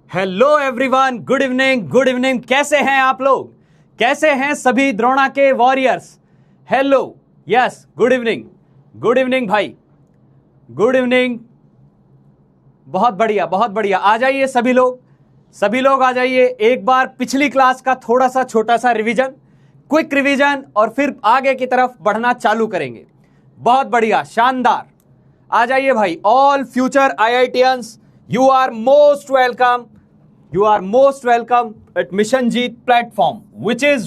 Hello everyone, good evening, good evening. कैसे हैं आप लोग? कैसे हैं सभी द्रोणा के warriors? Hello, yes, good evening, good evening भाई, गुड इवनिंग। बहुत बढ़िया, बहुत बढ़िया। आ जाइए सभी लोग, सभी लोग आ जाइए। एक बार पिछली क्लास का थोड़ा सा छोटा सा रिवीजन, क्विक रिवीजन, और फिर आगे की तरफ बढ़ना चालू करेंगे। बहुत बढ़िया, शानदार। आ जाइए भाई। All future IITians, you are most welcome, you are most welcome at Missionjeet platform, which is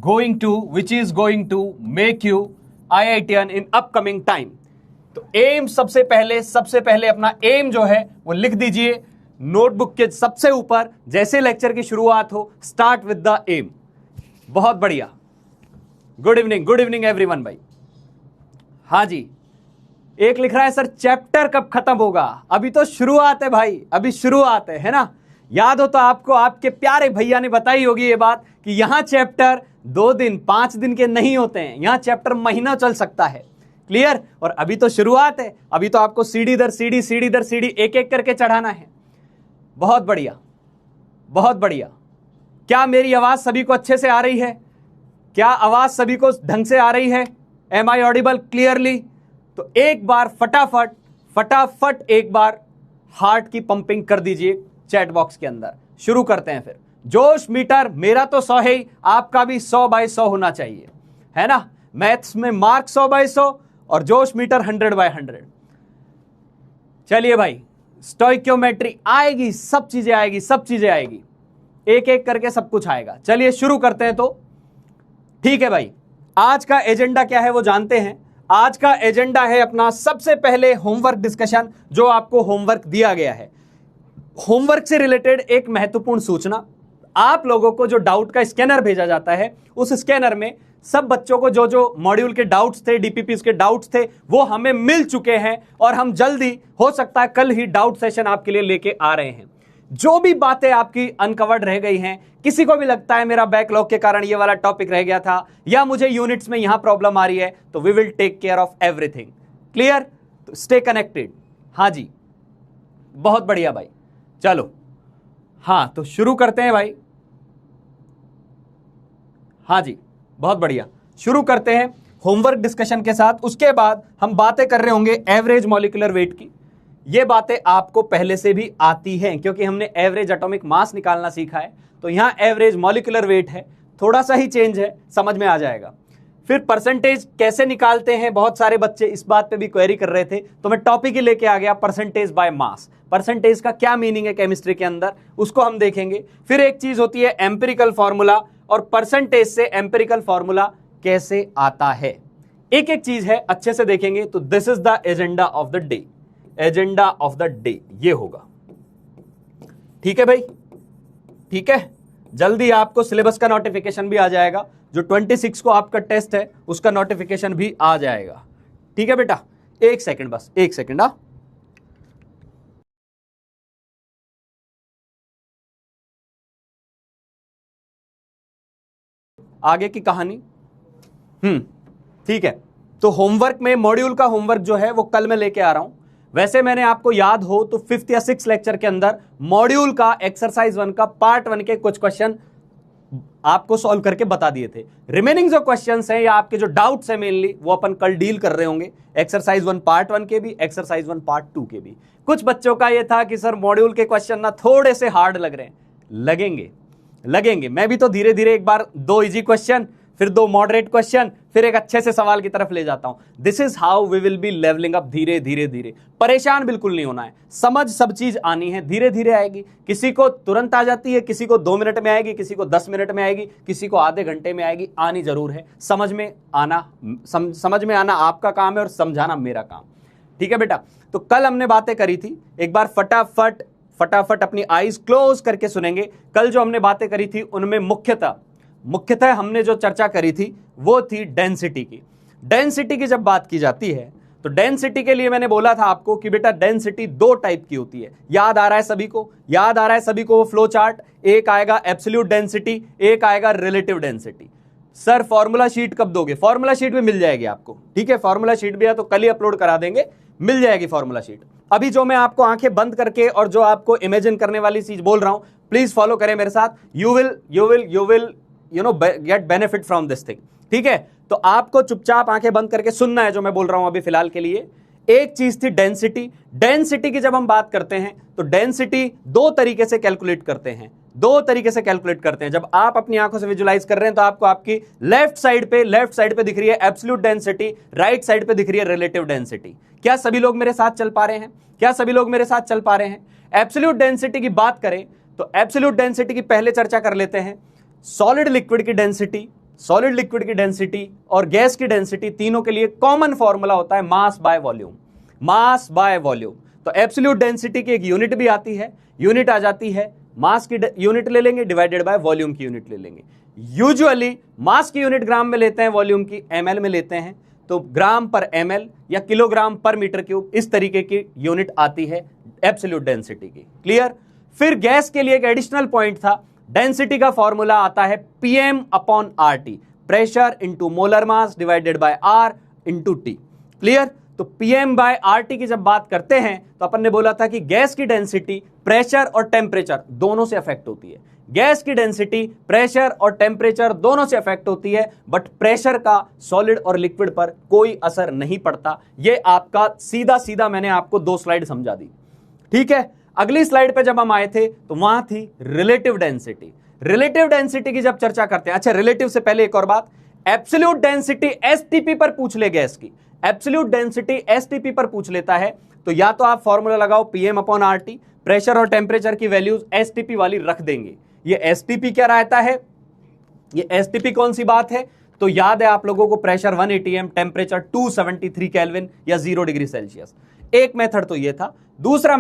going to make you IITian in upcoming time। तो एम सबसे पहले अपना एम जो है वो लिख दीजिए नोटबुक के सबसे ऊपर। जैसे लेक्चर की शुरुआत हो, स्टार्ट विद द एम। बहुत बढ़िया। गुड इवनिंग एवरीवन भाई। हाँ जी, एक लिख रहा है सर चैप्टर कब खत्म होगा? अभी तो शुरुआत है भाई, अभी शुरुआत है ना। याद हो तो आपको आपके प्यारे भैया ने बताई होगी ये बात कि यहां चैप्टर 2 दिन 5 दिन के नहीं होते हैं, यहां चैप्टर महीना चल सकता है। क्लियर? और अभी तो शुरुआत है, अभी तो आपको सीढ़ी दर सीढ़ी एक एक करके चढ़ाना है। बहुत बढ़िया, बहुत बढ़िया। क्या मेरी आवाज सभी को अच्छे से आ रही है? क्या आवाज सभी को ढंग से आ रही है? Am I audible clearly? तो एक बार फटाफट एक बार हार्ट की पंपिंग कर दीजिए चैट बॉक्स के अंदर। शुरू करते हैं फिर। जोश मीटर मेरा तो 100 है ही, आपका भी 100/100 होना चाहिए, है ना। मैथ्स में मार्क 100/100 और जोश मीटर 100/100। चलिए भाई, स्टोइक्योमेट्री आएगी, सब चीजें आएगी, एक एक करके सब कुछ आएगा। चलिए शुरू करते हैं। तो ठीक है भाई, आज का एजेंडा क्या है वो जानते हैं। आज का एजेंडा है अपना सबसे पहले होमवर्क डिस्कशन, जो आपको होमवर्क दिया गया है। होमवर्क से रिलेटेड एक महत्वपूर्ण सूचना, आप लोगों को जो डाउट का स्कैनर भेजा जाता है, उस स्कैनर में सब बच्चों को जो जो मॉड्यूल के डाउट्स थे, डीपीपीस के डाउट्स थे, वो हमें मिल चुके हैं और हम जल्दी, हो सकता है कल ही, डाउट सेशन आपके लिए लेके आ रहे हैं। जो भी बातें आपकी अनकवर्ड रह गई हैं, किसी को भी लगता है मेरा बैकलॉग के कारण ये वाला टॉपिक रह गया था, या मुझे यूनिट्स में यहां प्रॉब्लम आ रही है, तो we will take care of everything. Clear? तो स्टे कनेक्टेड। हाँ जी, बहुत बढ़िया भाई। चलो, हाँ तो शुरू करते हैं भाई। हाँ जी, बहुत बढ़िया। शुरू करते हैं होमवर्क डिस्कशन के साथ। उसके बाद हम बातें कर रहे होंगे एवरेज मॉलिक्यूलर वेट की। ये बातें आपको पहले से भी आती हैं, क्योंकि हमने एवरेज एटॉमिक मास निकालना सीखा है। तो यहां एवरेज मॉलिक्यूलर वेट है, थोड़ा सा ही चेंज है, समझ में आ जाएगा। फिर परसेंटेज कैसे निकालते हैं, बहुत सारे बच्चे इस बात पे भी क्वेरी कर रहे थे, तो मैं टॉपिक ही लेके आ गया, परसेंटेज बाय मास। परसेंटेज का क्या मीनिंग है केमिस्ट्री के अंदर, उसको हम देखेंगे। फिर एक चीज होती है एम्पिरिकल फॉर्मूला, और परसेंटेज से एम्पिरिकल फॉर्मूला कैसे आता है, एक एक चीज है, अच्छे से देखेंगे। तो this is the agenda of the day. Agenda of the day ये होगा। ठीक है भाई, ठीक है। जल्दी आपको सिलेबस का नोटिफिकेशन भी आ जाएगा, जो 26 को आपका टेस्ट है उसका नोटिफिकेशन भी आ जाएगा। ठीक है बेटा, एक सेकंड, बस एक सेकंड। आगे की कहानी। ठीक है। तो होमवर्क में, मॉड्यूल का होमवर्क जो है वो कल मैं लेके आ रहा हूं। वैसे मैंने आपको याद हो तो 5th या 6th लेक्चर के अंदर मॉड्यूल का एक्सरसाइज 1 का पार्ट 1 के कुछ क्वेश्चन आपको सॉल्व करके बता दिए थे। रिमेनिंग जो क्वेश्चंस हैं या आपके जो डाउट्स हैं मेनली, वो अपन कल डील कर रहे होंगे। एक्सरसाइज 1 पार्ट 1 के भी, एक्सरसाइज 1 पार्ट 2 के भी। कुछ बच्चों का ये था कि सर मॉड्यूल के क्वेश्चन ना थोड़े से हार्ड लग रहे हैं। लगेंगे। मैं भी तो धीरे धीरे एक बार 2 इजी क्वेश्चन, फिर 2 मॉडरेट क्वेश्चन, फिर एक अच्छे से सवाल की तरफ ले जाता हूं। This is how we will be levelling up, धीरे धीरे। परेशान बिल्कुल नहीं होना है, समझ सब चीज आनी है, धीरे धीरे आएगी। किसी को तुरंत आ जाती है, किसी को 2 मिनट में आएगी, किसी को 10 मिनट में आएगी, किसी को आधे घंटे में आएगी। आनी जरूर है, समझ में आना आपका काम है और समझाना मेरा काम। ठीक है बेटा। तो कल हमने बातें करी थी, एक बार फटाफट अपनी आईज क्लोज करके सुनेंगे। कल जो हमने बातें करी थी उनमें मुख्यतः हमने जो चर्चा करी थी वो थी डेंसिटी की। डेंसिटी की जब बात की जाती है तो डेंसिटी के लिए मैंने बोला था आपको कि बेटा डेंसिटी 2 टाइप की होती है। याद आ रहा है सभी को वो फ्लो चार्ट? एक आएगा एब्सोल्यूट डेंसिटी, एक आएगा relative density. Sir formula sheet कब दोगे? फॉर्मूला शीट भी मिल जाएगी आपको। ठीक है, फॉर्मूला शीट भी है तो कल ही अपलोड करा देंगे, मिल जाएगी फॉर्मूला शीट। अभी जो मैं आपको आंखें बंद करके और जो आपको इमेजिन करने वाली चीज बोल रहा हूं, प्लीज फॉलो करें मेरे साथ। You will get benefit from this thing. ठीक है, तो आपको चुपचाप आंखें बंद करके सुनना है जो मैं बोल रहा हूं अभी फिलहाल के लिए। एक चीज थी डेंसिटी। डेंसिटी की जब हम बात करते हैं तो डेंसिटी दो तरीके से कैलकुलेट करते हैं, दो तरीके से कैलकुलेट करते हैं। जब आप अपनी आंखों से विजुलाइज कर रहे हैं तो आपको आपकी लेफ्ट साइड पे दिख रही है एब्सोल्यूट डेंसिटी, राइट साइड पे दिख रही है रिलेटिव डेंसिटी। क्या सभी लोग मेरे साथ चल पा रहे हैं? क्या सभी लोग मेरे साथ चल पा रहे हैं? एब्सोल्यूट डेंसिटी की बात करें तो एब्सोल्यूट डेंसिटी की पहले चर्चा कर लेते हैं। सॉलिड लिक्विड की डेंसिटी, सॉलिड लिक्विड की डेंसिटी और गैस की डेंसिटी, तीनों के लिए कॉमन फॉर्मूला होता है mass by volume. Mass by volume. तो एब्सोल्यूट डेंसिटी की एक यूनिट भी आती है, यूनिट आ जाती है मास की यूनिट ले लेंगे डिवाइडेड बाय वॉल्यूम की यूनिट ले लेंगे। यूजुअली मास की यूनिट ग्राम में लेते हैं, वॉल्यूम की एमएल में लेते हैं, तो ग्राम पर एमएल या किलोग्राम पर मीटर क्यूब इस तरीके की यूनिट आती है एब्सोल्यूट डेंसिटी की। क्लियर? फिर गैस के लिए एक एडिशनल पॉइंट था, डेंसिटी का फॉर्मूला आता है PM upon RT, pressure into molar mass divided by R into T. Clear? तो पीएम बाय आरटी की जब बात करते हैं तो अपन ने बोला था कि गैस की डेंसिटी प्रेशर और टेम्परेचर दोनों से अफेक्ट होती है। गैस की डेंसिटी प्रेशर और टेम्परेचर दोनों से अफेक्ट होती है, बट प्रेशर का सॉलिड और लिक्विड पर कोई असर नहीं पड़ता। ये आपका सीधा सीधा मैंने आपको 2 स्लाइड समझा दी। ठीक है, अगली स्लाइड पे जब हम आए थे तो वहां थी रिलेटिव डेंसिटी। रिलेटिव डेंसिटी की जब चर्चा करते हैं, अच्छा रिलेटिव से पहले एक और बात, एब्सोल्यूट डेंसिटी एसटीपी पर पूछ ले गैस की, एब्सोल्यूट डेंसिटी एसटीपी पर पूछ लेता है तो या तो आप फॉर्मूला लगाओ पीएम अपॉन आरटी, प्रेशर और टेम्परेचर की वैल्यूज एसटीपी वाली रख देंगे। ये एसटीपी क्या रहता है? ये एसटीपी कौन सी बात है? तो याद है आप लोगों को प्रेशर 1 atm, टेम्परेचर 273 केल्विन या 0 डिग्री सेल्सियस। एक मेथड तो ये था। दूसरा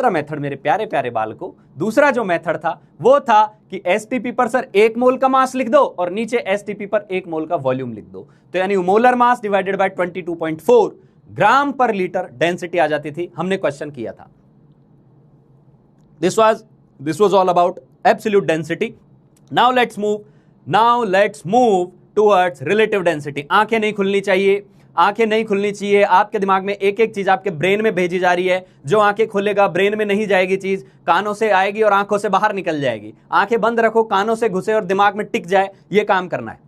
मेथड मेरे प्यारे प्यारे बालकों, दूसरा जो मेथड था वो था कि एसटीपी पर सर 1 मोल का मास लिख दो और नीचे एसटीपी पर 1 मोल का वॉल्यूम लिख दो, तो यानी मोलर मास डिवाइडेड बाय 22.4 ग्राम पर लीटर डेंसिटी आ जाती थी। हमने क्वेश्चन किया था। This was all about absolute density. Now let's move towards relative density. आंखें नहीं खुलनी चाहिए, आंखें नहीं खुलनी चाहिए। आपके दिमाग में एक एक चीज आपके ब्रेन में भेजी जा रही है। जो आंखें खोलेगा ब्रेन में नहीं जाएगी चीज, कानों से आएगी और आंखों से बाहर निकल जाएगी। आंखें बंद रखो, कानों से घुसे और दिमाग में टिक जाए, ये काम करना है।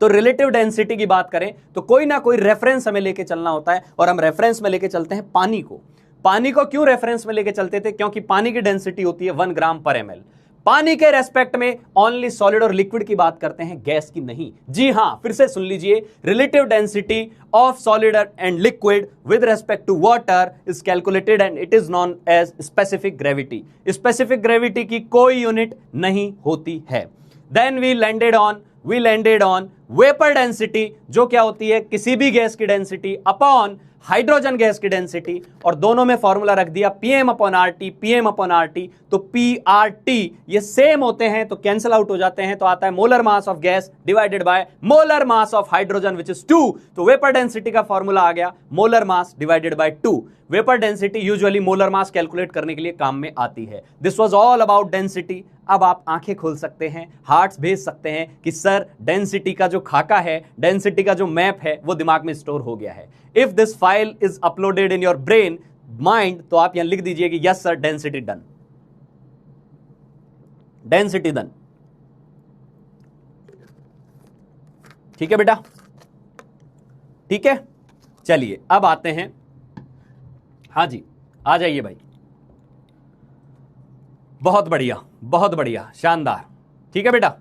तो रिलेटिव डेंसिटी की बात करें तो कोई ना कोई रेफरेंस हमें लेके चलना होता है, और हम रेफरेंस में लेके चलते हैं पानी को। पानी को क्यों रेफरेंस में लेके चलते थे? क्योंकि पानी की डेंसिटी होती है 1 ग्राम पर ml। पानी के रेस्पेक्ट में ओनली सॉलिड और लिक्विड की बात करते हैं, गैस की नहीं। जी हां, फिर से सुन लीजिए, relative density of solid and liquid with respect to water is calculated and it is known as specific gravity. Specific gravity की कोई यूनिट नहीं होती है। Then we landed on vapour density, जो क्या होती है? किसी भी गैस की डेंसिटी अपॉन हाइड्रोजन गैस की डेंसिटी, और दोनों में फॉर्मूला रख दिया पीएम अपॉन आरटी। तो पीआरटी ये सेम होते हैं तो कैंसिल आउट हो जाते हैं, तो आता है molar mass of gas divided by molar mass of hydrogen which is 2। तो वेपर डेंसिटी का फॉर्मूला आ गया molar mass divided bye 2। Vapour density usually molar mass calculate करने के लिए काम में आती है। This was all about density. अब आप आंखें खोल सकते हैं, हार्ट्स भेज सकते हैं कि सर डेंसिटी का जो खाका है, डेंसिटी का जो मैप है वो दिमाग में स्टोर हो गया है। If this file is uploaded in your brain mind, तो आप यहां लिख दीजिए कि yes sir density done, density done. ठीक है बेटा, ठीक है। चलिए अब आते हैं, हाँ जी आ जाइए भाई, बहुत बढ़िया बहुत बढ़िया, शानदार। ठीक है बेटा।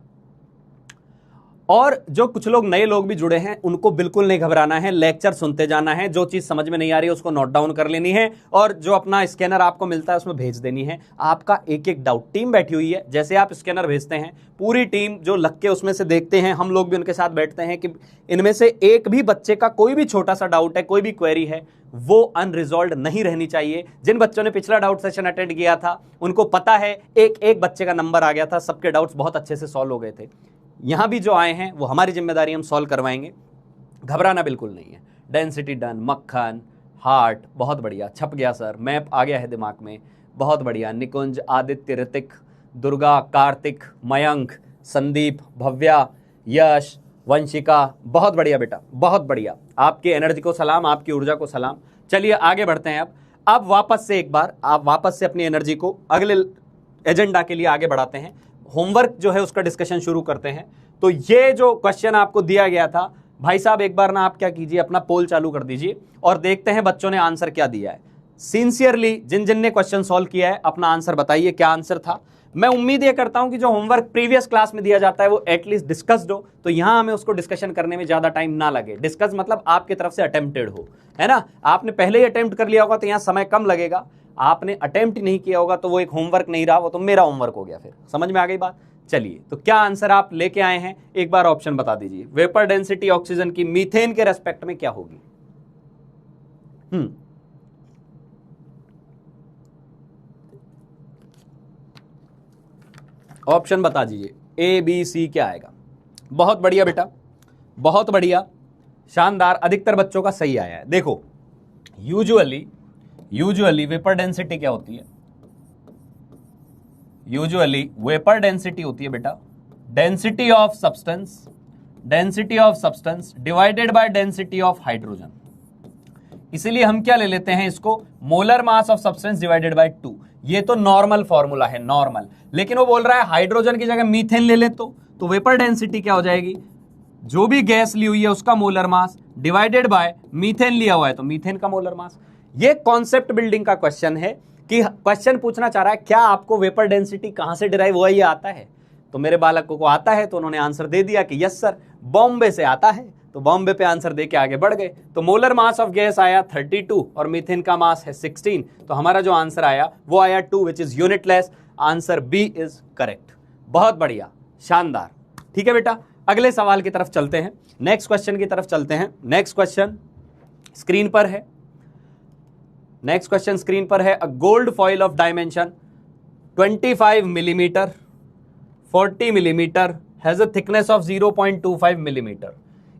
और जो कुछ लोग नए लोग भी जुड़े हैं उनको बिल्कुल नहीं घबराना है, लेक्चर सुनते जाना है, जो चीज समझ में नहीं आ रही है उसको नोट डाउन कर लेनी है, और जो अपना स्कैनर आपको मिलता है उसमें भेज देनी है। आपका एक एक डाउट, टीम बैठी हुई है, जैसे आप स्कैनर भेजते हैं पूरी टीम जो लग के उसमें से देखते हैं, हम लोग भी उनके साथ बैठते हैं कि इनमें से एक भी बच्चे का कोई भी छोटा सा डाउट है, कोई भी क्वेरी है, वो अनरिजॉल्व नहीं रहनी चाहिए। जिन बच्चों ने पिछला डाउट सेशन अटेंड किया था उनको पता है एक एक बच्चे का नंबर आ गया था, सबके डाउट्स बहुत अच्छे से सॉल्व हो गए थे। यहां भी जो आए हैं वो हमारी जिम्मेदारी, हम सॉल्व करवाएंगे, घबराना बिल्कुल नहीं है। डेंसिटी डन, मक्खन, हार्ट, बहुत बढ़िया, छप गया सर, मैप आ गया है दिमाग में, बहुत बढ़िया। निकुंज, आदित्य, ऋतिक, दुर्गा, कार्तिक, मयंक, संदीप, भव्या, यश, वंशिका, बहुत बढ़िया बेटा, बहुत बढ़िया। आपकी एनर्जी को सलाम, आपकी ऊर्जा को सलाम। चलिए आगे बढ़ते हैं। अब वापस से एक बार आप वापस से अपनी एनर्जी को अगले एजेंडा के लिए आगे बढ़ाते हैं, होमवर्क जो है उसका डिस्कशन शुरू करते हैं। तो ये जो क्वेश्चन आपको दिया गया था भाई साहब, एक बार ना आप क्या कीजिए, अपना पोल चालू कर दीजिए और देखते हैं बच्चों ने आंसर क्या दिया है। सिंसियरली जिन जिन ने क्वेश्चन सॉल्व किया है अपना आंसर बताइए, क्या आंसर था। मैं उम्मीद ये करता हूं कि जो होमवर्क प्रीवियस क्लास में दिया जाता है वो एटलीस्ट डिस्कस्ड हो, तो यहां हमें उसको डिस्कशन करने में ज्यादा टाइम ना लगे। डिस्कस मतलब आपकी तरफ से अटेम्प्टेड हो, है ना। आपने पहले ही अटेम्प्ट कर लिया होगा तो यहां समय कम लगेगा, आपने अटेम्प्ट नहीं किया होगा तो वो एक होमवर्क नहीं रहा, वो तो मेरा होमवर्क हो गया। फिर समझ में आ गई बात। चलिए, तो क्या आंसर आप लेके आए हैं, एक बार ऑप्शन बता दीजिए। वेपर डेंसिटी ऑक्सीजन की मीथेन के रेस्पेक्ट में क्या होगी? ऑप्शन बता दीजिए, ए बी सी क्या आएगा। बहुत बढ़िया बेटा, बहुत बढ़िया, शानदार, अधिकतर बच्चों का सही आया है। देखो यूजुअली वेपर डेंसिटी क्या होती है? यूजुअली वेपर डेंसिटी होती है बेटा density of substance divided by density of hydrogen. इसीलिए हम क्या ले लेते हैं इसको, molar mass of substance divided by 2। ये तो नॉर्मल फॉर्मूला है, नॉर्मल। लेकिन वो बोल रहा है हाइड्रोजन की जगह मीथेन ले ले तो वेपर डेंसिटी क्या हो जाएगी, जो भी गैस ली हुई है उसका molar mass divided bye methane लिया हुआ है तो मीथेन का मोलर मास। ये कॉन्सेप्ट बिल्डिंग का क्वेश्चन है कि क्वेश्चन पूछना चाह रहा है क्या आपको वेपर डेंसिटी कहां से डिराइव हुआ ये आता है। तो मेरे बालकों को आता है तो उन्होंने आंसर दे दिया कि यस सर, बॉम्बे से आता है, तो बॉम्बे पे आंसर दे के आगे बढ़ गए। तो मोलर मास ऑफ गैस आया 32 और मीथेन का मास है 16, तो हमारा जो आंसर आया वो आया 2 which is unitless. Answer B is correct. बहुत बढ़िया, शानदार। ठीक है बेटा, अगले सवाल की तरफ चलते हैं, नेक्स्ट क्वेश्चन की तरफ चलते हैं। नेक्स्ट क्वेश्चन स्क्रीन पर है, नेक्स्ट क्वेश्चन स्क्रीन पर है। A gold foil of dimension 25 millimetre 40 millimeter has a thickness of 0.25 millimeter.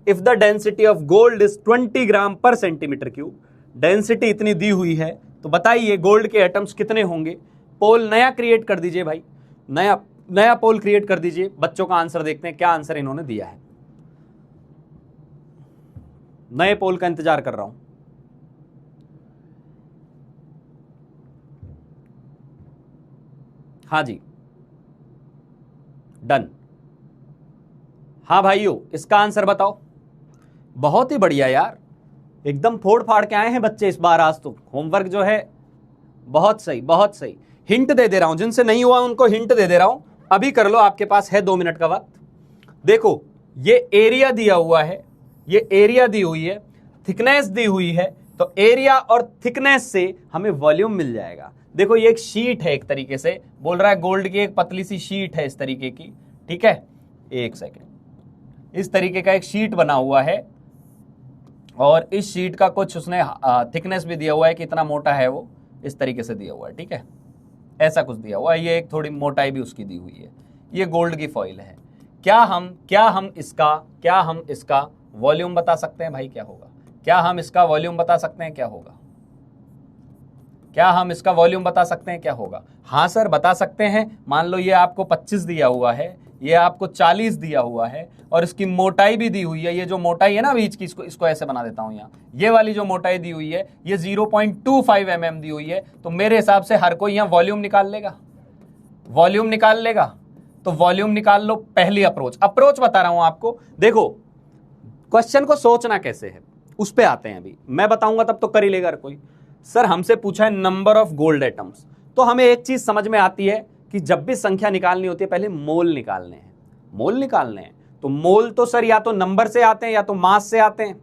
If the density of gold is 20 gram per centimeter cube, density इतनी दी हुई है, तो बताइए गोल्ड के एटम्स कितने होंगे। पोल नया क्रिएट कर दीजिए भाई, नया पोल क्रिएट कर दीजिए। बच्चों का आंसर देखते हैं क्या आंसर इन्होंने दिया है। नए पोल का इंतजार कर रहा हूं। हाँ जी, डन। हाँ भाइयों, इसका आंसर बताओ। बहुत ही बढ़िया यार, एकदम फोड़ फाड़ के आए हैं बच्चे इस बार। आज तो होमवर्क जो है बहुत सही, बहुत सही। हिंट दे दे रहा हूं, जिनसे नहीं हुआ उनको हिंट दे दे रहा हूं, अभी कर लो, आपके पास है 2 मिनट का वक्त। देखो ये एरिया दिया हुआ है, ये एरिया दी हुई है, थिकनेस दी हुई है, तो एरिया और थिकनेस से हमें वॉल्यूम मिल जाएगा। देखो ये एक शीट है, एक तरीके से बोल रहा है गोल्ड की एक पतली सी शीट है इस तरीके की, ठीक है। एक सेकेंड, इस तरीके का एक शीट बना हुआ है और इस शीट का कुछ उसने थिकनेस भी दिया हुआ है कि इतना मोटा है, वो इस तरीके से दिया हुआ है, ठीक है, ऐसा कुछ दिया हुआ है। ये एक थोड़ी मोटाई भी उसकी दी हुई है। ये गोल्ड की फॉइल है। क्या हम इसका वॉल्यूम बता सकते हैं भाई? क्या होगा? क्या हम इसका वॉल्यूम बता सकते हैं? क्या होगा? क्या हम इसका वॉल्यूम बता सकते हैं? क्या होगा? हाँ सर बता सकते हैं। मान लो ये आपको 25 दिया हुआ है, ये आपको 40 दिया हुआ है और इसकी मोटाई भी दी हुई है। ये जो मोटाई है ना बीच की, इसको ऐसे बना देता हूं यहाँ, ये वाली जो मोटाई दी हुई है ये 0.25 mm दी हुई है। तो मेरे हिसाब से हर कोई यहाँ वॉल्यूम निकाल लेगा, वॉल्यूम निकाल लेगा। तो वॉल्यूम निकाल लो। पहली अप्रोच बता रहा हूं आपको। देखो क्वेश्चन को सोचना कैसे है उस पे आते हैं, अभी मैं बताऊंगा तब तो कर ही लेगा हर कोई। सर हमसे पूछा है नंबर ऑफ गोल्ड एटम्स, तो हमें एक चीज समझ में आती है कि जब भी संख्या निकालनी होती है पहले मोल निकालने हैं, मोल निकालने हैं। तो मोल तो सर या तो नंबर से आते हैं या तो मास से आते हैं।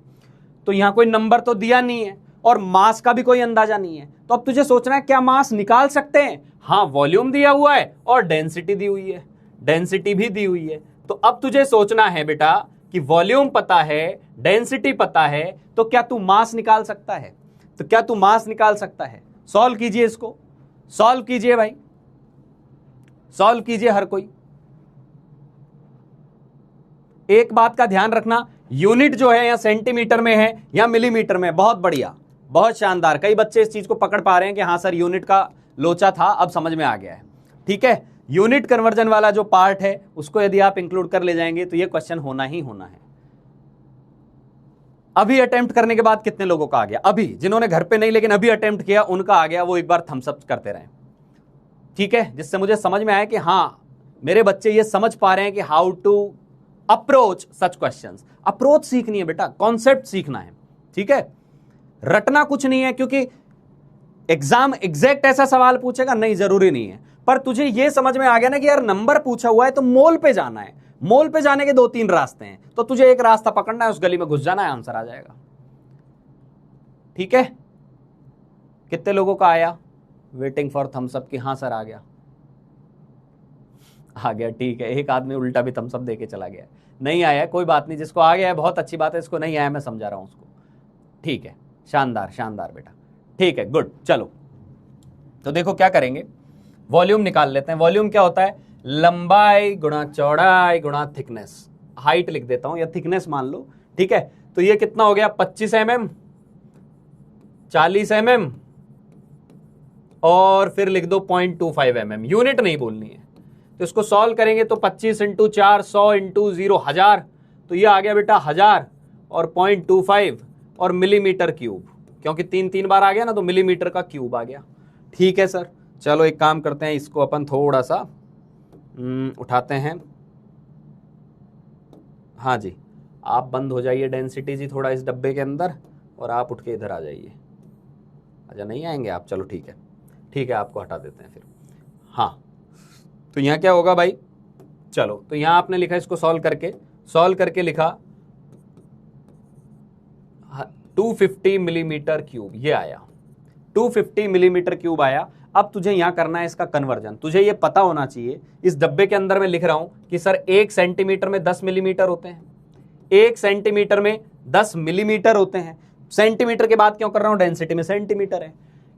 तो यहां कोई नंबर तो दिया नहीं है और मास का भी कोई अंदाजा नहीं है। तो अब तुझे सोचना है क्या मास निकाल सकते हैं? हाँ, वॉल्यूम दिया हुआ है और डेंसिटी दी हुई है, डेंसिटी भी दी हुई है। तो अब तुझे सोचना है बेटा कि वॉल्यूम पता है, डेंसिटी पता है, तो क्या तू मास निकाल सकता है? तो क्या तू मास निकाल सकता है? सॉल्व कीजिए इसको, सॉल्व कीजिए भाई, सॉल्व कीजिए हर कोई। एक बात का ध्यान रखना, यूनिट जो है या सेंटीमीटर में है या मिलीमीटर में। बहुत बढ़िया, बहुत शानदार। कई बच्चे इस चीज को पकड़ पा रहे हैं कि हाँ सर यूनिट का लोचा था, अब समझ में आ गया है, ठीक है। यूनिट कन्वर्जन वाला जो पार्ट है उसको यदि आप इंक्लूड कर ले जाएंगे तो ये क्वेश्चन होना ही होना है। अभी अटेम्प्ट करने के बाद कितने लोगों का आ गया? अभी जिन्होंने घर पे नहीं लेकिन अभी अटेम्प्ट किया उनका आ गया, वो एक बार थम्स अप करते रहे, ठीक है, जिससे मुझे समझ में आया कि हाँ मेरे बच्चे ये समझ पा रहे हैं कि how to approach such questions. Approach सीखनी है बेटा, कॉन्सेप्ट सीखना है, ठीक है, रटना कुछ नहीं है, क्योंकि एग्जाम एग्जैक्ट ऐसा सवाल पूछेगा नहीं, जरूरी नहीं है, पर तुझे ये समझ में आ गया ना कि यार नंबर पूछा हुआ है तो मोल पे जाना है, मोल पे जाने के 2-3 रास्ते हैं, तो तुझे एक रास्ता पकड़ना है, उस गली में घुस जाना है, आंसर आ जाएगा, ठीक है। कितने लोगों का आया? वेटिंग फॉर थम्स अप की, हाँ सर आ गया, आ गया, ठीक है, एक आदमी उल्टा भी थम्स अप देके चला गया, नहीं आया कोई बात नहीं, जिसको आ गया है बहुत अच्छी बात है, इसको नहीं आया मैं समझा रहा हूं उसको, ठीक है, शानदार शानदार बेटा, ठीक है, गुड। चलो तो देखो क्या करेंगे, वॉल्यूम निकाल लेते हैं। वॉल्यूम क्या होता है? लंबाई गुणा चौड़ाई गुणा थिकनेस। हाइट लिख देता हूं या थिकनेस मान लो, ठीक है, तो ये कितना हो गया? 25 mm, 40 mm और फिर लिख दो 0.25 mm, यूनिट नहीं बोलनी है। तो इसको सॉल्व करेंगे तो 25 × 4 100 × 0 1000, तो ये आ गया बेटा 1000 और 0.25 और मिलीमीटर क्यूब, क्योंकि 3 बार आ गया ना तो मिलीमीटर का क्यूब आ गया, ठीक है सर। चलो एक काम करते हैं, इसको अपन थोड़ा सा उठाते हैं, हाँ जी, आप बंद हो जाइए डेंसिटी जी थोड़ा इस डब्बे के अंदर, और आप उठ के इधर आ जाइए। अच्छा नहीं आएंगे आप, चलो ठीक है, ठीक है, आपको हटा देते हैं फिर। हाँ तो यहाँ क्या होगा भाई, चलो तो यहाँ आपने लिखा, इसको सॉल्व करके लिखा 250 मिलीमीटर क्यूब, ये आया 250 मिलीमीटर क्यूब आया। अब तुझे यहां करना है इसका कन्वर्जन। तुझे ये पता होना चाहिए, इस डब्बे के अंदर मैं लिख रहा हूं कि सर 1 सेंटीमीटर में 10 मिलीमीटर होते हैं, 1 सेंटीमीटर में 10 मिलीमीटर होते हैं। सेंटीमीटर के बाद क्यों कर रहा हूं? डेंसिटी में सेंटीमीटर है।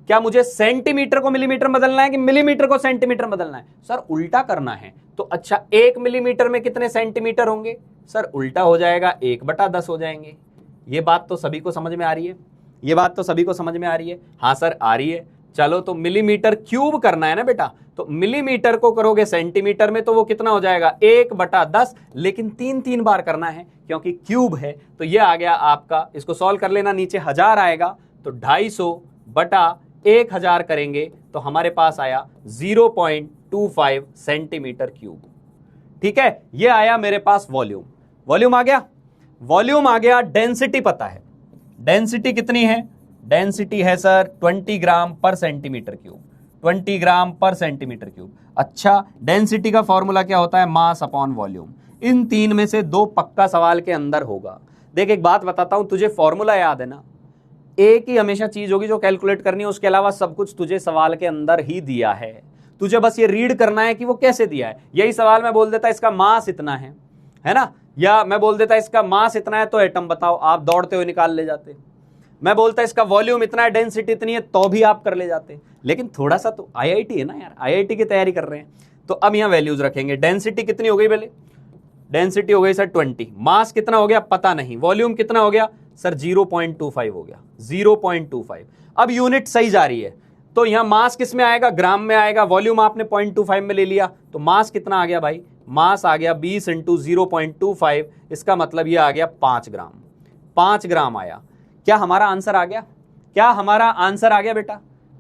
क्या मुझे सेंटीमीटर को मिलीमीटर बदलना है कि मिलीमीटर को सेंटीमीटर बदलना है? सर उल्टा करना है। तो अच्छा 1 मिलीमीटर में कितने सेंटीमीटर होंगे? सर उल्टा हो जाएगा, 1/10 हो जाएंगे। ये बात तो सभी को समझ में आ रही है? ये बात तो सभी को समझ में आ रही है? हाँ सर आ रही है। चलो तो मिलीमीटर क्यूब करना है ना बेटा, तो मिलीमीटर को करोगे सेंटीमीटर में तो वो कितना हो जाएगा? 1/10, लेकिन 3 बार करना है क्योंकि क्यूब है। तो ये आ गया आपका, इसको सॉल्व कर लेना, नीचे 1000 आएगा तो 250/1000 करेंगे तो हमारे पास आया 0.25 सेंटीमीटर क्यूब। ठीक है, ये आया मेरे पास वॉल्यूम। वॉल्यूम आ गया, वॉल्यूम आ गया। डेंसिटी पता है, डेंसिटी कितनी है? डेंसिटी है सर 20 ग्राम पर सेंटीमीटर क्यूब, 20 ग्राम पर सेंटीमीटर क्यूब। अच्छा डेंसिटी का फॉर्मूला क्या होता है? Mass upon volume. इन 3 में से 2 पक्का सवाल के अंदर होगा। देख एक बात बताता हूं, तुझे फॉर्मूला याद है ना, एक ही हमेशा चीज होगी जो कैलकुलेट करनी है, उसके अलावा सब कुछ तुझे सवाल के अंदर ही दिया है। तुझे बस ये रीड करना है कि वो कैसे दिया है। यही सवाल मैं बोल देता इसका मास इतना है ना, या मैं बोल देता इसका मास इतना है तो एटम बताओ, आप दौड़ते हुए निकाल ले जाते। मैं बोलता इसका वॉल्यूम इतना है, डेंसिटी इतनी है, तो भी आप कर ले जाते। लेकिन थोड़ा सा तो आईआईटी है ना यार, आईआईटी की तैयारी कर रहे हैं, तो अब यहां वैल्यूज रखेंगे। डेंसिटी कितनी हो गई पहले? डेंसिटी हो गई सर 20। मास कितना हो गया? पता नहीं। वॉल्यूम कितना हो गया सर? 0.25 हो गया, 0.25। अब यूनिट सही जा रही है, तो यहां मास किस में आएगा? ग्राम में आएगा। वॉल्यूम आपने 0.25 में ले लिया, तो मास कितना आ गया भाई? मास आ गया 20 × 0.25, इसका मतलब ये आ गया 5 ग्राम। 5 ग्राम आया। क्या हमारा आंसर आ गया? क्या हमारा आंसर आ गया बेटा?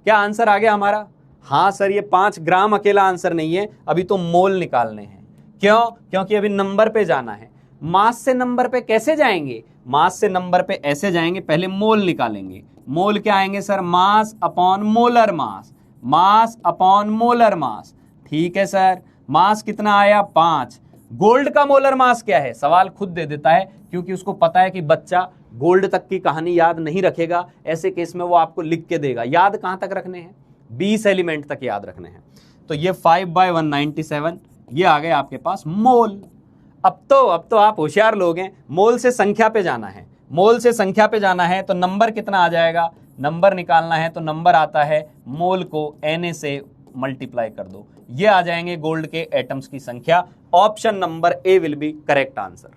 क्या आंसर आ गया हमारा? हाँ सर, ये 5 ग्राम अकेला आंसर नहीं है, अभी तो मोल निकालने हैं। क्यों? क्योंकि अभी नंबर पे जाना है। मास से नंबर पे कैसे जाएंगे? मास से नंबर पे ऐसे जाएंगे, पहले मोल निकालेंगे। मोल क्या आएंगे sir? Mass upon molar mass, mass upon molar mass. ठीक है सर, मास कितना आया? 5। गोल्ड का मोलर मास क्या है? सवाल खुद दे देता है, क्योंकि उसको पता है कि बच्चा गोल्ड तक की कहानी याद नहीं रखेगा। ऐसे केस में वो आपको लिख के देगा। याद कहां तक रखने हैं? 20 एलिमेंट तक याद रखने हैं। तो ये 5/197, ये आ गए आपके पास मोल। अब तो आप होशियार लोग हैं। मोल से संख्या पे जाना है, मोल से संख्या पे जाना है, तो नंबर कितना आ जाएगा? नंबर निकालना है तो नंबर आता है, मोल को Na से मल्टीप्लाई कर दो, ये आ जाएंगे गोल्ड के एटम्स की संख्या। Option number A will be correct answer.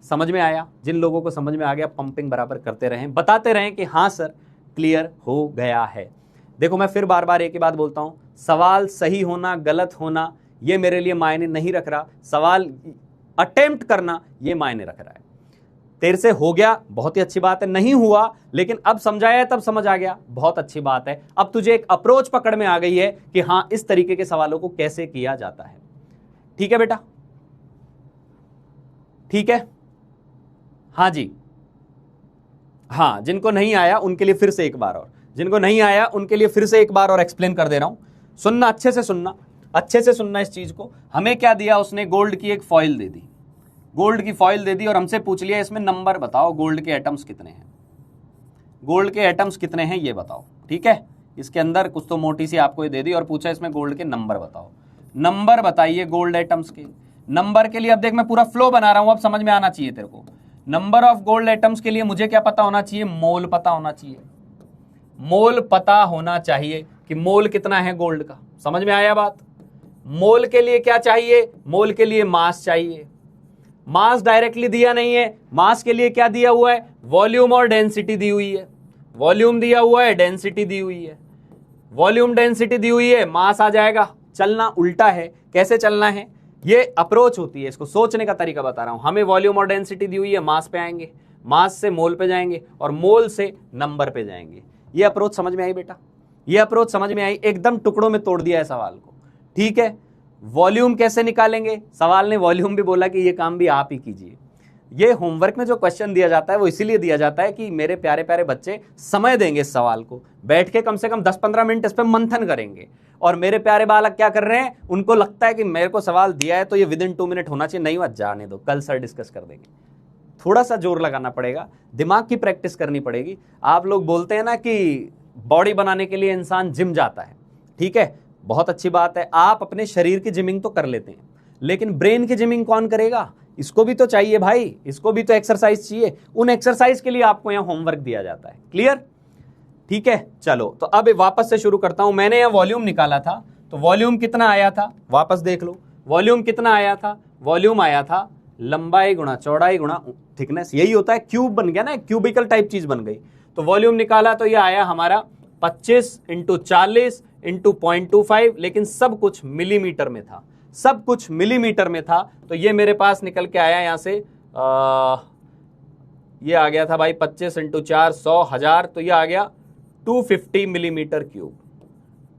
समझ में आया? जिन लोगों को समझ में आ गया पंपिंग बराबर करते रहें, बताते रहें कि हाँ सर क्लियर हो गया है। देखो मैं फिर बार बार एक ही बात बोलता हूं, सवाल सही होना गलत होना ये मेरे लिए मायने नहीं रख रहा, सवाल अटेम्प्ट करना ये मायने रख रहा है। तेरे से हो गया, बहुत ही अच्छी बात है। नहीं हुआ लेकिन अब समझाया तब समझ आ गया, बहुत अच्छी बात है। अब तुझे एक अप्रोच पकड़ में आ गई है कि हां इस तरीके के सवालों को कैसे किया जाता है। ठीक है बेटा, ठीक है। हाँ जी, हाँ, जिनको नहीं आया उनके लिए फिर से एक बार और, जिनको नहीं आया उनके लिए फिर से एक बार और एक्सप्लेन कर दे रहा हूं। सुनना, अच्छे से सुनना, अच्छे से सुनना इस चीज को। हमें क्या दिया उसने, गोल्ड की एक फॉइल दे दी, गोल्ड की फॉइल दे दी और हमसे पूछ लिया इसमें नंबर बताओ, गोल्ड के एटम्स कितने हैं, गोल्ड के एटम्स कितने हैं ये बताओ। ठीक है, इसके अंदर कुछ तो मोटी सी आपको ये दे दी और पूछा इसमें गोल्ड के नंबर बताओ। नंबर बताइए गोल्ड एटम्स के। नंबर के लिए अब देख मैं पूरा फ्लो बना रहा हूं, अब समझ में आना चाहिए तेरे को। नंबर ऑफ गोल्ड एटम्स के लिए मुझे क्या पता होना चाहिए, मोल पता होना चाहिए। मोल पता होना चाहिए कि मोल कितना है गोल्ड का। समझ में आया बात। मोल के लिए क्या चाहिए, मोल के लिए मास चाहिए। मास डायरेक्टली दिया नहीं है, मास के लिए क्या दिया हुआ है, वॉल्यूम और डेंसिटी दी हुई है। वॉल्यूम दिया हुआ है, डेंसिटी दी हुई है। वॉल्यूम डेंसिटी दी हुई है, मास आ जाएगा। चलना उल्टा है, कैसे चलना है, ये अप्रोच होती है, इसको सोचने का तरीका बता रहा हूं। हमें वॉल्यूम और डेंसिटी दी हुई है, मास पे आएंगे, मास से मोल पे जाएंगे और मोल से नंबर पे जाएंगे। ये अप्रोच समझ में आई बेटा, ये अप्रोच समझ में आई। एकदम टुकड़ों में तोड़ दिया है सवाल को। ठीक है, वॉल्यूम कैसे निकालेंगे, सवाल ने वॉल्यूम भी बोला कि ये काम भी आप ही कीजिए। ये होमवर्क में जो क्वेश्चन दिया जाता है वो इसीलिए दिया जाता है कि मेरे प्यारे प्यारे बच्चे समय देंगे इस सवाल को, बैठ के कम से कम 10-15 मिनट इस पर मंथन करेंगे। और मेरे प्यारे बालक क्या कर रहे हैं, उनको लगता है कि मेरे को सवाल दिया है तो ये विदिन 2 मिनट होना चाहिए। नहीं, मत जाने दो, कल सर डिस्कस कर देंगे। थोड़ा सा जोर लगाना पड़ेगा, दिमाग की प्रैक्टिस करनी पड़ेगी। आप लोग बोलते हैं ना कि बॉडी बनाने के लिए इंसान जिम जाता है, ठीक है, बहुत अच्छी बात है। आप अपने शरीर की जिमिंग तो कर लेते हैं, लेकिन ब्रेन की जिमिंग कौन करेगा, इसको भी तो चाहिए भाई, इसको भी तो एक्सरसाइज चाहिए। उन एक्सरसाइज के लिए आपको यहां होमवर्क दिया जाता है। क्लियर, ठीक है। चलो तो अब वापस से शुरू करता हूं। मैंने यहां वॉल्यूम निकाला था, तो वॉल्यूम कितना आया था, वापस देख लो। वॉल्यूम कितना आया था, वॉल्यूम आया था लंबाई गुणा चौड़ाई गुणा थिकनेस, यही होता है। क्यूब बन गया ना, क्यूबिकल टाइप चीज बन गई। तो वॉल्यूम निकाला तो ये आया हमारा 25 × 40 × 0.25, लेकिन सब कुछ मिलीमीटर में था, सब कुछ मिलीमीटर में था। तो ये मेरे पास निकल के आया यहां से ये आ गया था भाई 25 × 4 100 1000, तो ये आ गया 250 मिलीमीटर क्यूब,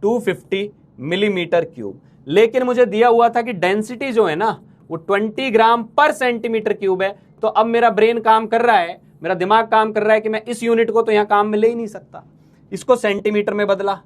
250 मिलीमीटर क्यूब। लेकिन मुझे दिया हुआ था कि डेंसिटी जो है ना वो 20 ग्राम पर सेंटीमीटर क्यूब है। तो अब मेरा ब्रेन काम कर रहा है, मेरा दिमाग काम कर रहा है कि मैं इस यूनिट को तो यहां काम में ले ही नहीं सकता, इसको सेंटीमीटर में बदला।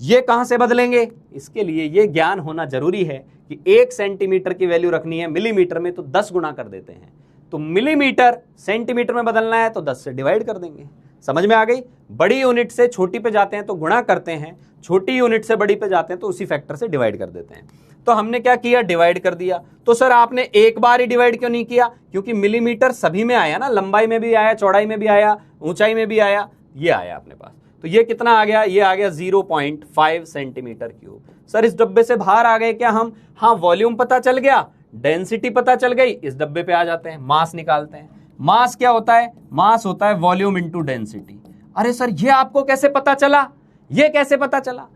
ये कहां से बदलेंगे, इसके लिए ये ज्ञान होना जरूरी है कि 1 सेंटीमीटर की वैल्यू रखनी है मिलीमीटर में तो 10 गुना कर देते हैं। तो मिलीमीटर सेंटीमीटर में बदलना है तो 10 से डिवाइड कर देंगे। समझ में आ गई। बड़ी यूनिट से छोटी पे जाते हैं तो गुणा करते हैं, छोटी यूनिट से बड़ी पे जाते हैं तो उसी फैक्टर से डिवाइड कर देते हैं। तो हमने क्या किया, डिवाइड कर दिया। तो सर आपने एक बार ही डिवाइड क्यों नहीं किया, क्योंकि मिलीमीटर सभी में आया ना, लंबाई में भी आया, चौड़ाई में भी आया, ऊंचाई में भी आया, ये आया अपने पास। तो ये कितना आ गया, ये आ गया 0.5 सेंटीमीटर क्यूब। सर इस डब्बे से बाहर आ गए क्या हम, हाँ वॉल्यूम पता चल गया, डेंसिटी पता चल गई, इस डब्बे पे आ जाते हैं, मास निकालते हैं। मास क्या होता है, मास होता है वॉल्यूम इनटू डेंसिटी। अरे सर ये आपको कैसे पता चला, ये कैसे पता चला,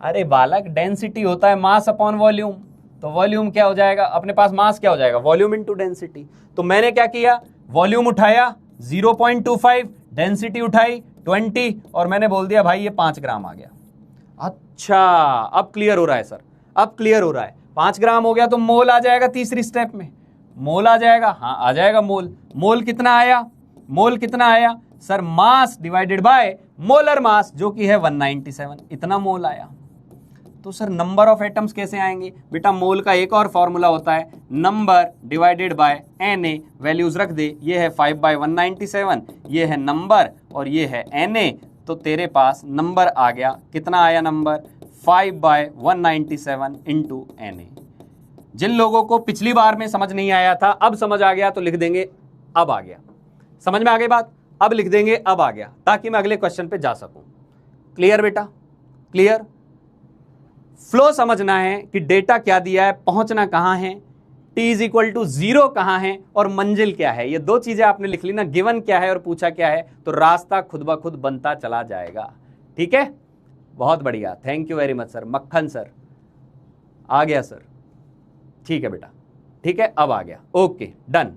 अरे बालक डेंसिटी होता है मास अपॉन वॉल्यूम, तो वॉल्यूम क्या हो जाएगा अपने पास, मास क्या हो जाएगा, वॉल्यूम इनटू डेंसिटी। तो मैंने क्या किया, वॉल्यूम उठाया 0.25, डेंसिटी उठाई 20 और मैंने बोल दिया भाई ये 5 ग्राम आ गया। अच्छा अब क्लियर हो रहा है सर, अब क्लियर हो रहा है। 5 ग्राम हो गया तो मोल आ जाएगा, तीसरी स्टेप में मोल आ जाएगा, हाँ आ जाएगा मोल। मोल कितना आया, मोल कितना आया sir, mass divided by molar मास जो कि है 197, इतना मोल आया। तो सर नंबर ऑफ एटम्स कैसे आएंगे, बेटा मोल का एक और फॉर्मूला होता है, number divided by Na, values रख दे, ये है 5/197, ये है नंबर और ये है Na। तो तेरे पास नंबर आ गया, कितना आया नंबर, 5/197 इंटू Na। जिन लोगों को पिछली बार में समझ नहीं आया था अब समझ आ गया तो लिख देंगे अब आ गया। समझ में आ गई बात, अब लिख देंगे अब आ गया, ताकि मैं अगले क्वेश्चन पे जा सकूं। क्लियर बेटा, क्लियर। फ्लो समझना है कि डेटा क्या दिया है, पहुंचना कहां है, t = 0 कहां है और मंजिल क्या है। ये दो चीजें आपने लिख ली ना, गिवन क्या है और पूछा क्या है, तो रास्ता खुद ब खुद बनता चला जाएगा। ठीक है, बहुत बढ़िया, thank you very much sir. मक्खन सर आ गया सर, ठीक है बेटा, ठीक है अब आ गया, ओके डन,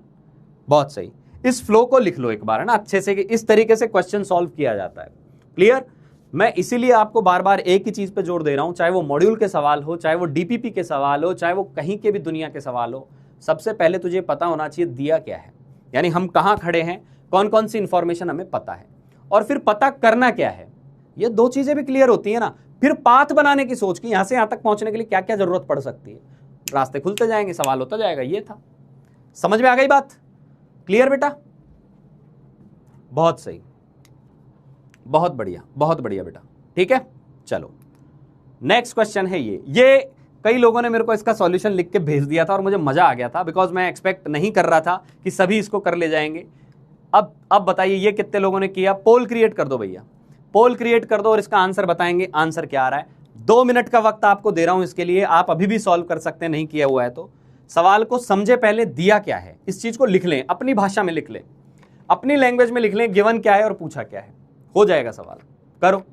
बहुत सही। इस फ्लो को लिख लो एक बार, है ना, अच्छे से, कि इस तरीके से क्वेश्चन सॉल्व किया जाता है। क्लियर? मैं इसीलिए आपको बार बार एक ही चीज पे जोर दे रहा हूं, चाहे वो मॉड्यूल के सवाल हो, चाहे वो डीपीपी के सवाल हो, चाहे वो कहीं के भी दुनिया के सवाल हो, सबसे पहले तुझे पता होना चाहिए दिया क्या है, यानी हम कहां खड़े हैं, कौन कौन सी इंफॉर्मेशन हमें पता है, और फिर पता करना क्या है। ये दो चीजें भी क्लियर होती है ना, फिर पाथ बनाने की सोच की यहां से यहां तक पहुंचने के लिए क्या क्या जरूरत पड़ सकती है, रास्ते खुलते जाएंगे, सवाल होता जाएगा। ये था, समझ में आ गई बात? क्लियर बेटा? बहुत सही, बहुत बढ़िया बेटा। ठीक है, चलो नेक्स्ट क्वेश्चन है ये कई लोगों ने मेरे को इसका सॉल्यूशन लिख के भेज दिया था और मुझे मजा आ गया था, बिकॉज मैं एक्सपेक्ट नहीं कर रहा था कि सभी इसको कर ले जाएंगे। अब बताइए ये कितने लोगों ने किया? पोल क्रिएट कर दो भैया, पोल क्रिएट कर दो और इसका आंसर बताएंगे। आंसर क्या आ रहा है? 2 मिनट का वक्त आपको दे रहा हूं इसके लिए, आप अभी भी सॉल्व कर सकते हैं, नहीं किया हुआ है तो। सवाल को समझे पहले दिया क्या है, इस चीज को लिख लें, अपनी भाषा में लिख लें, अपनी लैंग्वेज में लिख लें, गिवन क्या है और पूछा क्या है, हो जाएगा सवाल। करो।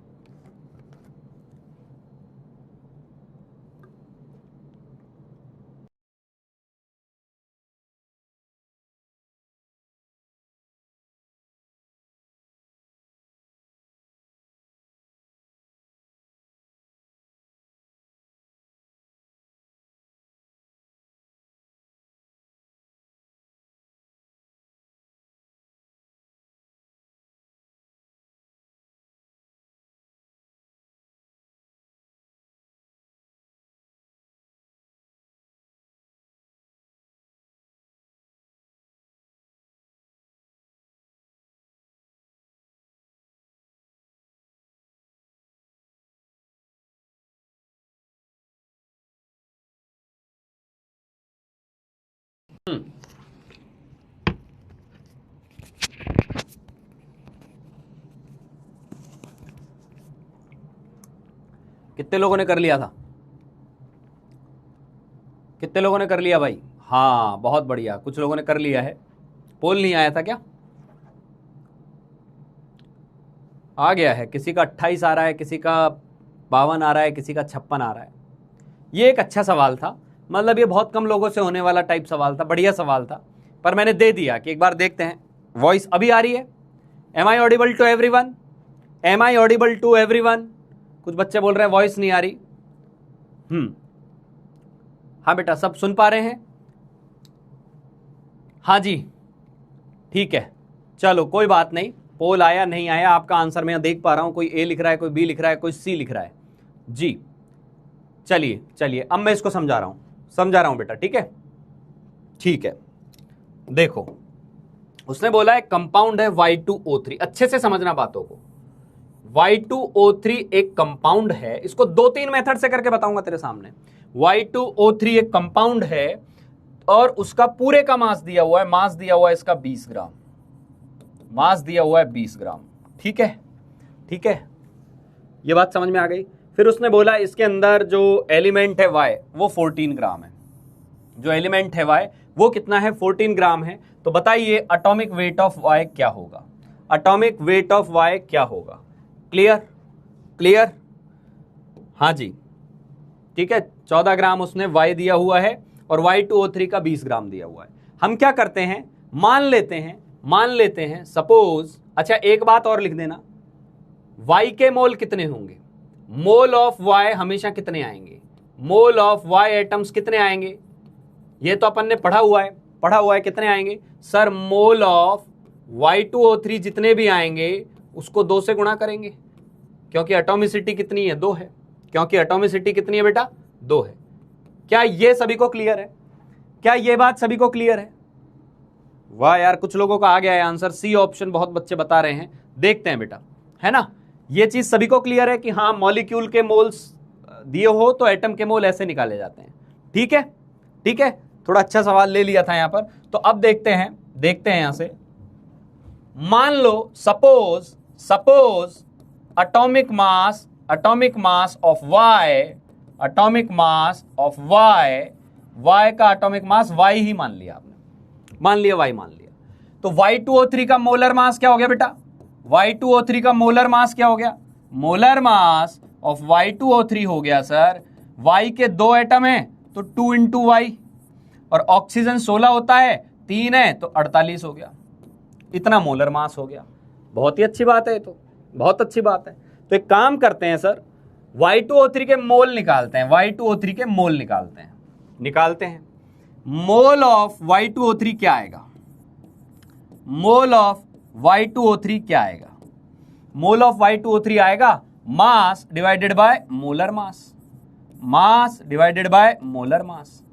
कितने लोगों ने कर लिया था? कितने लोगों ने कर लिया भाई? हाँ बहुत बढ़िया, कुछ लोगों ने कर लिया है। पोल नहीं आया था क्या? आ गया है, किसी का 28 आ रहा है, किसी का 52 आ रहा है, किसी का 56 आ रहा है। ये एक अच्छा सवाल था, मतलब ये बहुत कम लोगों से होने वाला टाइप सवाल था, बढ़िया सवाल था, पर मैंने दे दिया कि एक बार देखते हैं। वॉइस अभी आ रही है? Am I audible to everyone? Am I audible to everyone? कुछ बच्चे बोल रहे हैं वॉइस नहीं आ रही। हाँ बेटा, सब सुन पा रहे हैं? हाँ जी, ठीक है, चलो कोई बात नहीं। पोल आया नहीं आया, आपका आंसर मैं देख पा रहा हूं, कोई ए लिख रहा है, कोई बी लिख रहा है, कोई सी लिख रहा है जी। चलिए अब मैं इसको समझा रहा हूं बेटा, ठीक है? ठीक है, देखो उसने बोला है कंपाउंड है Y2O3, अच्छे से समझना बातों को। Y2O3 एक कंपाउंड है, इसको 2-3 मेथड से करके बताऊंगा तेरे सामने। Y2O3 एक कंपाउंड है और उसका पूरे का मास दिया हुआ है, मास दिया हुआ है इसका 20 ग्राम, मास दिया हुआ है 20 ग्राम। ठीक है, ठीक है, ये बात समझ में आ गई। फिर उसने बोला इसके अंदर जो एलिमेंट है Y वो 14 ग्राम है, जो एलिमेंट है Y वो कितना है? 14 ग्राम है। तो बताइए एटॉमिक वेट ऑफ Y क्या होगा? एटॉमिक वेट ऑफ Y क्या होगा? क्लियर? क्लियर? हाँ जी, ठीक है। 14 ग्राम उसने Y दिया हुआ है और Y2O3 का 20 ग्राम दिया हुआ है। हम क्या करते हैं, मान लेते हैं सपोज, अच्छा एक बात और लिख देना, Y के मोल कितने होंगे? मोल ऑफ Y हमेशा कितने आएंगे? मोल ऑफ Y एटम्स कितने आएंगे? ये तो अपन ने पढ़ा हुआ है, कितने आएंगे सर? मोल ऑफ Y2O3 जितने भी आएंगे उसको 2 से गुणा करेंगे, क्योंकि एटॉमिसिटी कितनी है? 2 है। क्योंकि एटॉमिसिटी कितनी है बेटा? 2 है। क्या ये सभी को क्लियर है? क्या ये बात सभी को क्लियर है? वाह यार, कुछ लोगों का आ गया है आंसर, सी ऑप्शन बहुत बच्चे बता रहे हैं। देखते हैं बेटा, है ना, ये चीज सभी को क्लियर है कि हाँ मॉलिक्यूल के मोल्स दिए हो तो एटम के मोल ऐसे निकाले जाते हैं। ठीक है, ठीक है, थोड़ा अच्छा सवाल ले लिया था यहां पर। तो अब देखते हैं यहां से, मान लो suppose atomic mass of Y का एटॉमिक मास Y ही मान लिया आपने, Y मान लिया। तो Y2O3 का मोलर मास क्या हो गया बेटा? Y2O3 का मोलर मास क्या हो गया? मोलर मास ऑफ Y2O3 हो गया सर, Y के 2 एटम है तो 2 × Y, और ऑक्सीजन 16 होता है, 3 है तो 48 हो गया। इतना मोलर मास हो गया। बहुत ही अच्छी बात है, ये तो बहुत अच्छी बात है। तो एक काम करते हैं सर, Y2O3 के मोल निकालते हैं, Y2O3 के मोल निकालते हैं। मोल ऑफ Y2O3 क्या आएगा? मोल ऑफ Y2O3 क्या आएगा? मोल ऑफ Y2O3 आएगा मास divided by molar mass, mass divided by molar mass,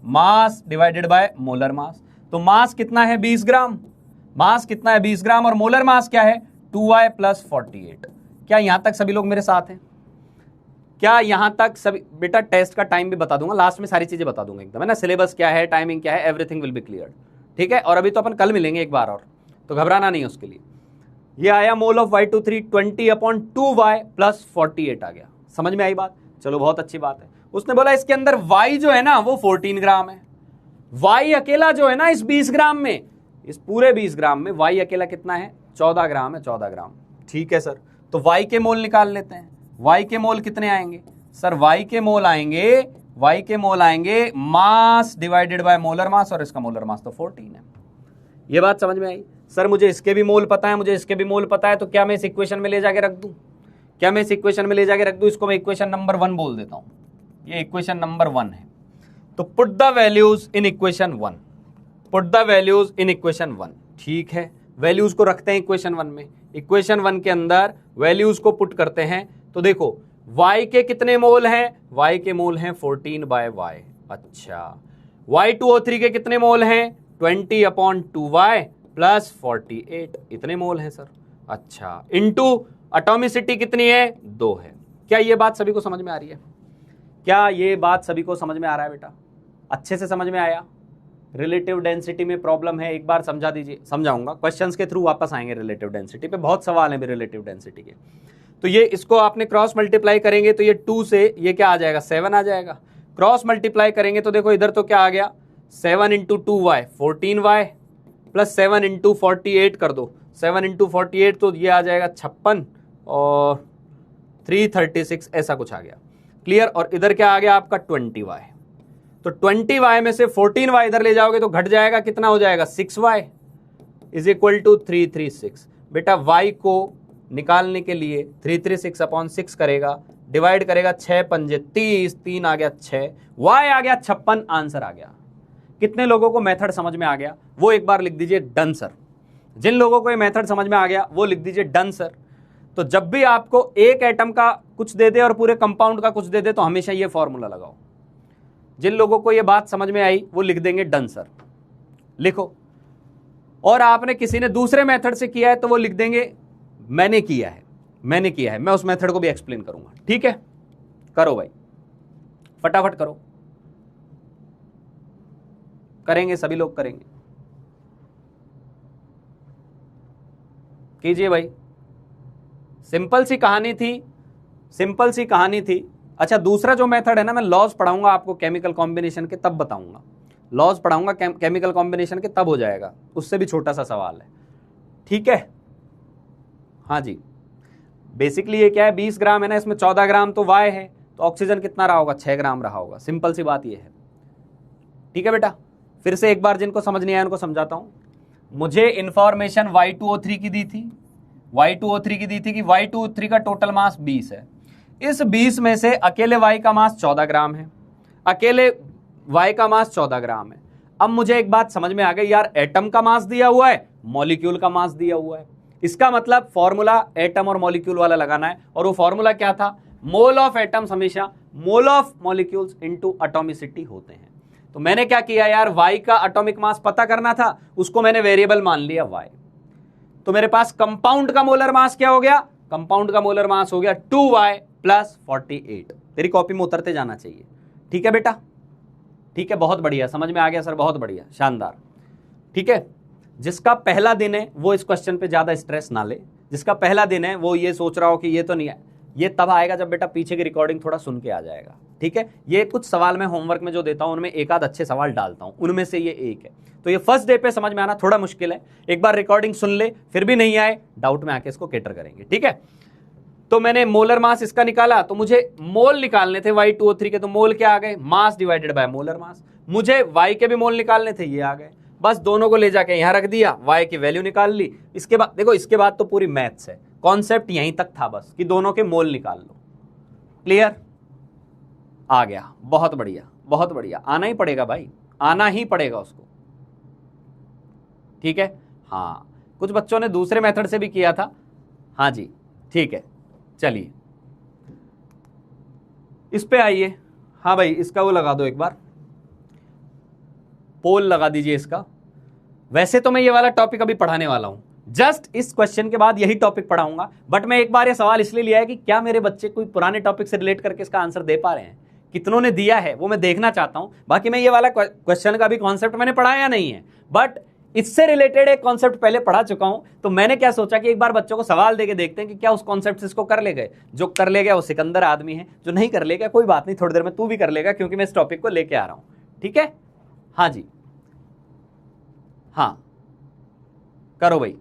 mass divided by molar मास। तो मास कितना है? 20 ग्राम। मास कितना है? 20 ग्राम। और मोलर मास क्या है? 2y + 48। क्या यहां तक सभी लोग मेरे साथ हैं? क्या यहां तक सभी? बेटा टेस्ट का टाइम भी बता दूंगा, लास्ट में सारी चीजें बता दूंगा एकदम, है ना। सिलेबस क्या है, टाइमिंग क्या है, एवरीथिंग विल बी क्लियर, ठीक है। और अभी तो अपन कल मिलेंगे एक बार और, तो घबराना नहीं उसके लिए। ये आया मोल ऑफ Y2O3 20/2y + 48 आ गया। समझ में आई बात? चलो बहुत अच्छी बात है। उसने बोला इसके अंदर y जो है ना वो 14 ग्राम है। y अकेला जो है ना इस 20 ग्राम में, इस पूरे 20 ग्राम में y अकेला कितना है? 14 ग्राम है, 14 ग्राम। ठीक है सर, तो y के मोल निकाल लेते हैं। y के मोल कितने आएंगे सर? y के मोल आएंगे मास डिवाइडेड बाय मोलर मास, और इसका मोलर मास तो 14 है। ये बात समझ में आई? सर मुझे इसके भी मोल पता है, मुझे इसके भी मोल पता है, तो क्या मैं इस इक्वेशन में ले जाके रख दूं? क्या मैं इस इक्वेशन में ले जाके रख दूं? इसको मैं इक्वेशन नंबर 1 बोल देता हूं। ये इक्वेशन नंबर 1 है। तो put the values in equation 1, put the values in equation 1। ठीक है, वैल्यूज को रखते हैं इक्वेशन 1 में। इक्वेशन 1 के अंदर वैल्यूज को पुट करते हैं। तो देखो y के कितने मोल हैं? y के मोल हैं 14/y। अच्छा, Y2O3 के कितने मोल हैं? 20/2y + 48, इतने मोल हैं सर। अच्छा, इनटू एटॉमिसिटी कितनी है? 2 है। क्या ये बात सभी को समझ में आ रही है? क्या ये बात सभी को समझ में आ रहा है बेटा? अच्छे से समझ में आया? रिलेटिव डेंसिटी में प्रॉब्लम है, एक बार समझा दीजिए। समझाऊंगा, क्वेश्चंस के थ्रू वापस आएंगे रिलेटिव डेंसिटी पे, बहुत सवाल हैं रिलेटिव डेंसिटी के। तो ये इसको आपने क्रॉस मल्टीप्लाई करेंगे तो ये 2 से ये क्या आ जाएगा? 7 आ जाएगा। क्रॉस मल्टीप्लाई करेंगे तो देखो इधर तो क्या आ गया? 7 × 2y 14y + 7 × 48 कर दो। 7 × 48 तो ये आ जाएगा 56 और 336, ऐसा कुछ आ गया। क्लियर? और इधर क्या आ गया आपका? 20y। तो 20y में से 14y इधर ले जाओगे तो घट जाएगा, कितना हो जाएगा? 6y = 336। बेटा y को निकालने के लिए 336/6 करेगा, डिवाइड करेगा 6 × 5 = 30, 3 आ गया 6, y आ गया 56, आंसर आ गया। कितने लोगों को मेथड समझ में आ गया वो एक बार लिख दीजिए डन सर। जिन लोगों को ये मेथड समझ में आ गया वो लिख दीजिए डन सर। तो जब भी आपको एक एटम का कुछ दे दे और पूरे कंपाउंड का कुछ दे दे तो हमेशा ये फॉर्मूला लगाओ। जिन लोगों को ये बात समझ में आई वो लिख देंगे डन सर, लिखो। और आपने किसी ने दूसरे मेथड से किया है तो वो लिख देंगे मैंने किया है, मैंने किया है। मैं उस मेथड को भी एक्सप्लेन करूंगा, ठीक है। करो भाई, फटाफट करो, करेंगे सभी लोग करेंगे, कीजिए भाई। सिंपल सी कहानी थी, सिंपल सी कहानी थी। अच्छा, दूसरा जो मेथड है ना, मैं लॉज पढ़ाऊंगा आपको केमिकल कॉम्बिनेशन के, तब बताऊंगा। लॉज पढ़ाऊंगा केमिकल कॉम्बिनेशन के, तब हो जाएगा। उससे भी छोटा सा सवाल है, ठीक है। हाँ जी, बेसिकली ये क्या है? 20 ग्राम है ना, इसमें 14 ग्राम तो वाई है, तो ऑक्सीजन कितना रहा होगा? 6 ग्राम रहा होगा। सिंपल सी बात ये है, ठीक है बेटा। फिर से एक बार जिनको समझ नहीं आया उनको समझाता हूं। मुझे इंफॉर्मेशन Y2O3 की दी थी, Y2O3 की दी थी कि Y2O3 का टोटल मास 20 है। इस 20 में से अकेले Y का मास 14 ग्राम है, अकेले Y का मास 14 ग्राम है। अब मुझे एक बात समझ में आ गई यार, एटम का मास दिया हुआ है, मॉलिक्यूल का मास दिया हुआ है। इसका मतलब फॉर्मूला एटम और मॉलिक्यूल वाला लगाना है। और वो फॉर्मूला क्या था? मोल ऑफ एटम्स हमेशा mole of molecules into atomicity होते हैं। तो मैंने क्या किया यार, Y का एटॉमिक मास पता करना था, उसको मैंने वेरिएबल मान लिया Y। तो मेरे पास कंपाउंड का मोलर मास क्या हो गया? कंपाउंड का मोलर मास हो गया 2y + 48। तेरी कॉपी में उतरते जाना चाहिए, ठीक है बेटा? ठीक है, बहुत बढ़िया, समझ में आ गया सर, बहुत बढ़िया, शानदार। ठीक है, जिसका पहला दिन है वो इस क्वेश्चन पे ज्यादा स्ट्रेस ना ले। जिसका पहला दिन है वो ये सोच रहा हो कि ये तो नहीं है, ये तब आएगा जब बेटा पीछे की रिकॉर्डिंग थोड़ा सुन के आ जाएगा, ठीक है। ये कुछ सवाल मैं होमवर्क में जो देता हूं उनमें एक आध अच्छे सवाल डालता हूं, उनमें से ये एक है। तो ये फर्स्ट डे पे समझ में आना थोड़ा मुश्किल है, एक बार रिकॉर्डिंग सुन ले, फिर भी नहीं आए डाउट में आके इसको कैटर करेंगे, ठीक है। तो मैंने मोलर मास इसका निकाला, तो मुझे मोल निकालने थे Y2O3 के, तो मोल क्या आ गए? मास डिवाइडेड बाय मोलर मास। मुझे Y के भी मोल निकालने थे, ये आ गए। बस दोनों को ले जाके यहां रख दिया, y की वैल्यू निकाल ली। इसके बाद देखो, इसके बाद तो पूरी मैथ्स है, कॉन्सेप्ट यहीं तक था बस कि दोनों के मोल निकाल लो। क्लियर? आ गया, बहुत बढ़िया बहुत बढ़िया। आना ही पड़ेगा भाई, आना ही पड़ेगा उसको। ठीक है, हाँ कुछ बच्चों ने दूसरे मेथड से भी किया था। हाँ जी ठीक है, चलिए इस पे आइए। हाँ भाई इसका वो लगा दो, एक बार पोल लगा दीजिए इसका। वैसे तो मैं ये वाला टॉपिक अभी पढ़ाने वाला हूं, जस्ट इस क्वेश्चन के बाद यही टॉपिक पढ़ाऊंगा, बट मैं एक बार ये सवाल इसलिए लिया है कि क्या मेरे बच्चे कोई पुराने टॉपिक से रिलेट करके इसका आंसर दे पा रहे हैं, कितनों ने दिया है वो मैं देखना चाहता हूं। बाकी मैं ये वाला क्वेश्चन का भी कॉन्सेप्ट मैंने पढ़ाया नहीं है, बट इससे रिलेटेड एक कॉन्सेप्ट पहले पढ़ा चुका हूं, तो मैंने क्या सोचा कि एक बार बच्चों को सवाल देके देखते हैं कि क्या उस कॉन्सेप्ट से इसको कर ले गए। जो कर ले गया वो सिकंदर आदमी है, जो नहीं कर ले गया कोई बात नहीं, थोड़ी देर में तू भी कर लेगा, क्योंकि मैं इस टॉपिक को लेके आ रहा हूं। ठीक है, हाँ जी, हाँ करो भाई।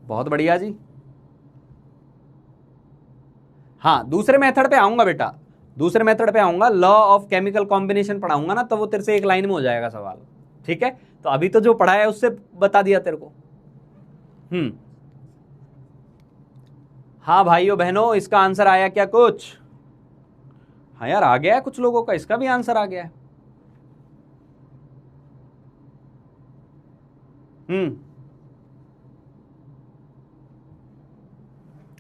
बहुत बढ़िया जी। हाँ दूसरे मेथड पे आऊंगा बेटा, दूसरे मेथड पे आऊंगा, लॉ ऑफ केमिकल कॉम्बिनेशन पढ़ाऊंगा ना, तो वो तेरे से एक लाइन में हो जाएगा सवाल। ठीक है, तो अभी तो जो पढ़ा है उससे बता दिया तेरे को। हाँ भाइयों बहनों, इसका आंसर आया क्या कुछ? हाँ यार आ गया है कुछ लोगों का, इसका भी आंसर आ गया है।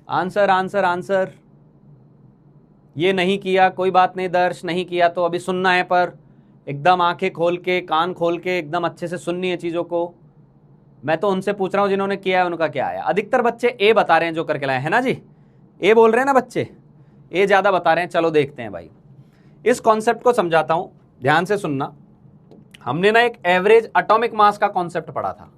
Answer answer answer. ये नहीं किया कोई बात नहीं दर्श, नहीं किया तो अभी सुनना है, पर एकदम आंखें खोल के कान खोल के एकदम अच्छे से सुननी है चीजों को। मैं तो उनसे पूछ रहा हूं जिन्होंने किया है उनका क्या आया। अधिकतर बच्चे ए बता रहे हैं जो करके लाए हैं ना जी, ए बोल रहे हैं ना बच्चे, ए ज्यादा बता रहे हैं। चलो देखते हैं भाई, इस कॉन्सेप्ट को समझाता हूं, ध्यान से सुनना। हमने ना एक एवरेज एटॉमिक मास का कॉन्सेप्ट पढ़ा था,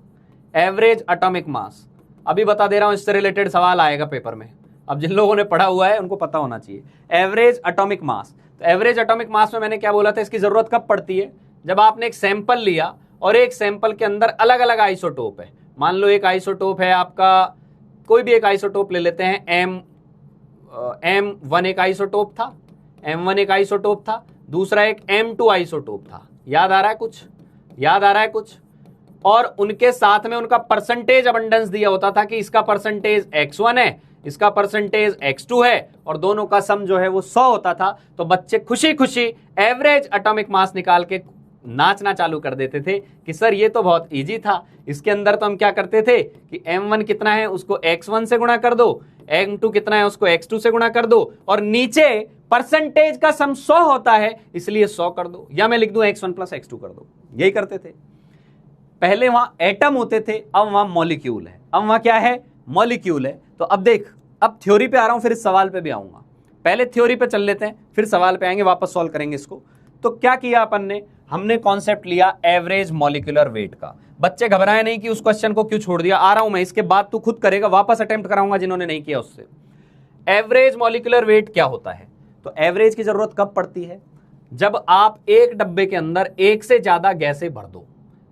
एवरेज एटॉमिक मास। अभी बता दे रहा हूं, इससे रिलेटेड सवाल आएगा पेपर में। अब जिन लोगों ने पढ़ा हुआ है उनको पता होना चाहिए एवरेज एटॉमिक मास। तो एवरेज एटॉमिक मास में मैंने क्या बोला था, इसकी जरूरत कब पड़ती है? जब आपने एक सैंपल लिया और एक सैंपल के अंदर अलग अलग आइसोटोप है। मान लो एक आइसोटोप है आपका, कोई भी एक आइसोटोप ले लेते हैं, M1 एक आइसोटोप था, M1 एक आइसोटोप था, दूसरा एक M2 आइसोटोप था। याद आ रहा है कुछ? याद आ रहा है कुछ? और उनके साथ में उनका परसेंटेज अबंडेंस दिया होता था कि इसका परसेंटेज X1 है, इसका परसेंटेज X2 है, और दोनों का सम जो है वो 100 होता था। तो बच्चे खुशी खुशी एवरेज एटॉमिक मास निकाल के नाचना चालू कर देते थे कि सर ये तो बहुत इजी था। इसके अंदर तो हम क्या करते थे कि M1 कितना है उसको X1 से गुणा कर दो, M2 कितना है उसको X2 से गुणा कर दो, और नीचे परसेंटेज का सम 100 होता है इसलिए 100 कर दो, या मैं लिख दूं X1 प्लस X2 कर दो। यही करते थे। पहले वहां एटम होते थे, अब वहां मॉलिक्यूल है। अब वहां क्या है? मॉलिक्यूल है। तो अब देख, अब थ्योरी पे आ रहा हूं, फिर इस सवाल पे भी आऊंगा। पहले थ्योरी पे चल लेते हैं, फिर सवाल पे आएंगे, वापस सॉल्व करेंगे इसको। तो क्या किया अपन ने? हमने कॉन्सेप्ट लिया एवरेज मॉलिक्यूलर वेट का। बच्चे घबराए नहीं कि उस क्वेश्चन को क्यों छोड़ दिया, आ रहा हूं मैं, इसके बाद तू खुद करेगा, वापस अटेम्प्ट कराऊंगा जिन्होंने नहीं किया उससे। एवरेज मॉलिक्यूलर वेट क्या होता है? तो एवरेज की जरूरत कब पड़ती है? जब आप एक डब्बे के अंदर एक से ज्यादा गैसें भर दो।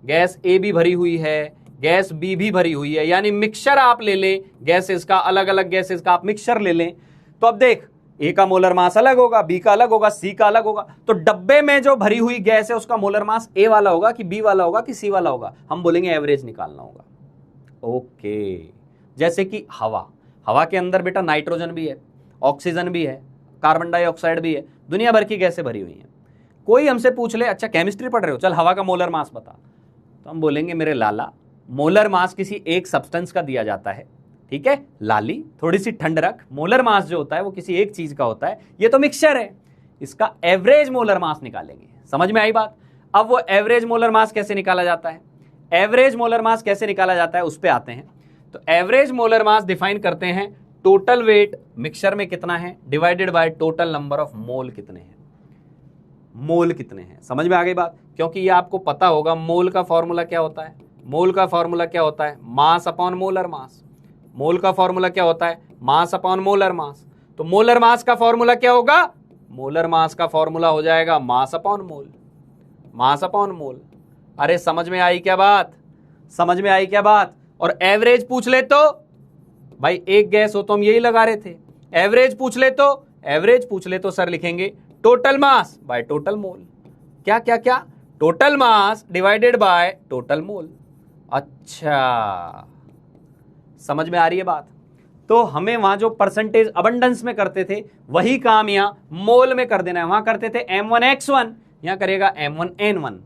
गैस ए भी भरी हुई है, गैस बी भी भरी हुई है, यानी मिक्सचर आप ले लें गैसेस का, अलग अलग गैसेस का आप मिक्सचर ले लें। तो अब देख, ए का मोलर मास अलग होगा, बी का अलग होगा, सी का अलग होगा। तो डब्बे में जो भरी हुई गैस है उसका मोलर मास ए वाला होगा कि बी वाला होगा कि सी वाला होगा? हम बोलेंगे एवरेज निकालना होगा। ओके, जैसे कि हवा, हवा के अंदर बेटा नाइट्रोजन भी है, ऑक्सीजन भी है, कार्बन डाइऑक्साइड भी है, दुनिया भर की गैसें भरी हुई हैं। कोई हमसे पूछ ले, अच्छा केमिस्ट्री पढ़ रहे हो, चल हवा का मोलर मास बता, तो हम बोलेंगे मेरे लाला, मोलर मास किसी एक सब्सटेंस का दिया जाता है, ठीक है लाली, थोड़ी सी ठंड रख। मोलर मास जो होता है वो किसी एक चीज का होता है, ये तो मिक्सचर है, इसका एवरेज मोलर मास निकालेंगे। समझ में आई बात? अब वो एवरेज मोलर मास कैसे निकाला जाता है? एवरेज मोलर मास कैसे निकाला जाता है उस पे आते हैं। तो एवरेज मोलर मास डिफाइन करते हैं, टोटल वेट मिक्सचर में कितना है divided by total number of mole कितने हैं। मोल कितने हैं, समझ में आ गई बात? क्योंकि ये आपको पता होगा मोल का फॉर्मूला क्या होता है। मोल का फॉर्मूला क्या होता है? Mass upon molar mass. मोल का फॉर्मूला क्या होता है? Mass upon molar mass. तो मोलर मास का फॉर्मूला क्या होगा? मोलर मास का फॉर्मूला हो जाएगा mass upon mole, mass upon mole. अरे समझ में आई क्या बात? समझ में आई क्या बात? और एवरेज पूछ ले तो भाई एक गैस हो तो हम यही लगा रहे थे, एवरेज पूछ ले तो एवरेज पूछ ले तो सर लिखेंगे total mass by total mole. क्या क्या क्या? Total mass divided by total mole. अच्छा, समझ में आ रही है बात? तो हमें वहां जो परसेंटेज अबंडेंस में करते थे वही काम यहां मोल में कर देना है। वहां करते थे m1x1, यहां करेगा m1n1।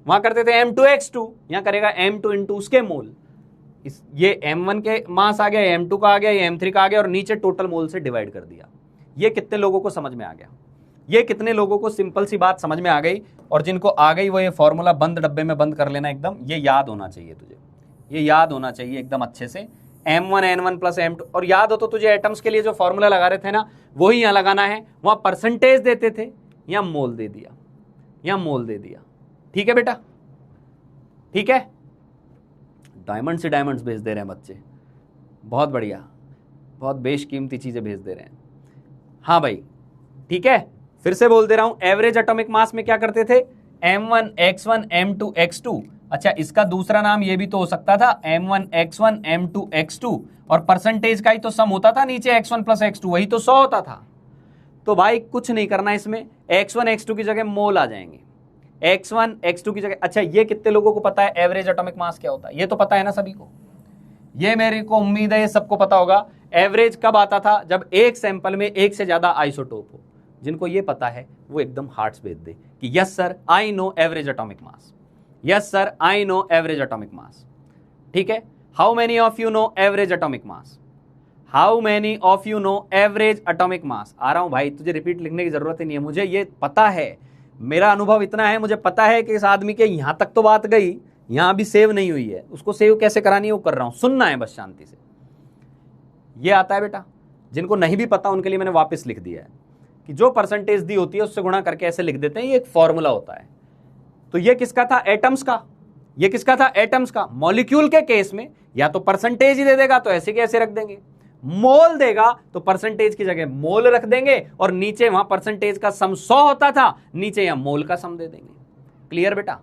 वहां करते थे m2x2, यहां करेगा m2 इंटू उसके मोल। ये m1 के मास आ गया, m2 का आ गया, ये m3 का आ गया, और नीचे टोटल मोल से डिवाइड कर दिया। ये कितने लोगों को समझ में आ गया? ये कितने लोगों को सिंपल सी बात समझ में आ गई? और जिनको आ गई वो ये फॉर्मूला बंद डब्बे में बंद कर लेना एकदम, ये याद होना चाहिए तुझे, ये याद होना चाहिए एकदम अच्छे से। m1n1 प्लस m2, और याद हो तो तुझे एटम्स के लिए जो फॉर्मूला लगा रहे थे ना वही यहां लगाना है। वहां परसेंटेज देते थे, यहां मोल दे दिया, यहां मोल दे दिया। ठीक है बेटा? ठीक है? डायमंड से डायमंड्स भेज दे रहे हैं बच्चे, बहुत बढ़िया, बहुत बेशकीमती चीजें भेज दे रहे हैं। हाँ भाई, ठीक है, फिर से बोल दे रहा हूं, एवरेज एटॉमिक मास में क्या करते थे? m1x1 m2x2। अच्छा, इसका दूसरा नाम ये भी तो हो सकता था m1x1 m2x2, और परसेंटेज का ही तो सम होता था नीचे x1 प्लस x2, वही तो 100 होता था। तो भाई कुछ नहीं करना इसमें, x1 x2 की जगह मोल आ जाएंगे, x1 x2 की जगह। अच्छा, ये कितने लोगों को पता है एवरेज एटॉमिक मास क्या होता है? ये तो पता है ना सभी को, ये मेरे को उम्मीद है ये सबको पता होगा। एवरेज कब आता था? जब एक सैंपल में एक से ज्यादा आइसोटोप हो। जिनको ये पता है वो एकदम हार्ट्स भेज दे कि yes sir I know average atomic mass, yes sir I know average atomic mass. ठीक है, how many of you know average atomic mass? How many of you know average atomic mass? आ रहा हूं भाई, तुझे रिपीट लिखने की जरूरत ही नहीं है, मुझे ये पता है, मेरा अनुभव इतना है, मुझे पता है कि इस आदमी के यहां तक तो बात गई, यहां भी सेव नहीं हुई है, उसको सेव कैसे करानी है वो कर रहा हूं, सुनना है बस शांति से। ये आता है बेटा? जिनको नहीं भी पता उनके लिए मैंने वापस लिख दिया है कि जो परसेंटेज दी होती है उससे गुणा करके ऐसे लिख देते हैं, ये एक फॉर्मूला होता है। तो ये किसका था? एटम्स का। ये किसका था? एटम्स का। मॉलिक्यूल के केस में या तो परसेंटेज ही दे देगा तो ऐसे के ऐसे रख देंगे, मोल देगा तो परसेंटेज की जगह मोल रख देंगे, और नीचे वहां परसेंटेज का सम 100 होता था, नीचे यहां मोल का सम दे देंगे। क्लियर बेटा?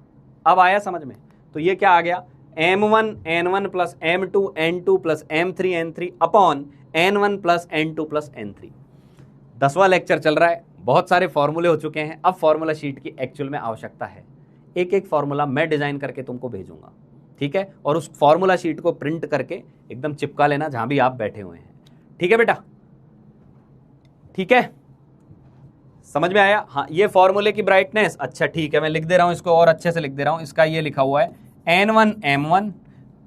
अब आया समझ में? तो ये क्या आ गया? m1 n1 plus m2 n2 plus m3 n3 upon n1 plus n2 plus n3। 10वां लेक्चर चल रहा है, बहुत सारे फॉर्मूले हो चुके हैं, अब फॉर्मूला शीट की एक्चुअल में आवश्यकता है। एक एक फॉर्मूला मैं डिजाइन करके तुमको भेजूंगा, ठीक है? और उस फॉर्मूला शीट को प्रिंट करके एकदम चिपका लेना जहां भी आप बैठे हुए हैं। ठीक है बेटा? ठीक है, समझ में आया? हाँ, ये फॉर्मूले की ब्राइटनेस, अच्छा ठीक है, मैं लिख दे रहा हूं इसको और अच्छे से लिख दे रहा हूं। इसका ये लिखा हुआ है n1 m1,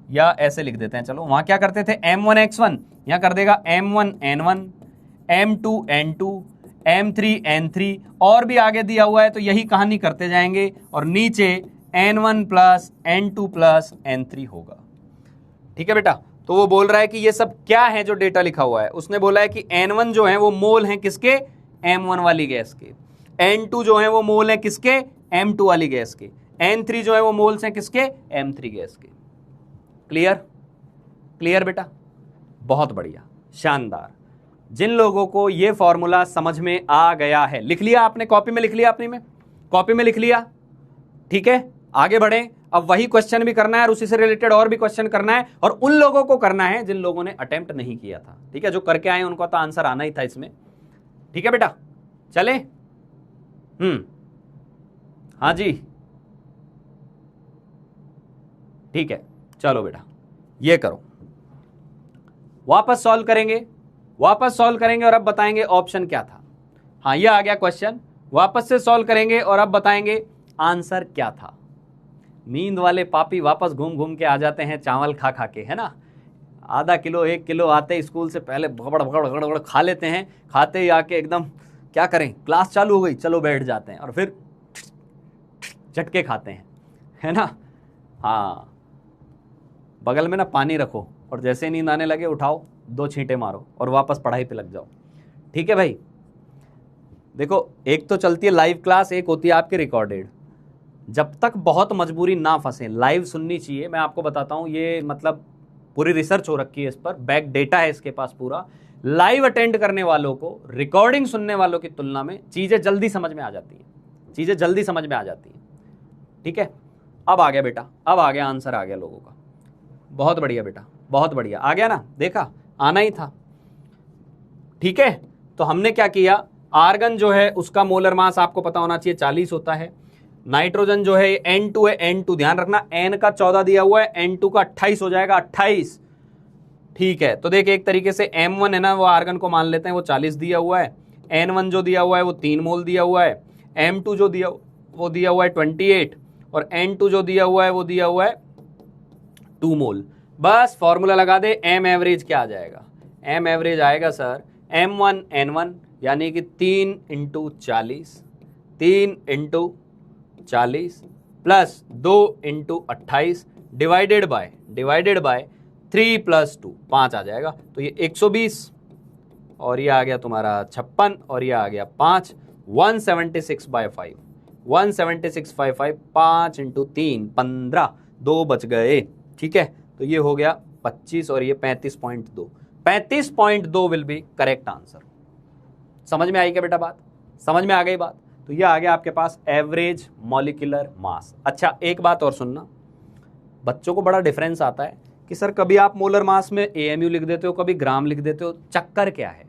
या ऐसे लिख देते हैं, चलो। वहां क्या करते थे? m1x1, यहां कर देगा m1 n1, m2 n2, m3 n3, और भी आगे दिया हुआ है तो यही कहानी करते जाएंगे, और नीचे n1 plus n2 plus n3 होगा। ठीक है बेटा? तो वो बोल रहा है कि ये सब क्या है जो डेटा लिखा हुआ है? उसने बोला है कि n1 जो है वो मोल है किसके? m1 वाली गैस के। n2 जो है वो मोल है किसके? m2 वाली गैस के। n3 जो है वो मोल्स हैं किसके? m3 गैस के। क्लियर? क्लियर बेटा? बहुत बढ़िया, शानदार। जिन लोगों को ये फॉर्मूला समझ में आ गया है, लिख लिया आपने? कॉपी में लिख लिया? अपनी में कॉपी में लिख लिया? ठीक है, आगे बढ़े। अब वही क्वेश्चन भी करना है और उसी से रिलेटेड और भी क्वेश्चन करना है, और उन लोगों को करना है जिन लोगों ने अटेम्प्ट नहीं किया था। ठीक है, जो करके आए उनको तो आंसर आना ही था इसमें। ठीक है बेटा? चले? हाँ जी, ठीक है, चलो बेटा ये करो, वापस सॉल्व करेंगे, वापस सॉल्व करेंगे और अब बताएंगे ऑप्शन क्या था। हाँ, ये आ गया क्वेश्चन, वापस से सॉल्व करेंगे और अब बताएंगे आंसर क्या था। नींद वाले पापी वापस घूम घूम के आ जाते हैं चावल खा खा के, है ना? आधा किलो 1 किलो आते स्कूल से पहले भगड़ भगड़ भगड़ भगड़ खा लेते हैं, खाते ही आके एकदम क्या करें, क्लास चालू हो गई चलो बैठ जाते हैं, और फिर झटके खाते हैं, है ना? हाँ, बगल में ना पानी रखो और जैसे नींद आने लगे उठाओ, 2 छींटे मारो और वापस पढ़ाई पे लग जाओ। ठीक है भाई? देखो, एक तो चलती है लाइव क्लास, एक होती है आपकी रिकॉर्डेड। जब तक बहुत मजबूरी ना फंसे, लाइव सुननी चाहिए। मैं आपको बताता हूँ, ये मतलब पूरी रिसर्च हो रखी है इस पर, बैक डेटा है इसके पास पूरा। लाइव अटेंड करने वालों को रिकॉर्डिंग सुनने वालों की तुलना में चीज़ें जल्दी समझ में आ जाती हैं, चीज़ें जल्दी समझ में आ जाती हैं। ठीक है, अब आ गया बेटा, अब आ गया आंसर, आ गया लोगों का। बहुत बढ़िया बेटा, बहुत बढ़िया, आ गया ना? देखा, आना ही था। ठीक है, तो हमने क्या किया, आर्गन जो है उसका मोलर मास आपको पता होना चाहिए 40 होता है, नाइट्रोजन जो है N2 है, N2 ध्यान रखना N का 14 दिया हुआ है, N2 का 28 हो जाएगा, 28। ठीक है, तो देखिए एक तरीके से M1 है ना, वो आर्गन को मान लेते हैं, वो 40 दिया हुआ है, N1 जो दिया हुआ है वो 3 मोल दिया हुआ है, M2 जो दिया वो दिया हुआ है 28, और N2 जो दिया हुआ है वो दिया हुआ है 2 मोल। बस फॉर्मूला लगा दे, M एवरेज क्या आ जाएगा, M एवरेज आएगा सर M1 N1 यानी कि 3 into 40, 3 into 40 plus 2 into 28 divided by 3 plus 2 5 आ जाएगा। तो ये 120 और ये आ गया तुम्हारा 56 और ये आ गया 5, 176/5, 176/5, 5 इंटू 3 15, 2 बच गए। ठीक है, तो ये हो गया 25 और ये 35.2, 35.2 विल बी करेक्ट आंसर। समझ में आई क्या बेटा बात, समझ में आ गई बात। तो ये आ गया आपके पास एवरेज मॉलिक्यूलर मास। अच्छा एक बात और सुनना, बच्चों को बड़ा डिफरेंस आता है कि सर कभी आप मोलर मास में AMU लिख देते हो, कभी ग्राम लिख देते हो, चक्कर क्या है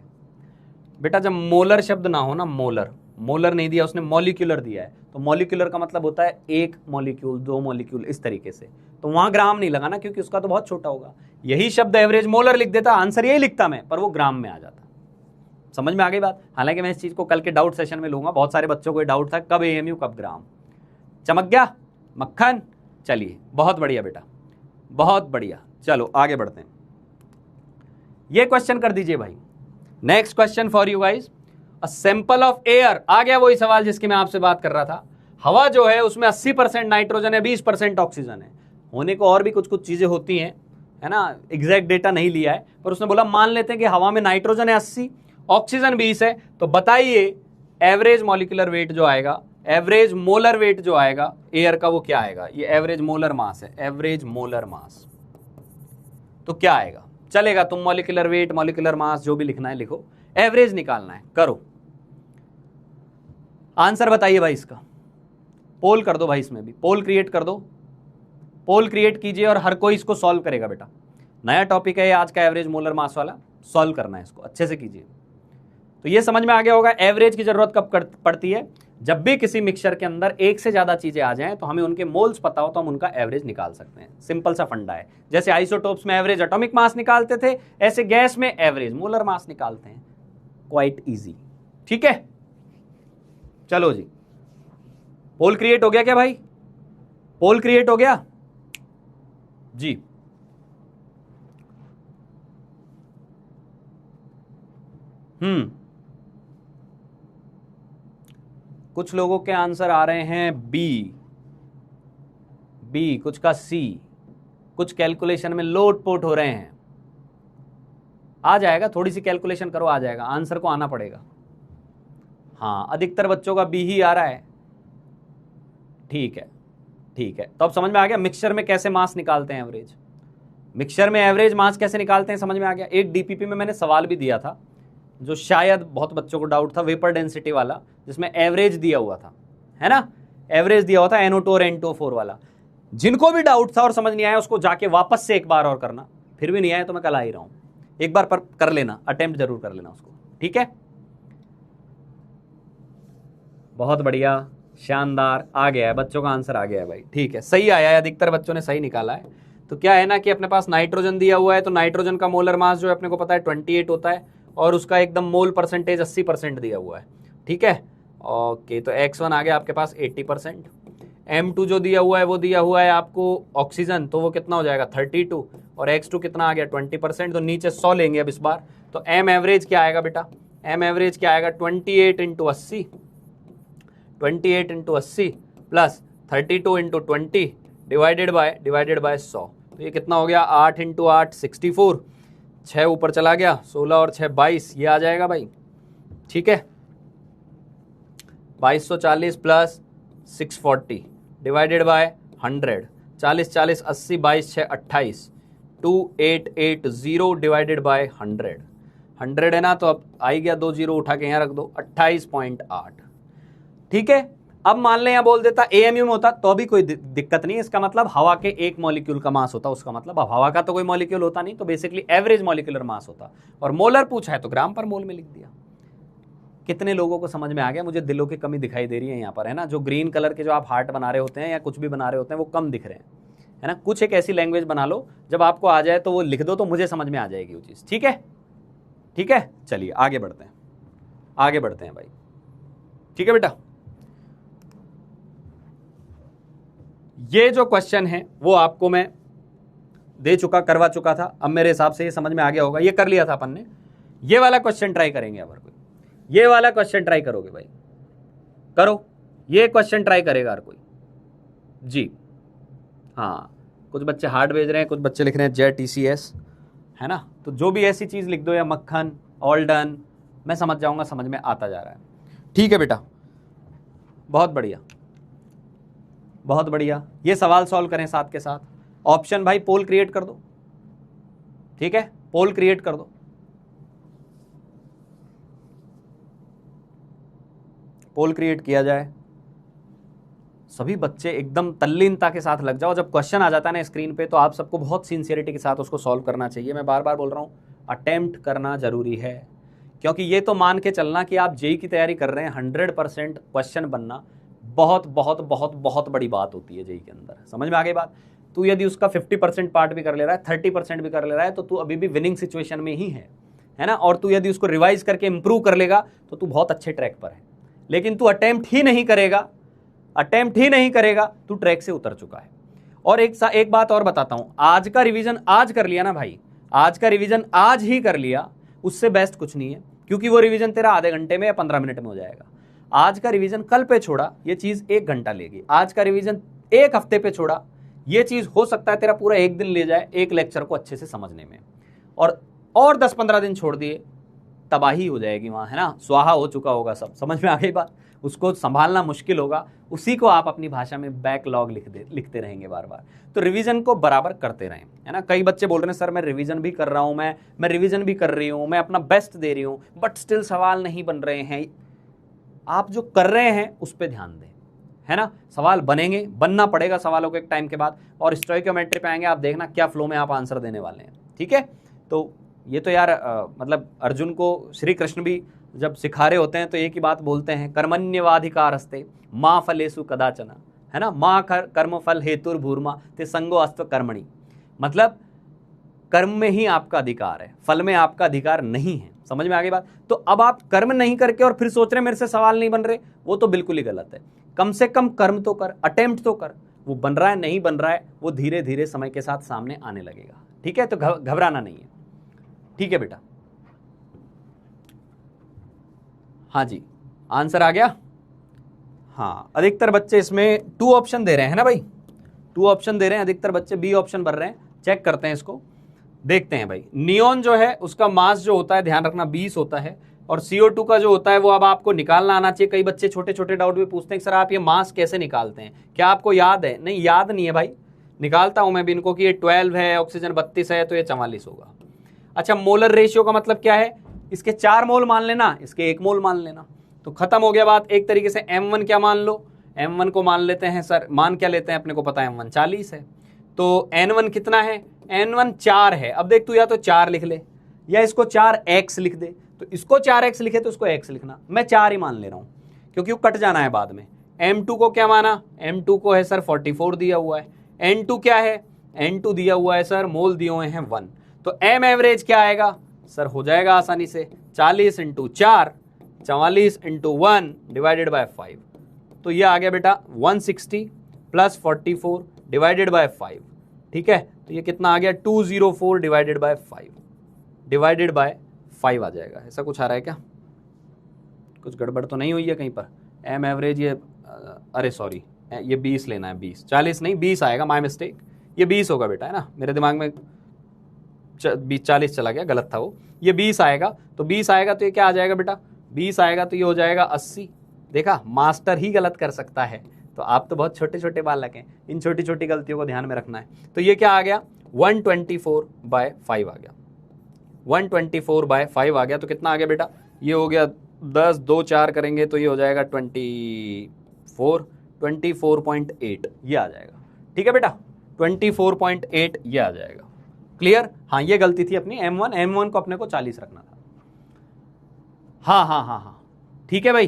बेटा? जब मोलर शब्द ना हो ना, मोलर नहीं दिया उसने, मॉलिक्यूलर दिया है, तो मॉलिक्यूलर का मतलब होता है 1 मॉलिक्यूल, 2 मॉलिक्यूल, इस तरीके से। तो वहां ग्राम नहीं लगाना क्योंकि उसका तो बहुत छोटा होगा। यही शब्द एवरेज मोलर लिख देता, आंसर यही लिखता मैं, पर वो ग्राम में आ जाता। समझ में आ गई बात। हालांकि मैं इस चीज को कल के डाउट सेशन में लूंगा, बहुत सारे बच्चों को डाउट था कब AMU कब ग्राम। चमक गया मक्खन। चलिए बहुत बढ़िया बेटा, बहुत बढ़िया। चलो आगे बढ़ते हैं, ये क्वेश्चन कर दीजिए भाई। Next question for you guys, a sample of air. आ गया वही सवाल जिसकी मैं आपसे बात कर रहा था। हवा जो है उसमें 80% नाइट्रोजन है, 20% ऑक्सीजन है। होने को और भी कुछ कुछ चीजें होती हैं, है ना, एग्जैक्ट डेटा नहीं लिया है, पर उसने बोला मान लेते हैं कि हवा में नाइट्रोजन है 80, ऑक्सीजन 20 है। तो बताइए एवरेज मॉलिक्यूलर वेट जो आएगा, एवरेज मोलर वेट जो आएगा एयर का, वो क्या आएगा? ये एवरेज मोलर मास है, एवरेज मोलर मास। तो क्या आएगा? चलेगा, तुम मॉलिक्यूलर वेट, मॉलिक्यूलर मास जो भी लिखना है लिखो, एवरेज निकालना है, करो। आंसर बताइए भाई इसका। पोल कर दो भाई, इसमें भी पोल क्रिएट कर दो, पोल क्रिएट कीजिए और हर कोई इसको सॉल्व करेगा बेटा। नया टॉपिक है ये आज का, एवरेज मोलर मास वाला, सॉल्व करना है इसको अच्छे से कीजिए। तो ये समझ में आ गया होगा एवरेज की जरूरत कब पड़ती है, जब भी किसी मिक्सचर के अंदर एक से ज्यादा चीजें आ जाएं तो हमें उनके मोल्स पता हो तो हम उनका एवरेज निकाल सकते हैं। सिंपल सा फंडा है। जैसे आइसोटोप्स में एवरेज एटॉमिक मास निकालते थे, ऐसे गैस में एवरेज मोलर मास निकालते हैं। Quite easy. ठीक है, चलो जी, पोल क्रिएट हो गया क्या भाई? पोल क्रिएट हो गया जी। कुछ लोगों के आंसर आ रहे हैं बी, कुछ का सी, कुछ कैलकुलेशन में लोट पोट हो रहे हैं। आ जाएगा, थोड़ी सी कैलकुलेशन करो, आ जाएगा, आंसर को आना पड़ेगा। हाँ, अधिकतर बच्चों का बी ही आ रहा है। ठीक है, ठीक है, तो अब समझ में आ गया मिक्सचर में कैसे मास निकालते हैं एवरेज। मिक्सचर में एवरेज मास कैसे निकालते हैं समझ में आ गया। एक DPP में मैंने सवाल भी दिया था जो शायद बहुत बच्चों को डाउट था, वेपर डेंसिटी वाला, जिसमें एवरेज दिया हुआ था, है ना, एवरेज दिया हुआ था NO2 और N2O4 वाला। जिनको भी डाउट था और समझ नहीं आया उसको जाके वापस से एक बार और करना, फिर भी नहीं आया तो मैं कल आ ही रहा हूं, एक बार पर कर लेना, अटेम्प्ट जरूर कर लेना उसको। ठीक है, बहुत बढ़िया, शानदार, आ गया है बच्चों का आंसर, आ गया है भाई। ठीक है, सही आया है, अधिकतर बच्चों ने सही निकाला है। तो क्या है ना कि अपने पास नाइट्रोजन दिया हुआ है, तो नाइट्रोजन का मोलर मास जो है अपने को पता है 28 होता है, और उसका एकदम मोल परसेंटेज 80% दिया हुआ है। ठीक है, ओके, तो X1 आ गया आपके पास 80%। M2 जो दिया हुआ है वो दिया हुआ है आपको ऑक्सीजन, तो वो कितना हो जाएगा 32, और X2 कितना आ गया 20%, तो नीचे 100 लेंगे अब इस बार। तो M एवरेज क्या आएगा बेटा? M एवरेज क्या आएगा? 28 into 80, 28 into 80 plus 32 into 20 divided by 100। तो ये कितना हो गया? 8 इंटू 8 64, 6 ऊपर चला गया, 16 और 6 22, ये आ जाएगा भाई। ठीक है, 2240 plus 640 divided by 100, 40 40 80, 22 6 28, 2880 divided by 100, 100 है ना, तो अब आई गया 2 जीरो उठा के यहाँ रख दो, 28.8। ठीक है, अब मान ले यहाँ बोल देता AMU में होता तो भी कोई दिक्कत नहीं, इसका मतलब हवा के एक मॉलिक्यूल का मास होता, उसका मतलब अब हवा का तो कोई मॉलिक्यूल होता नहीं, तो बेसिकली एवरेज मॉलिक्यूलर मास होता, और मोलर पूछा है तो ग्राम पर मोल में लिख दिया। कितने लोगों को समझ में आ गया? मुझे दिलों की कमी दिखाई दे रही है यहाँ पर, है ना? जो ग्रीन कलर के जो आप हार्ट बना रहे होते हैं या कुछ भी बना रहे होते हैं वो कम दिख रहे हैं, है ना? कुछ एक ऐसी लैंग्वेज बना लो, जब आपको आ जाए तो वो लिख दो, तो मुझे समझ में आ जाएगी वो चीज़। ठीक है, ठीक है, चलिए आगे बढ़ते हैं, आगे बढ़ते हैं भाई। ठीक है बेटा, ये जो क्वेश्चन है वो आपको मैं दे चुका, करवा चुका था। अब मेरे हिसाब से ये समझ में आ गया होगा, ये कर लिया था अपन ने। ये वाला क्वेश्चन ट्राई करेंगे अगर कोई, ये वाला क्वेश्चन ट्राई करोगे भाई? करो, ये क्वेश्चन ट्राई करेगा हर कोई जी। हाँ, कुछ बच्चे हार्ड भेज रहे हैं, कुछ बच्चे लिख रहे हैं जय TCS, है ना? तो जो भी ऐसी चीज़ लिख दो, या मक्खन, ऑल डन, मैं समझ जाऊंगा, समझ में आता जा रहा है। ठीक है बेटा, बहुत बढ़िया, बहुत बढ़िया। ये सवाल सॉल्व करें साथ के साथ। ऑप्शन भाई पोल क्रिएट कर दो, ठीक है? पोल क्रिएट कर दो, पोल क्रिएट किया जाए। सभी बच्चे एकदम तल्लीनता के साथ लग जाओ। जब क्वेश्चन आ जाता है ना स्क्रीन पे, तो आप सबको बहुत सिंसियरिटी के साथ उसको सॉल्व करना चाहिए। मैं बार बार बोल रहा हूँ, अटेम्प्ट करना जरूरी है, क्योंकि ये तो मान के चलना कि आप जेई की तैयारी कर रहे हैं, 100% क्वेश्चन बनना बहुत बहुत बहुत बहुत बड़ी बात होती है जेई के अंदर। समझ में आ गई बात? तू यदि उसका 50% पार्ट भी कर ले रहा है, 30% भी कर ले रहा है, तो तू अभी भी विनिंग सिचुएशन में ही है ना? और तू यदि उसको रिवाइज करके इंप्रूव कर लेगा तो तू बहुत अच्छे ट्रैक पर है। लेकिन तू अटेम्प्ट ही नहीं करेगा, अटेम्प्ट ही नहीं करेगा, तू ट्रैक से उतर चुका है। और एक बात और बताता हूं, आज का रिवीजन आज कर लिया ना भाई, आज का रिवीजन आज ही कर लिया, उससे बेस्ट कुछ नहीं है, क्योंकि वो रिवीजन तेरा आधे घंटे में या 15 मिनट में हो जाएगा। आज का रिवीजन कल पे छोड़ा, ये चीज 1 घंटा लेगी। आज का रिवीजन 1 हफ्ते पे छोड़ा, ये चीज हो सकता है तेरा पूरा 1 दिन ले जाए एक लेक्चर को अच्छे से समझने में। और 10-15 दिन छोड़ दिए, तबाही हो जाएगी वहां, है ना? स्वाहा हो चुका होगा सब। समझ में आ गई बात? उसको संभालना मुश्किल होगा, उसी को आप अपनी भाषा में बैकलॉग लिखते रहेंगे बार बार। तो रिवीजन को बराबर करते रहें, है ना? कई बच्चे बोल रहे हैं सर मैं रिवीजन भी कर रहा हूं, मैं रिवीजन भी कर रही हूं, मैं अपना बेस्ट दे रही हूं, बट स्टिल सवाल नहीं बन रहे हैं। आप जो कर रहे हैं उस पर ध्यान दें, है ना? सवाल बनेंगे, बनना पड़ेगा सवालों को एक टाइम के बाद, और स्टोइकियोमेट्री पे आएंगे, आप देखना क्या फ्लो में आप आंसर देने वाले हैं। ठीक है? तो ये तो यार मतलब अर्जुन को श्री कृष्ण भी जब सिखा रहे होते हैं तो एक ही बात बोलते हैं, कर्मण्यवाधिकारस्ते माँ फलेषु कदाचन, है ना? माँ कर्म फल हेतुर्भूर्मा ते संगो अस्त्व कर्मणि। मतलब कर्म में ही आपका अधिकार है, फल में आपका अधिकार नहीं है। समझ में आ गई बात? तो अब आप कर्म नहीं करके और फिर सोच रहे मेरे से सवाल नहीं बन रहे, वो तो बिल्कुल ही गलत है। कम से कम कर्म तो कर, अटेम्प्ट तो कर। वो बन रहा है नहीं बन रहा है, वो धीरे धीरे समय के साथ सामने आने लगेगा। ठीक है? तो घबराना नहीं है। ठीक है बेटा? हाँ जी, आंसर आ गया। हाँ, अधिकतर बच्चे इसमें 2 ऑप्शन दे रहे हैं ना भाई, 2 ऑप्शन दे रहे हैं अधिकतर बच्चे, B ऑप्शन भर रहे हैं। चेक करते हैं इसको, देखते हैं भाई। नियोन जो है उसका मास जो होता है, ध्यान रखना, 20 होता है, और CO2 का जो होता है वो अब आपको निकालना आना चाहिए। कई बच्चे छोटे छोटे डाउट भी पूछते हैं सर आप ये मास कैसे निकालते हैं, क्या आपको याद है? नहीं, याद नहीं है भाई, निकालता हूं मैं भी इनको कि ये 12 है, ऑक्सीजन 32 है, तो ये 44 होगा। अच्छा, मोलर रेशियो का मतलब क्या है? इसके 4 मोल मान लेना, इसके 1 मोल मान लेना, तो खत्म हो गया बात। एक तरीके से M1 क्या मान लो, M1 को मान लेते हैं सर, मान क्या लेते हैं, अपने को पता है M1 40 है, तो N1 कितना है? N1 4 है। अब देख तू या तो 4 लिख ले या इसको 4x लिख दे। तो इसको 4x लिखे तो इसको x लिखना, मैं 4 ही मान ले रहा हूं क्योंकि वो कट जाना है बाद में। M2 को क्या माना? M2 को है सर 44 दिया हुआ है। N2 क्या है? N2 दिया हुआ है सर, मोल दिए हुए हैं 1। तो M एवरेज क्या आएगा सर? हो जाएगा आसानी से 40 × 4, 44 × 1 डिवाइडेड बाय 5। तो ये आ गया बेटा 160 + 44 डिवाइडेड बाय 5। ठीक है? तो ये कितना आ गया? 204 डिवाइडेड बाय 5 डिवाइडेड बाय 5 आ जाएगा। ऐसा कुछ आ रहा है क्या? कुछ गड़बड़ तो नहीं हुई है कहीं पर? M एवरेज ये अरे सॉरी, ये 20 लेना है, 20, 40 नहीं 20 आएगा, माय मिस्टेक। ये 20 होगा बेटा, है ना? मेरे दिमाग में 40 चला गया, गलत था वो। ये 20 आएगा, तो 20 आएगा तो ये क्या आ जाएगा बेटा? 20 आएगा तो ये हो जाएगा 80। देखा, मास्टर ही गलत कर सकता है, तो आप तो बहुत छोटे छोटे बालक हैं, इन छोटी छोटी गलतियों को ध्यान में रखना है। तो ये क्या आ गया? 124/5 आ गया, 124/5 आ गया। तो कितना आ गया बेटा? ये हो गया 10, 2 4 करेंगे तो ये हो जाएगा 24.8 ये आ जाएगा। ठीक है बेटा? 24.8 ये आ जाएगा। क्लियर? हाँ, ये गलती थी अपनी, M1 को अपने को 40 रखना था। हाँ, ठीक है भाई,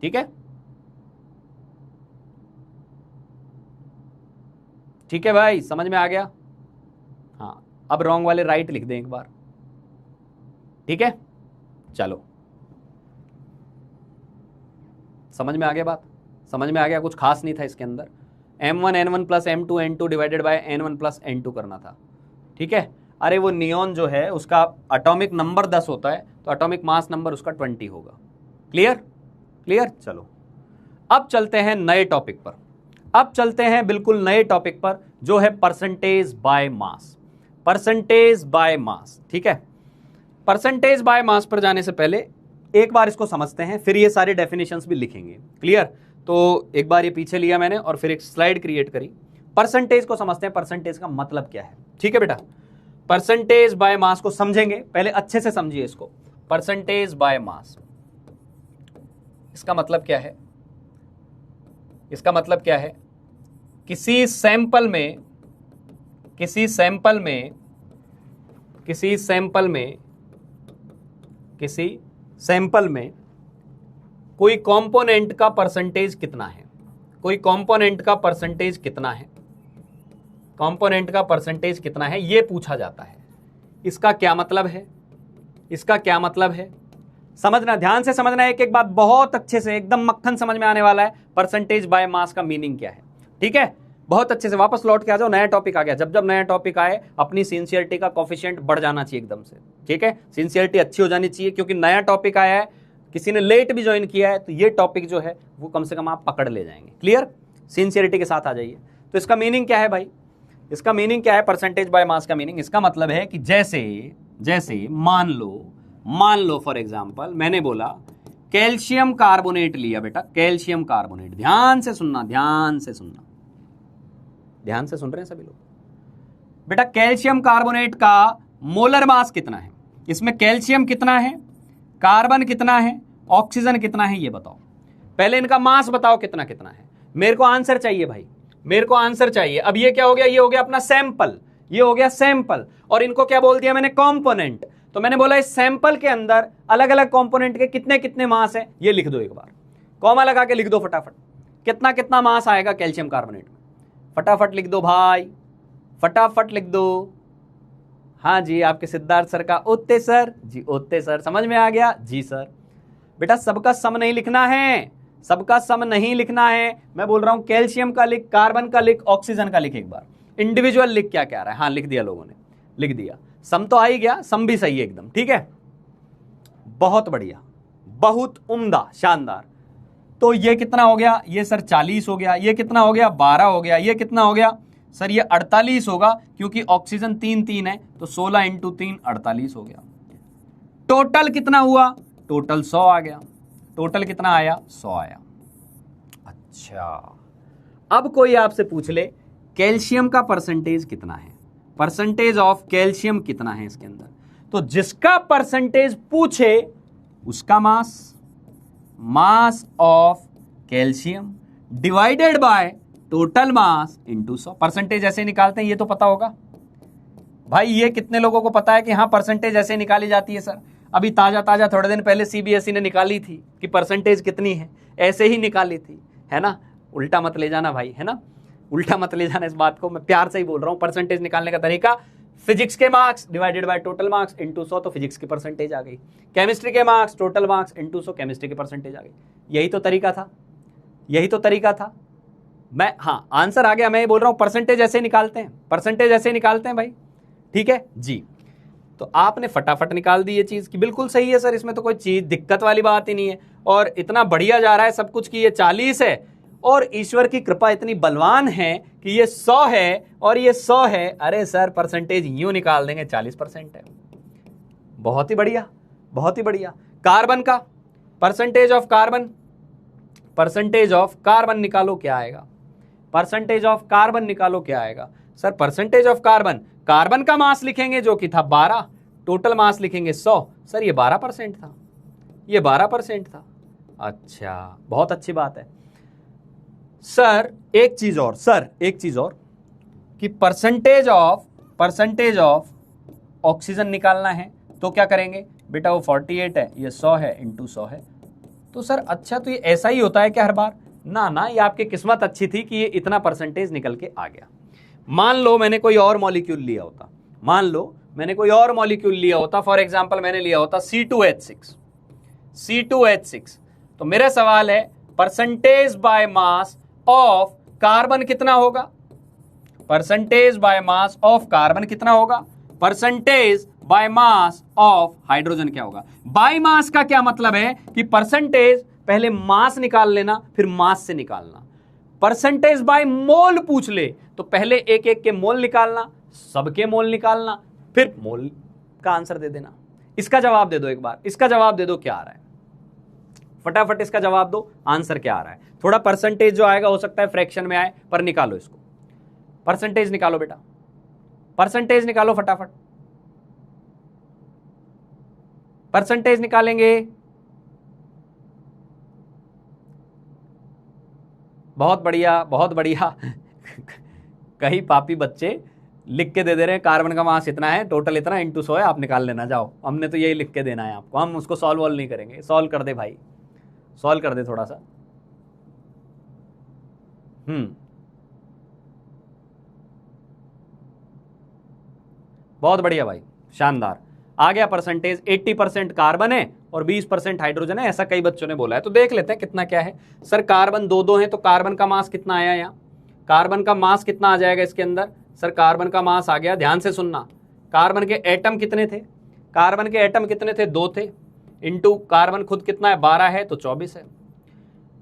ठीक है, ठीक है भाई, समझ में आ गया। हाँ, अब रॉन्ग वाले राइट लिख दें एक बार, ठीक है, चलो समझ में आ गया बात, समझ में आ गया, कुछ खास नहीं था इसके अंदर। m1 n1 plus m2 n2 divided by n1 plus n2 करना था, ठीक है। अरे वो नियॉन जो है उसका एटॉमिक नंबर 10 होता है, तो एटॉमिक मास नंबर उसका 20 होगा। Clear, clear. चलो अब चलते हैं नए टॉपिक पर, अब चलते हैं बिल्कुल नए टॉपिक पर जो है percentage by mass, percentage by mass, ठीक है। परसेंटेज बाय मास पर जाने से पहले एक बार इसको समझते हैं, फिर ये सारी डेफिनेशंस भी लिखेंगे। क्लियर, तो एक बार ये पीछे लिया मैंने और फिर एक स्लाइड क्रिएट करी। परसेंटेज को समझते हैं, परसेंटेज का मतलब क्या है, ठीक है बेटा। परसेंटेज बाय मास को समझेंगे, पहले अच्छे से समझिए इसको। परसेंटेज बाय मास, इसका मतलब क्या है, इसका मतलब क्या है, किसी सैंपल में, किसी सैंपल में, किसी सैंपल में, किसी सैंपल में कोई कंपोनेंट का परसेंटेज कितना है, कोई कंपोनेंट का परसेंटेज कितना है, कंपोनेंट का परसेंटेज कितना है, ये पूछा जाता है। इसका क्या मतलब है, इसका क्या मतलब है, समझना, ध्यान से समझना, एक एक बात बहुत अच्छे से, एकदम मक्खन समझ में आने वाला है। परसेंटेज बाय मास का मीनिंग क्या है, ठीक है, बहुत अच्छे से। वापस लौट के आ जाओ, नया टॉपिक आ गया। जब जब नया टॉपिक आए अपनी सिंसियरिटी का कोफिशिएंट बढ़ जाना चाहिए एकदम से, ठीक है, सिंसियरिटी अच्छी हो जानी चाहिए, क्योंकि नया टॉपिक आया है, किसी ने लेट भी ज्वाइन किया है, तो ये टॉपिक जो है वो कम से कम आप पकड़ ले जाएंगे। क्लियर, सिंसियरिटी के साथ आ जाइए। तो इसका मीनिंग क्या है भाई, इसका मीनिंग क्या है, परसेंटेज बाय मास का मीनिंग, इसका मतलब है कि जैसे जैसे मान लो फॉर एग्जांपल मैंने बोला कैल्शियम कार्बोनेट लिया बेटा, कैल्शियम कार्बोनेट, ध्यान से सुनना, ध्यान से सुनना, ध्यान से सुन रहे हैं सभी लोग बेटा। कैल्शियम कार्बोनेट का मोलर मास कितना है, इसमें कैल्शियम कितना है, कार्बन कितना है, ऑक्सीजन कितना है, ये बताओ। पहले इनका मास बताओ कितना कितना है, मेरे को आंसर चाहिए भाई, मेरे को आंसर चाहिए। अब ये क्या हो गया, ये हो गया अपना सैंपल, ये हो गया सैंपल, और इनको क्या बोल दिया मैंने, कंपोनेंट। तो मैंने बोला इस सैंपल के अंदर अलग अलग कंपोनेंट के कितने कितने मास है, ये लिख दो एक बार, कॉमा लगा के लिख दो फटाफट, कितना कितना मास आएगा कैल्शियम कार्बोनेट में, फटाफट लिख दो भाई, फटाफट लिख दो। हाँ जी, आपके सिद्धार्थ सर का ओते सर जी, ओते सर, समझ में आ गया जी सर। बेटा सबका सम नहीं लिखना है, सबका सम नहीं लिखना है, मैं बोल रहा हूं कैल्शियम का लिख, कार्बन का लिख, ऑक्सीजन का लिख, एक बार इंडिविजुअल लिख क्या क्या रहा है। हाँ लिख दिया लोगों ने, लिख दिया, सम तो आ ही गया, सम भी सही है एकदम, ठीक है, बहुत बढ़िया, बहुत उम्दा, शानदार। तो ये कितना हो गया, ये सर 40 हो गया, ये कितना हो गया 12 हो गया, ये कितना हो गया सर ये 48 होगा, क्योंकि ऑक्सीजन 3 है, तो 16 × 3 48 हो गया। टोटल कितना हुआ, टोटल 100 आ गया, टोटल कितना आया 100 आया। अच्छा, अब कोई आपसे पूछ ले कैल्शियम का परसेंटेज कितना है, परसेंटेज ऑफ कैल्शियम कितना है इसके अंदर, तो जिसका परसेंटेज पूछे उसका mass, mass of calcium divided by total mass into 100। Percentage ऐसे निकालते हैं, ये तो पता होगा भाई, ये कितने लोगों को पता है कि हाँ परसेंटेज ऐसे निकाली जाती है सर। अभी ताजा ताजा थोड़े दिन पहले सीबीएसई ने निकाली थी कि परसेंटेज कितनी है, ऐसे ही निकाली थी, है ना, उल्टा मत ले जाना भाई, है ना, उल्टा मत ले जाना इस बात को, मैं प्यार से ही बोल रहा हूं। परसेंटेज निकालने का तरीका फिजिक्स के marks divided by total marks into 100, तो फिजिक्स की परसेंटेज आ गई। केमिस्ट्री के marks total marks into 100, chemistry की परसेंटेज आ गई। यही तो तरीका था, यही तो तरीका था। मैं, हाँ आंसर आ गया, मैं ये बोल रहा हूं परसेंटेज ऐसे निकालते हैं, परसेंटेज ऐसे निकालते हैं भाई, ठीक है जी। तो आपने फटाफट निकाल दी ये चीज कि बिल्कुल सही है सर, इसमें तो कोई चीज दिक्कत वाली बात ही नहीं है, और इतना बढ़िया जा रहा है सब कुछ कि ये 40 है, और ईश्वर की कृपा इतनी बलवान है कि ये 100 है और ये 100 है। अरे सर परसेंटेज यूं निकाल देंगे 40% है, बहुत ही बढ़िया, बहुत ही बढ़िया। कार्बन का percentage of carbon, percentage of carbon निकालो क्या आएगा, परसेंटेज ऑफ कार्बन निकालो क्या आएगा sir. Percentage of carbon, carbon का मास लिखेंगे जो कि था 12, टोटल मास लिखेंगे 100, सर ये 12% था, ये 12% था। अच्छा, बहुत अच्छी बात है सर। एक चीज और सर, एक चीज और कि परसेंटेज ऑफ ऑक्सीजन निकालना है तो क्या करेंगे, बेटा वो 48 है, ये 100 है, इंटू 100 है। तो सर अच्छा तो ये ऐसा ही होता है क्या हर बार? ना ना, ये आपकी किस्मत अच्छी थी कि ये इतना परसेंटेज निकल के आ गया। मान लो मैंने कोई और मॉलिक्यूल लिया होता, मान लो मैंने कोई और मॉलिक्यूल लिया होता, फॉर एग्जांपल मैंने लिया होता C2H6, C2H6। तो मेरा सवाल है percentage by mass of carbon कितना होगा? Percentage by mass of carbon कितना होगा? Percentage by mass of hydrogen क्या होगा? बाय मास का क्या मतलब है कि परसेंटेज पहले मास निकाल लेना फिर मास से निकालना। परसेंटेज बाय मोल पूछ ले तो पहले एक एक के मोल निकालना, सबके मोल निकालना, फिर मोल का आंसर दे देना। इसका जवाब दे दो एक बार, इसका जवाब दे दो क्या आ रहा है, फटाफट इसका जवाब दो, आंसर क्या आ रहा है। थोड़ा परसेंटेज जो आएगा हो सकता है फ्रैक्शन में आए, पर निकालो इसको, परसेंटेज निकालो बेटा, परसेंटेज निकालो फटाफट, परसेंटेज निकालेंगे। बहुत बढ़िया, बहुत बढ़िया। कई पापी बच्चे लिख के दे रहे हैं कार्बन का मास इतना है, टोटल इतना, इंटू 100 है, आप निकाल लेना जाओ। हमने तो यही लिख के देना है आपको, हम उसको सॉल्व वॉल्व नहीं करेंगे। सॉल्व कर दे भाई, सॉल्व कर दे थोड़ा सा। बहुत बढ़िया भाई, शानदार। आ गया परसेंटेज, 80% कार्बन है और 20% हाइड्रोजन है, ऐसा कई बच्चों ने बोला है। तो देख लेते हैं कितना क्या है। सर कार्बन दो है तो कार्बन का मास कितना आया यहाँ? कार्बन का मास कितना आ जाएगा इसके अंदर? सर कार्बन का मास आ गया, ध्यान से सुनना, कार्बन के एटम कितने थे? कार्बन के एटम कितने थे? 2 थे, इंटू कार्बन खुद कितना है? 12 है, तो 24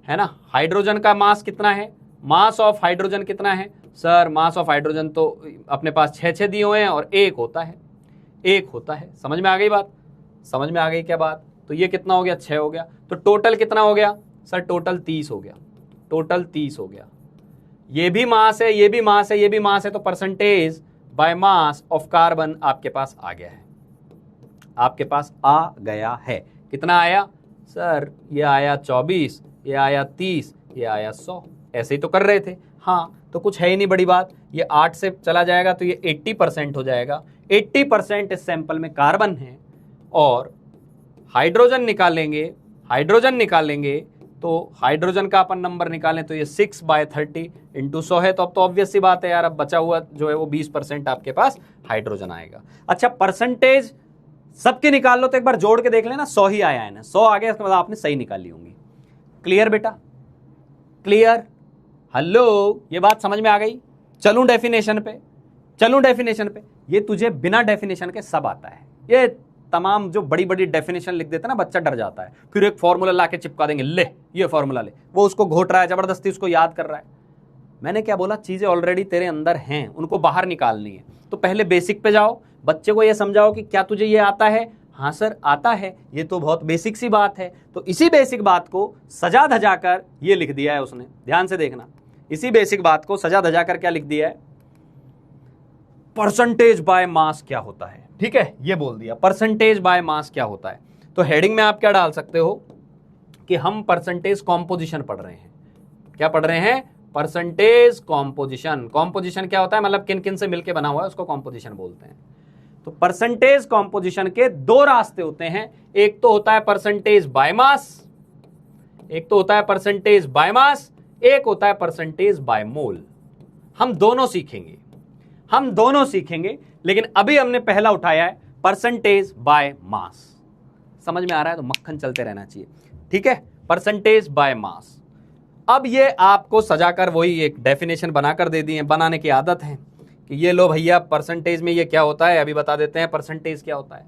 है ना। हाइड्रोजन का मास कितना है? मास ऑफ हाइड्रोजन कितना है? सर मास ऑफ हाइड्रोजन तो अपने पास 6 दिए हुए हैं और 1 होता है, 1 होता है। समझ में आ गई बात? समझ में आ गई क्या बात? तो ये कितना हो गया? 6 हो गया। तो टोटल कितना हो गया? सर टोटल 30 हो गया, टोटल 30 हो गया। ये भी मास है, ये भी मास है, ये भी मास है, तो percentage by mass of carbon आपके पास आ गया है, आपके पास आ गया है। कितना आया? सर ये आया 24, ये आया 30, ये आया 100। ऐसे ही तो कर रहे थे। हाँ, तो कुछ है ही नहीं बड़ी बात। ये 8 से चला जाएगा तो ये 80% हो जाएगा। 80% इस सैंपल में कार्बन है और हाइड्रोजन निकालेंगे, हाइड्रोजन निकालेंगे तो हाइड्रोजन का अपन नंबर निकालें तो ये 6/30 इंटू 100 है। तो अब तो ऑब्वियस सी बात है यार, अब बचा हुआ जो है वो 20% आपके पास हाइड्रोजन आएगा। अच्छा परसेंटेज सबके निकाल लो तो एक बार जोड़ के देख लेना, 100 ही आया है ना, 100 आ गया, इसका मतलब आपने सही निकाली होंगी। क्लियर बेटा? क्लियर? हेलो, ये बात समझ में आ गई? चलूं डेफिनेशन पे, चलूं डेफिनेशन पे। ये तुझे बिना डेफिनेशन के सब आता है। ये तमाम जो बड़ी बड़ी डेफिनेशन लिख देते ना, बच्चा डर जाता है, फिर एक फॉर्मूला ला के चिपका देंगे, ले ये फॉर्मूला ले, वो उसको घोट रहा है, जबरदस्ती उसको याद कर रहा है। मैंने क्या बोला? चीजें ऑलरेडी तेरे अंदर हैं, उनको बाहर निकालनी है। तो पहले बेसिक पे जाओ, बच्चे को ये समझाओ कि क्या तुझे ये आता है? हाँ सर आता है, ये तो बहुत बेसिक सी बात है। तो इसी बेसिक बात को सजा धजा कर ये लिख दिया है उसने, ध्यान से देखना। इसी बेसिक बात को सजा धजा कर क्या लिख दिया है? परसेंटेज बाय मास क्या होता है, ठीक है, ये बोल दिया परसेंटेज बाय मास क्या होता है। तो हेडिंग में आप क्या डाल सकते हो कि हम परसेंटेज कॉम्पोजिशन पढ़ रहे हैं। क्या पढ़ रहे हैं? Percentage composition. कॉम्पोजिशन क्या होता है? मतलब किन किन से मिलकर बना हुआ है, उसको कॉम्पोजिशन बोलते हैं। तो परसेंटेज कॉम्पोजिशन के 2 रास्ते होते हैं, एक तो होता है परसेंटेज बाय मास, एक तो होता है परसेंटेज बाय मास, एक होता है परसेंटेज बाय मोल। हम दोनों सीखेंगे, हम दोनों सीखेंगे, लेकिन अभी हमने पहला उठाया है परसेंटेज बाय मास। समझ में आ रहा है? तो मक्खन चलते रहना चाहिए, ठीक है। Percentage by mass. अब ये आपको सजाकर वही एक डेफिनेशन बनाकर दे दी है, बनाने की आदत है कि ये लो भैया परसेंटेज में ये क्या होता है, अभी बता देते हैं परसेंटेज क्या होता है।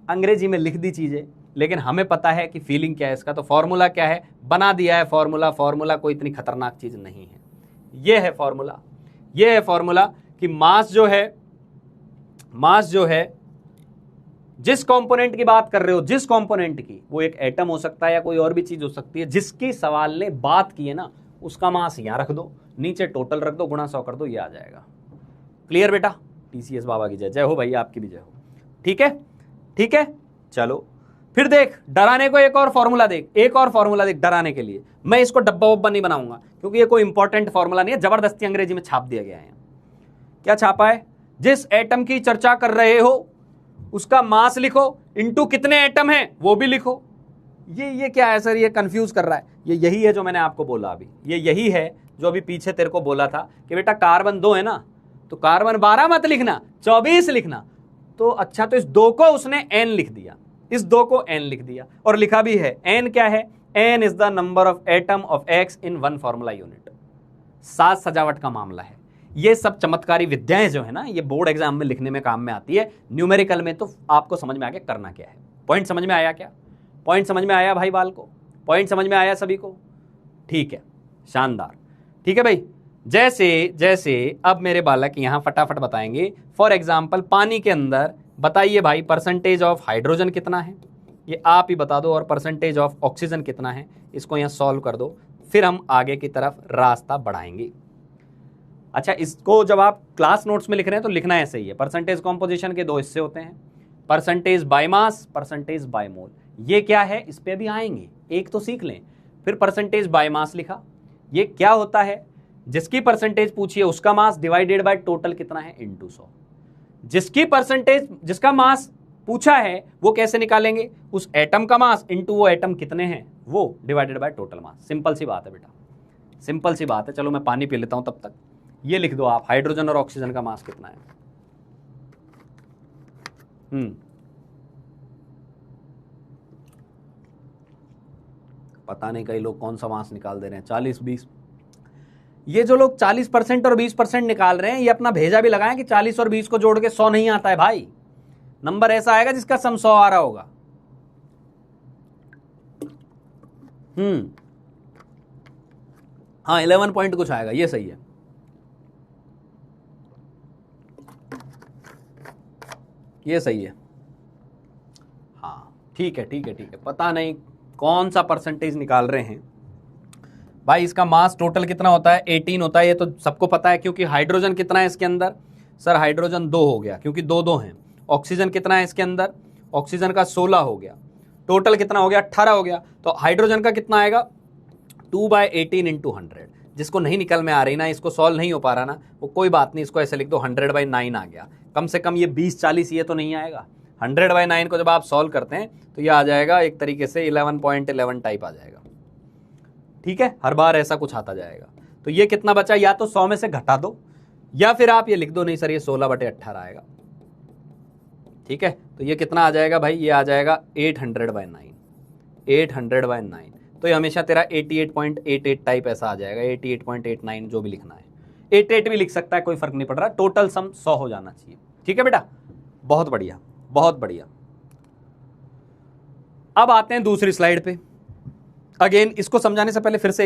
अंग्रेजी में लिख दी चीजें, लेकिन हमें पता है कि फीलिंग क्या है इसका। तो फॉर्मूला क्या है? बना दिया है फॉर्मूला। फॉर्मूला कोई इतनी खतरनाक चीज नहीं है, ये है फॉर्मूला। ये है फॉर्मूला कि मास जो है, मास जो है, जिस कंपोनेंट की बात कर रहे हो, जिस कंपोनेंट की, वो एक एटम हो सकता है या कोई और भी चीज हो सकती है, जिसकी सवाल ने बात की है ना, उसका मास यहां रख दो, नीचे टोटल रख दो, गुणा 100 कर दो, ये आ जाएगा। क्लियर बेटा? टीसीएस बाबा की जय। जय हो भैया, आपकी भी जय हो। ठीक है, ठीक है, चलो फिर देख, डराने को एक और फॉर्मूला देख, एक और फॉर्मूला देख डराने के लिए। मैं इसको डब्बा वब्बा नहीं बनाऊंगा क्योंकि ये कोई इंपॉर्टेंट फॉर्मूला नहीं है, जबरदस्ती अंग्रेजी में छाप दिया गया है। क्या छापा है? जिस एटम की चर्चा कर रहे हो उसका मास लिखो, इनटू कितने एटम है वो भी लिखो। ये क्या है सर, ये कंफ्यूज कर रहा है। ये यही है जो मैंने आपको बोला अभी, ये यही है जो अभी पीछे तेरे को बोला था कि बेटा कार्बन 2 है ना, तो कार्बन 12 मत लिखना, 24 लिखना। तो अच्छा, तो इस 2 को उसने n लिख दिया, इस 2 को n लिख दिया, और लिखा भी है n क्या है, n is the number of atom of x in 1 formula unit. साज सजावट का मामला है। ये सब चमत्कारी विद्याएं जो है ना, ये बोर्ड एग्जाम में लिखने में काम में आती है, न्यूमेरिकल में तो आपको समझ में आ गया करना क्या है। पॉइंट समझ में आया क्या? पॉइंट समझ में आया भाई बाल को? पॉइंट समझ में आया सभी को? ठीक है, शानदार। ठीक है भाई, जैसे जैसे अब मेरे बालक यहां फटाफट बताएंगे। फॉर एग्जाम्पल पानी के अंदर बताइए भाई परसेंटेज ऑफ हाइड्रोजन कितना है, ये आप ही बता दो, और परसेंटेज ऑफ ऑक्सीजन कितना है, इसको यहां सॉल्व कर दो, फिर हम आगे की तरफ रास्ता बढ़ाएंगे। अच्छा, इसको जब आप क्लास नोट्स में लिख रहे हैं तो लिखना ऐसे ही है। परसेंटेज कॉम्पोजिशन के 2 हिस्से होते हैं, percentage by mass, percentage by मोल। ये क्या है, इस पे भी आएंगे, एक तो सीख लें। फिर परसेंटेज बाय मास लिखा, ये क्या होता है, जिसकी परसेंटेज पूछिए उसका मास डिवाइडेड बाय टोटल कितना है इनटू 100। जिसकी परसेंटेज, जिसका मास पूछा है वो कैसे निकालेंगे, उस एटम का मास इनटू वो एटम कितने हैं वो divided by total mass. Simple सी बात है बेटा, सिंपल सी बात है। चलो मैं पानी पी लेता हूं तब तक। ये लिख दो आप, हाइड्रोजन और ऑक्सीजन का मास कितना है। पता नहीं कई लोग कौन सा मास निकाल दे रहे हैं, 40-20। ये जो लोग 40% और 20% निकाल रहे हैं, ये अपना भेजा भी लगाएं कि 40 और 20 को जोड़ के 100 नहीं आता है भाई। नंबर ऐसा आएगा जिसका सम 100 आ रहा होगा। हाँ, 11 पॉइंट कुछ आएगा, ये सही है। ये सही है, हाँ ठीक है ठीक है ठीक है। पता नहीं कौन सा परसेंटेज निकाल रहे हैं भाई। इसका मास टोटल कितना होता है, 18 होता है, ये तो सबको पता है। क्योंकि हाइड्रोजन कितना है इसके अंदर, सर हाइड्रोजन 2 हो गया क्योंकि 2 हैं। ऑक्सीजन कितना है इसके अंदर, ऑक्सीजन का 16 हो गया। टोटल कितना हो गया, 18 हो गया। तो हाइड्रोजन का कितना आएगा, 2/18 × 100। जिसको नहीं निकल में आ रही ना, इसको सॉल्व नहीं हो पा रहा ना, वो कोई बात नहीं, इसको ऐसे लिख दो 100/9 आ गया। कम से कम ये 20-40 ये तो नहीं आएगा। 100/9 को जब आप सॉल्व करते हैं तो ये आ जाएगा एक तरीके से 11.11 टाइप आ जाएगा। ठीक है, हर बार ऐसा कुछ आता जाएगा। तो ये कितना बचा, या तो 100 में से घटा दो, या फिर आप ये लिख दो, नहीं सर ये 16/18 आएगा। ठीक है, तो ये कितना आ जाएगा भाई, ये आ जाएगा 800/9। 800/9 तो ये हमेशा तेरा 88.88 टाइप ऐसा आ जाएगा, 88.89 जो भी लिखना है। 88 भी लिख सकता है, कोई फर्क नहीं पड़ रहा। टोटल सम 100 हो जाना चाहिए। ठीक है बेटा, बहुत बढ़िया बहुत बढ़िया। अब आते हैं दूसरी स्लाइड पे। अगेन इसको समझाने से पहले फिर से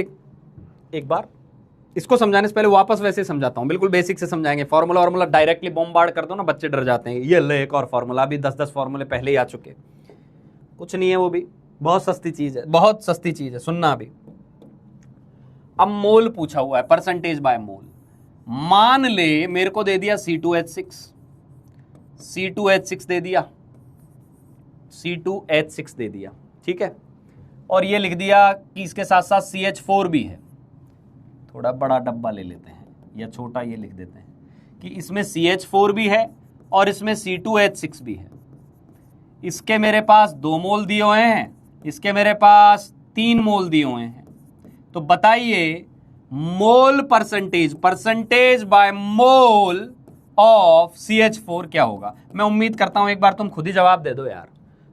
एक बार इसको समझाने से पहले वापस वैसे समझाता हूं, बिल्कुल बेसिक से समझाएंगे। फॉर्मूला डायरेक्टली बॉम्बार्ड कर दो ना, बच्चे डर जाते हैं। ये ले एक और फॉर्मूला, अभी 10-10 फॉर्मूले पहले ही आ चुके। कुछ नहीं है, वो भी बहुत सस्ती चीज है, बहुत सस्ती चीज है। सुनना अभी, अब मोल पूछा हुआ है, परसेंटेज बाय मोल। मान ले मेरे को दे दिया C2H6 दे दिया, C2H6 दे दिया, ठीक है। और ये लिख दिया कि इसके साथ साथ CH4 भी है। थोड़ा बड़ा डब्बा ले लेते हैं या छोटा ये लिख देते हैं कि इसमें CH4 भी है और इसमें C2H6 भी है। इसके मेरे पास 2 मोल दिए हुए हैं, इसके मेरे पास 3 मोल दिए हुए हैं। तो बताइए mole percentage by mole of CH4 क्या होगा। मैं उम्मीद करता हूं एक बार तुम खुद ही जवाब दे दो यार,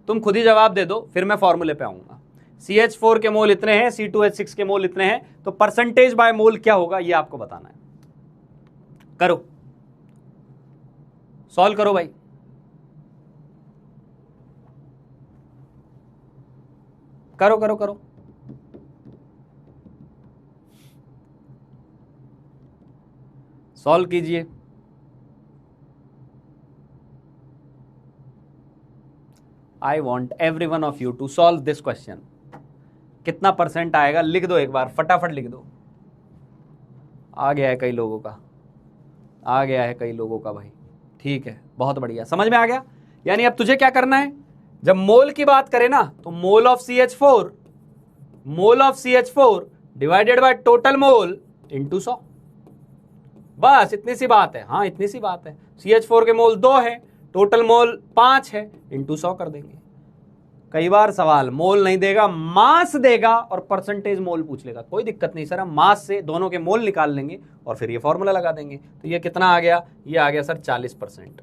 तुम खुद ही जवाब दे दो, फिर मैं फॉर्मूले पे आऊंगा। CH4 के मोल इतने हैं, C2H6 के मोल इतने हैं, तो परसेंटेज बाय मोल क्या होगा ये आपको बताना है। करो, सॉल्व करो भाई। करो करो करो। सॉल्व कीजिए। I want every one of you to solve this question. कितना परसेंट आएगा लिख दो, एक बार फटाफट लिख दो। आ गया है कई लोगों का, आ गया है कई लोगों का भाई। ठीक है, बहुत बढ़िया, समझ में आ गया। यानी अब तुझे क्या करना है, जब मोल की बात करें ना तो मोल of CH4 divided by total mole into 100, बस इतनी सी बात है। हाँ इतनी सी बात है। CH4 के मोल 2 है, टोटल मोल 5 है, इंटू 100 कर देंगे। कई बार सवाल मोल नहीं देगा, मास देगा और परसेंटेज मोल पूछ लेगा, कोई दिक्कत नहीं सर, हम मास से दोनों के मोल निकाल लेंगे और फिर ये फॉर्मूला लगा देंगे। तो ये कितना आ गया, ये आ गया सर 40%।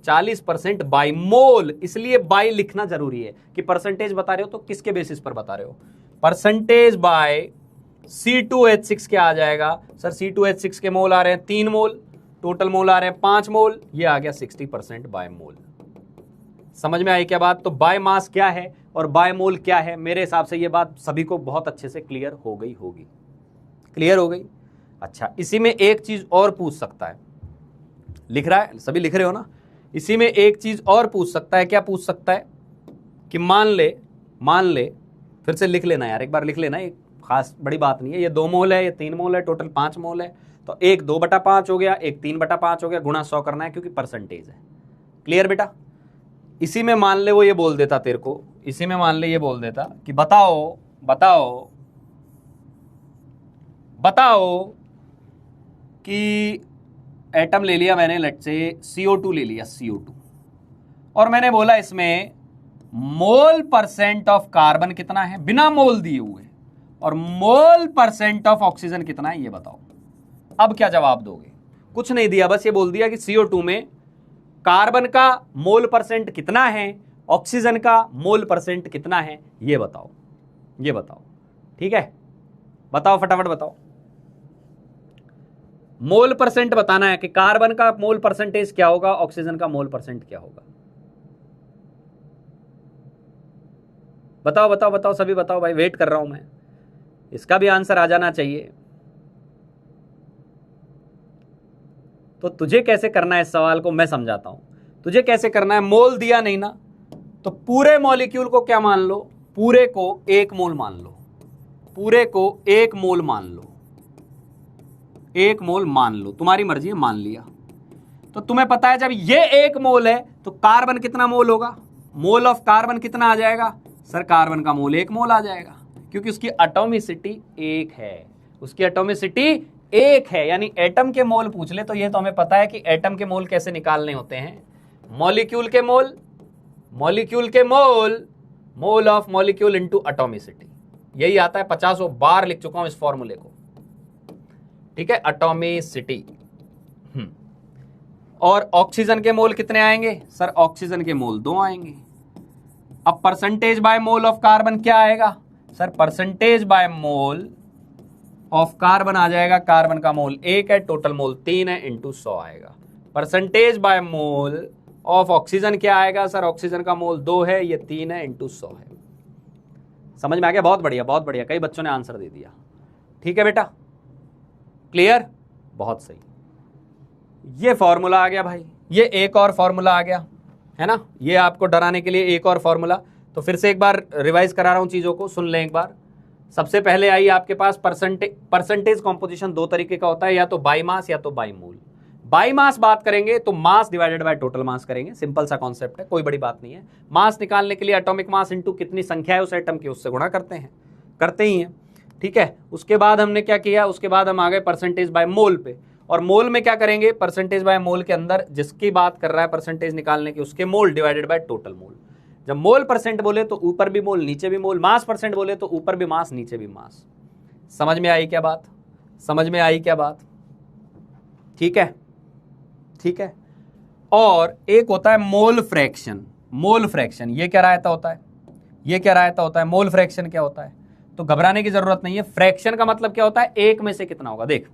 40% बाय मोल, इसलिए बाय लिखना जरूरी है कि परसेंटेज बता रहे हो तो किसके बेसिस पर बता रहे हो। परसेंटेज बाय C2H6 क्या आ जाएगा सर, C2H6 के मोल आ रहे हैं 3 मोल, टोटल मोल आ रहे हैं 5 मोल, ये आ गया 60% बाय मोल। समझ में आई क्या बात। तो बाय मास क्या है और बाय मोल क्या है, मेरे हिसाब से ये बात सभी को बहुत अच्छे से क्लियर हो गई होगी। क्लियर हो गई। अच्छा, इसी में एक चीज और पूछ सकता है, लिख रहा है, सभी लिख रहे हो ना। इसी में एक चीज और पूछ सकता है, क्या पूछ सकता है कि मान ले, फिर से लिख लेना यार, एक बार लिख लेना, एक खास बड़ी बात नहीं है। ये 2 मोल है, ये 3 मोल है, टोटल 5 मोल है, तो एक 2/5 हो गया, एक 3/5 हो गया, गुणा 100 करना है क्योंकि परसेंटेज है। क्लियर बेटा। इसी में मान ले वो ये बोल देता तेरे को, इसी में मान ले ये बोल देता कि बताओ कि एटम ले लिया मैंने, लेट से CO2 ले लिया, CO2, और मैंने बोला इसमें मोल परसेंट ऑफ कार्बन कितना है बिना मोल दिए हुए, और मोल परसेंट ऑफ ऑक्सीजन कितना है ये बताओ। अब क्या जवाब दोगे। कुछ नहीं दिया, बस ये बोल दिया कि CO2 में कार्बन का मोल परसेंट कितना है, ऑक्सीजन का मोल परसेंट कितना है, ये बताओ। ठीक है, बताओ फटाफट बताओ। मोल परसेंट बताना है कि कार्बन का मोल परसेंटेज क्या होगा, ऑक्सीजन का मोल परसेंट क्या होगा। बताओ सभी बताओ भाई, वेट कर रहा हूं मैं, इसका भी आंसर आ जाना चाहिए। तो तुझे कैसे करना है इस सवाल को मैं समझाता हूं। तुझे कैसे करना है, मोल दिया नहीं ना, तो पूरे मॉलिक्यूल को क्या मान लो, पूरे को 1 मोल मान लो, पूरे को 1 मोल मान लो, 1 मोल मान लो, तुम्हारी मर्जी है, मान लिया। तो तुम्हें पता है जब ये 1 मोल है तो कार्बन कितना मोल होगा, मोल ऑफ कार्बन कितना आ जाएगा सर, कार्बन का मोल 1 मोल आ जाएगा, क्योंकि उसकी एटॉमिसिटी 1 है, उसकी एटॉमिसिटी 1 है। यानी एटम के मोल पूछ ले तो ये तो हमें पता है कि एटम के मोल कैसे निकालने होते हैं, मॉलिक्यूल के mole, mole of molecule into atomicity, यही आता है। 50 बार लिख चुका हूं इस फॉर्मूले को, ठीक है, एटॉमिसिटी। और ऑक्सीजन के मोल कितने आएंगे सर, ऑक्सीजन के मोल 2 आएंगे। अब percentage by mole of carbon क्या आएगा sir, percentage by mole of carbon आ जाएगा, कार्बन का मोल 1 है, टोटल मोल 3 है, इंटू 100 आएगा। Percentage by mole of oxygen क्या आएगा सर, ऑक्सीजन का मोल 2 है, ये 3 है, इंटू 100 है। समझ में आ गया, बहुत बढ़िया, कई बच्चों ने आंसर दे दिया। ठीक है बेटा, क्लियर, बहुत सही। ये फॉर्मूला आ गया भाई, ये एक और फॉर्मूला आ गया है ना, ये आपको डराने के लिए एक और फॉर्मूला। तो फिर से एक बार रिवाइज करा रहा हूं चीजों को, सुन लें एक बार। सबसे पहले आई आपके पास परसेंटेज कॉम्पोजिशन 2 तरीके का होता है, या तो बाई मास या तो बाई मोल। बाई मास बात करेंगे तो मास डिवाइडेड बाय टोटल मास करेंगे, सिंपल सा कॉन्सेप्ट है, कोई बड़ी बात नहीं है। मास निकालने के लिए एटॉमिक मास इंटू कितनी संख्या है उस एटम की, उससे गुणा करते ही हैं। ठीक है, उसके बाद हमने क्या किया, उसके बाद हम आ गए परसेंटेज बाय मोल पे। और मोल में क्या करेंगे, परसेंटेज बाय मोल के अंदर जिसकी बात कर रहा है परसेंटेज निकालने की, उसके मोल डिवाइडेड बाय टोटल मोल। जब मोल परसेंट बोले तो ऊपर भी मोल नीचे भी मोल, मास परसेंट बोले तो ऊपर भी मास नीचे भी मास। समझ में आई क्या बात, ठीक है। और एक होता है मोल फ्रैक्शन, ये क्या रायता होता है, मोल फ्रैक्शन क्या होता है। तो घबराने की जरूरत नहीं है। फ्रैक्शन का मतलब क्या होता है, 1 में से कितना होगा। देख,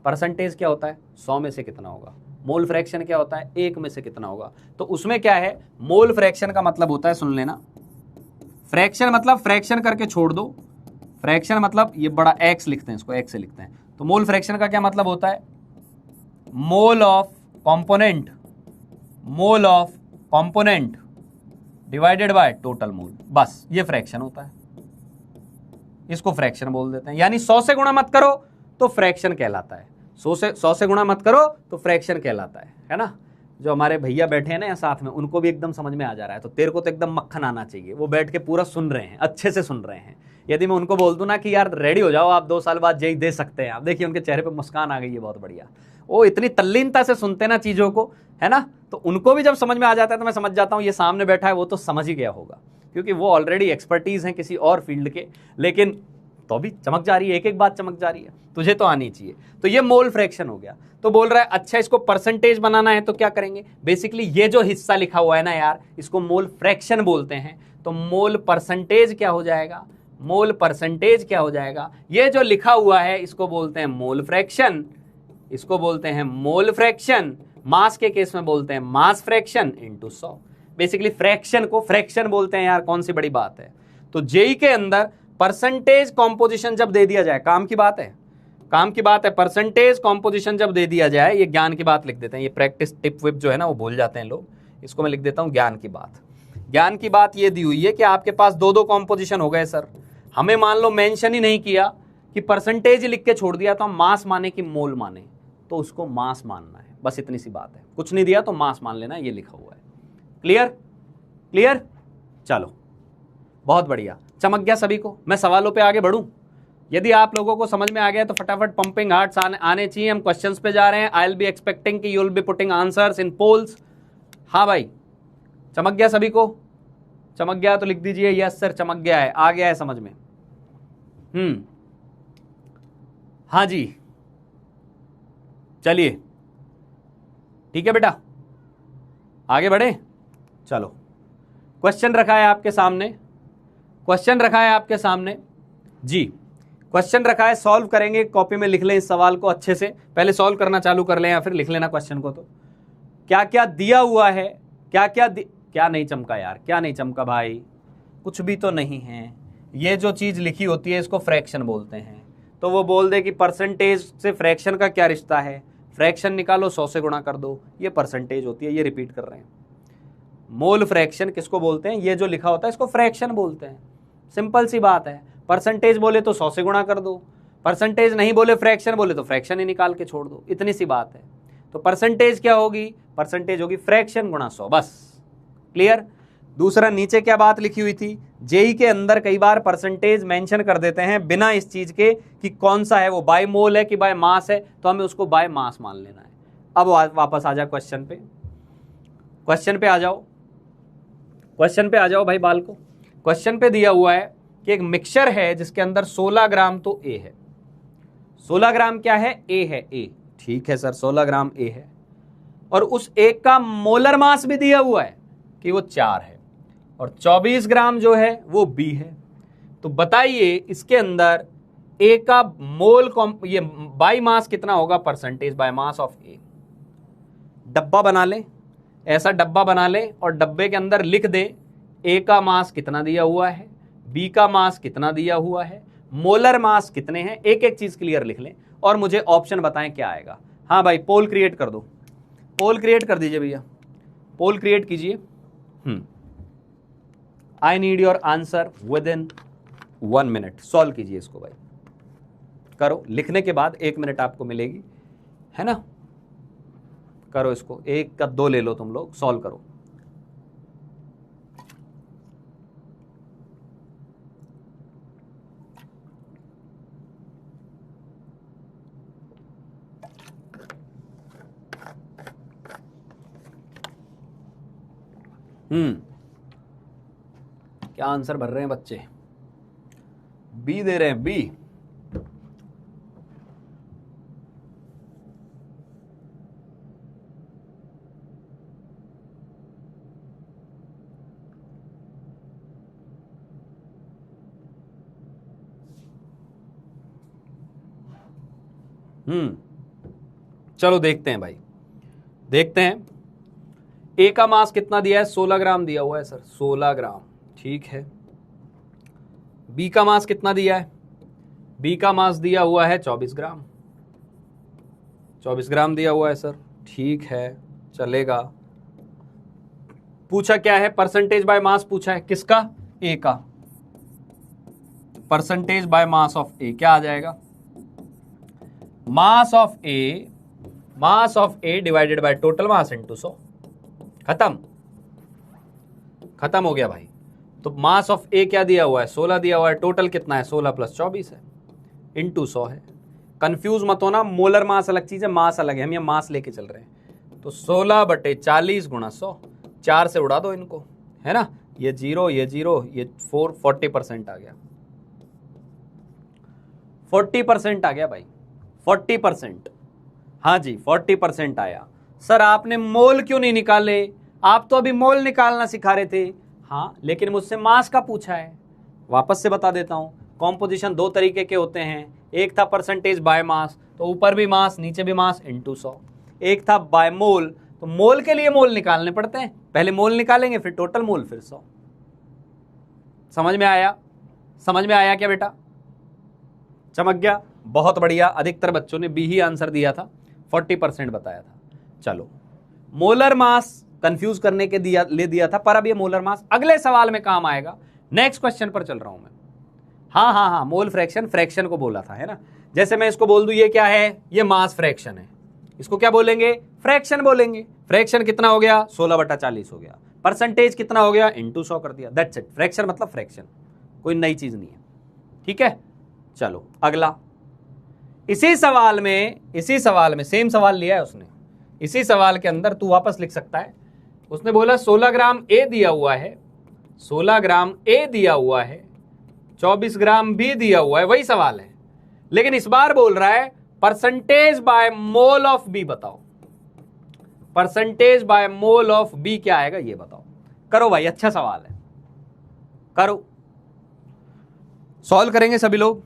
परसेंटेज क्या होता है, 100 में से कितना होगा, मोल फ्रैक्शन क्या होता है, 1 में से कितना होगा। तो उसमें क्या है, मोल फ्रैक्शन का मतलब होता है, सुन लेना, फ्रैक्शन मतलब फ्रैक्शन करके छोड़ दो, फ्रैक्शन मतलब ये बड़ा एक्स लिखते हैं, इसको एक्स से लिखते हैं। तो मोल फ्रैक्शन का क्या मतलब होता है, mole of component divided by total mole, बस ये फ्रैक्शन होता है, इसको फ्रैक्शन बोल देते हैं। यानी 100 से गुणा मत करो तो फ्रैक्शन कहलाता है, 100 से गुणा मत करो तो फ्रैक्शन कहलाता है ना। जो हमारे भैया बैठे हैं ना यहाँ साथ में, उनको भी एकदम समझ में आ जा रहा है, तो तेरे को तो एकदम मक्खन आना चाहिए, वो बैठ के पूरा सुन रहे हैं, अच्छे से सुन रहे हैं। यदि मैं उनको बोल दूं ना कि यार रेडी हो जाओ, आप 2 साल बाद जेई दे सकते हैं, आप देखिए उनके चेहरे पे मुस्कान आ गई है, बहुत बढ़िया। वो इतनी तल्लीनता से सुनते ना चीजों को, है ना, तो उनको भी जब समझ में आ जाता है तो मैं समझ जाता हूं ये सामने बैठा है वो तो समझ ही गया होगा, क्योंकि वो ऑलरेडी एक्सपर्टीज हैं किसी और फील्ड के, लेकिन तो भी चमक जा रही है, एक एक बात चमक जा रही है, तुझे तो आनी चाहिए। तो ये मोल फ्रैक्शन हो गया। तो बोल रहा है अच्छा इसको परसेंटेज बनाना है तो क्या करेंगे, बेसिकली ये जो हिस्सा लिखा हुआ है ना यार, इसको मोल फ्रैक्शन बोलते हैं। तो मोल परसेंटेज क्या हो जाएगा, मोल परसेंटेज क्या हो जाएगा, ये जो लिखा हुआ है इसको बोलते हैं मोल फ्रैक्शन, इसको बोलते हैं मोल फ्रैक्शन। मास के केस में बोलते हैं mass fraction into 100। Basically fraction को फ्रैक्शन बोलते हैं यार, कौन सी बड़ी बात है। तो जेई के अंदर परसेंटेज कॉम्पोजिशन जब दे दिया जाए, काम की बात है, काम की बात है, परसेंटेज कॉम्पोजिशन जब दे दिया जाए, ये ज्ञान की बात लिख देते हैं, ये प्रैक्टिस टिप विप जो है ना वो भूल जाते हैं लोग, इसको मैं लिख देता हूं ज्ञान की बात। ज्ञान की बात ये दी हुई है कि आपके पास दो दो कॉम्पोजिशन हो गए सर, हमें मान लो मेंशन ही नहीं किया कि परसेंटेज लिख के छोड़ दिया, तो हम मास माने कि मोल माने, तो उसको मास मानना है, बस इतनी सी बात है। कुछ नहीं दिया तो मास मान लेना, ये लिखा हुआ है। क्लियर, क्लियर, चलो बहुत बढ़िया, चमक गया सभी को। मैं सवालों पे आगे बढ़ूं, यदि आप लोगों को समझ में आ गया तो फटाफट पंपिंग हार्ट्स आने चाहिए। हम क्वेश्चंस पे जा रहे हैं। आई विल बी एक्सपेक्टिंग कि you will be putting answers in polls. हाँ भाई, चमक गया सभी को, चमक गया तो लिख दीजिए यस सर चमक गया है, आ गया है समझ में। हाँ जी, चलिए ठीक है बेटा, आगे बढ़े। चलो क्वेश्चन रखा है आपके सामने, क्वेश्चन रखा है आपके सामने जी, क्वेश्चन रखा है, सॉल्व करेंगे। कॉपी में लिख लें इस सवाल को अच्छे से, पहले सॉल्व करना चालू कर लें या फिर लिख लेना क्वेश्चन को। तो क्या क्या दिया हुआ है, क्या क्या क्या नहीं चमका यार, क्या नहीं चमका भाई, कुछ भी तो नहीं है। ये जो चीज लिखी होती है इसको फ्रैक्शन बोलते हैं। तो वो बोल दे कि परसेंटेज से फ्रैक्शन का क्या रिश्ता है, फ्रैक्शन निकालो 100 से गुणा कर दो, ये परसेंटेज होती है। ये रिपीट कर रहे हैं, मोल फ्रैक्शन किसको बोलते हैं, ये जो लिखा होता है इसको फ्रैक्शन बोलते हैं। सिंपल सी बात है, परसेंटेज बोले तो 100 से गुणा कर दो, परसेंटेज नहीं बोले फ्रैक्शन बोले तो फ्रैक्शन ही निकाल के छोड़ दो, इतनी सी बात है। तो परसेंटेज क्या होगी, परसेंटेज होगी फ्रैक्शन गुणा 100, बस। क्लियर। दूसरा, नीचे क्या बात लिखी हुई थी, जेई के अंदर कई बार परसेंटेज मेंशन कर देते हैं बिना इस चीज के कि कौन सा है, वो बाय मोल है कि बाय मास है, तो हमें उसको बाय मास मान लेना है। अब वापस आ जाओ क्वेश्चन पे, क्वेश्चन पे आ जाओ, क्वेश्चन पे आ जाओ भाई बाल को। क्वेश्चन पे दिया हुआ है कि एक मिक्सचर है जिसके अंदर 16 ग्राम तो ए है, 16 ग्राम क्या है, ए है, ए, ठीक है सर 16 ग्राम ए है, और उस एक का मोलर मास भी दिया हुआ है कि वो 4 है, और 24 ग्राम जो है वो बी है। तो बताइए इसके अंदर ए का मोल ये बाय मास कितना होगा, परसेंटेज बाय मास ऑफ ए। डब्बा बना ले, ऐसा डब्बा बना ले और डब्बे के अंदर लिख दे ए का मास कितना दिया हुआ है, बी का मास कितना दिया हुआ है, मोलर मास कितने हैं, एक एक चीज क्लियर लिख लें और मुझे ऑप्शन बताएं क्या आएगा। हाँ भाई, पोल क्रिएट कर दो, पोल क्रिएट कर दीजिए भैया, पोल क्रिएट कीजिए। I need your answer with in 1 minute. Solve कीजिए इसको भाई, करो, लिखने के बाद 1 मिनट आपको मिलेगी, है ना। करो इसको, 1 का 2 ले लो तुम लोग, सॉल्व करो। क्या आंसर भर रहे हैं बच्चे, बी दे रहे हैं, बी। चलो देखते हैं भाई, देखते हैं। ए का मास कितना दिया है, 16 ग्राम दिया हुआ है सर, 16 ग्राम, ठीक है। बी का मास कितना दिया है, बी का मास दिया हुआ है 24 ग्राम, 24 ग्राम दिया हुआ है सर, ठीक है, चलेगा। पूछा क्या है, परसेंटेज बाय मास पूछा है, किसका, ए का। परसेंटेज बाय मास ऑफ ए क्या आ जाएगा, mass of A, mass of A divided by total mass into 100। खत्म, खत्म हो गया भाई। तो मास ऑफ ए क्या दिया हुआ है, 16 दिया हुआ है, टोटल कितना है, 16 + 24 है, इनटू 100 है। कंफ्यूज मत होना, मोलर मास अलग चीज है, मास अलग है, हम ये मास लेके चल रहे हैं। तो 16/40 गुणा 100, 4 से उड़ा दो इनको, है ना, ये 0 ये 0 ये 4, 40% आ गया, 40% आ गया भाई, 40%। हाँ जी 40% आया। सर आपने मोल क्यों नहीं निकाले, आप तो अभी मोल निकालना सिखा रहे थे। हाँ लेकिन मुझसे मास का पूछा है, वापस से बता देता हूं। कॉम्पोजिशन दो तरीके के होते हैं, एक था परसेंटेज बाय मास, तो ऊपर भी मास नीचे भी मास इनटू 100। एक था बाय मोल, तो मोल के लिए मोल निकालने पड़ते हैं, पहले मोल निकालेंगे फिर टोटल मोल फिर 100। समझ में आया, समझ में आया क्या बेटा, चमक गया, बहुत बढ़िया। अधिकतर बच्चों ने बी ही आंसर दिया था, 40% बताया था। चलो मोलर मास कंफ्यूज करने के ले दिया था, पर अब ये मोलर मास अगले सवाल में काम आएगा। नेक्स्ट क्वेश्चन पर चल रहा हूं मैं। हाँ मोल फ्रैक्शन, फ्रैक्शन को बोला था, है ना। जैसे मैं इसको बोल दूं ये क्या है, ये मास फ्रैक्शन है, इसको क्या बोलेंगे, फ्रैक्शन बोलेंगे। फ्रैक्शन कितना हो गया, 16/40 हो गया। परसेंटेज कितना हो गया, इनटू 100 कर दिया, दैट्स इट। फ्रैक्शन मतलब फ्रैक्शन, कोई नई चीज नहीं है, ठीक है। चलो अगला, इसी सवाल में सेम सवाल लिया है उसने, इसी सवाल के अंदर तू वापस लिख सकता है। उसने बोला 16 ग्राम ए दिया हुआ है, 16 ग्राम ए दिया हुआ है, 24 ग्राम बी दिया हुआ है, वही सवाल है, लेकिन इस बार बोल रहा है percentage by mole of B बताओ। Percentage by mole of B क्या आएगा ये बताओ। करो भाई, अच्छा सवाल है, करो, सॉल्व करेंगे सभी लोग,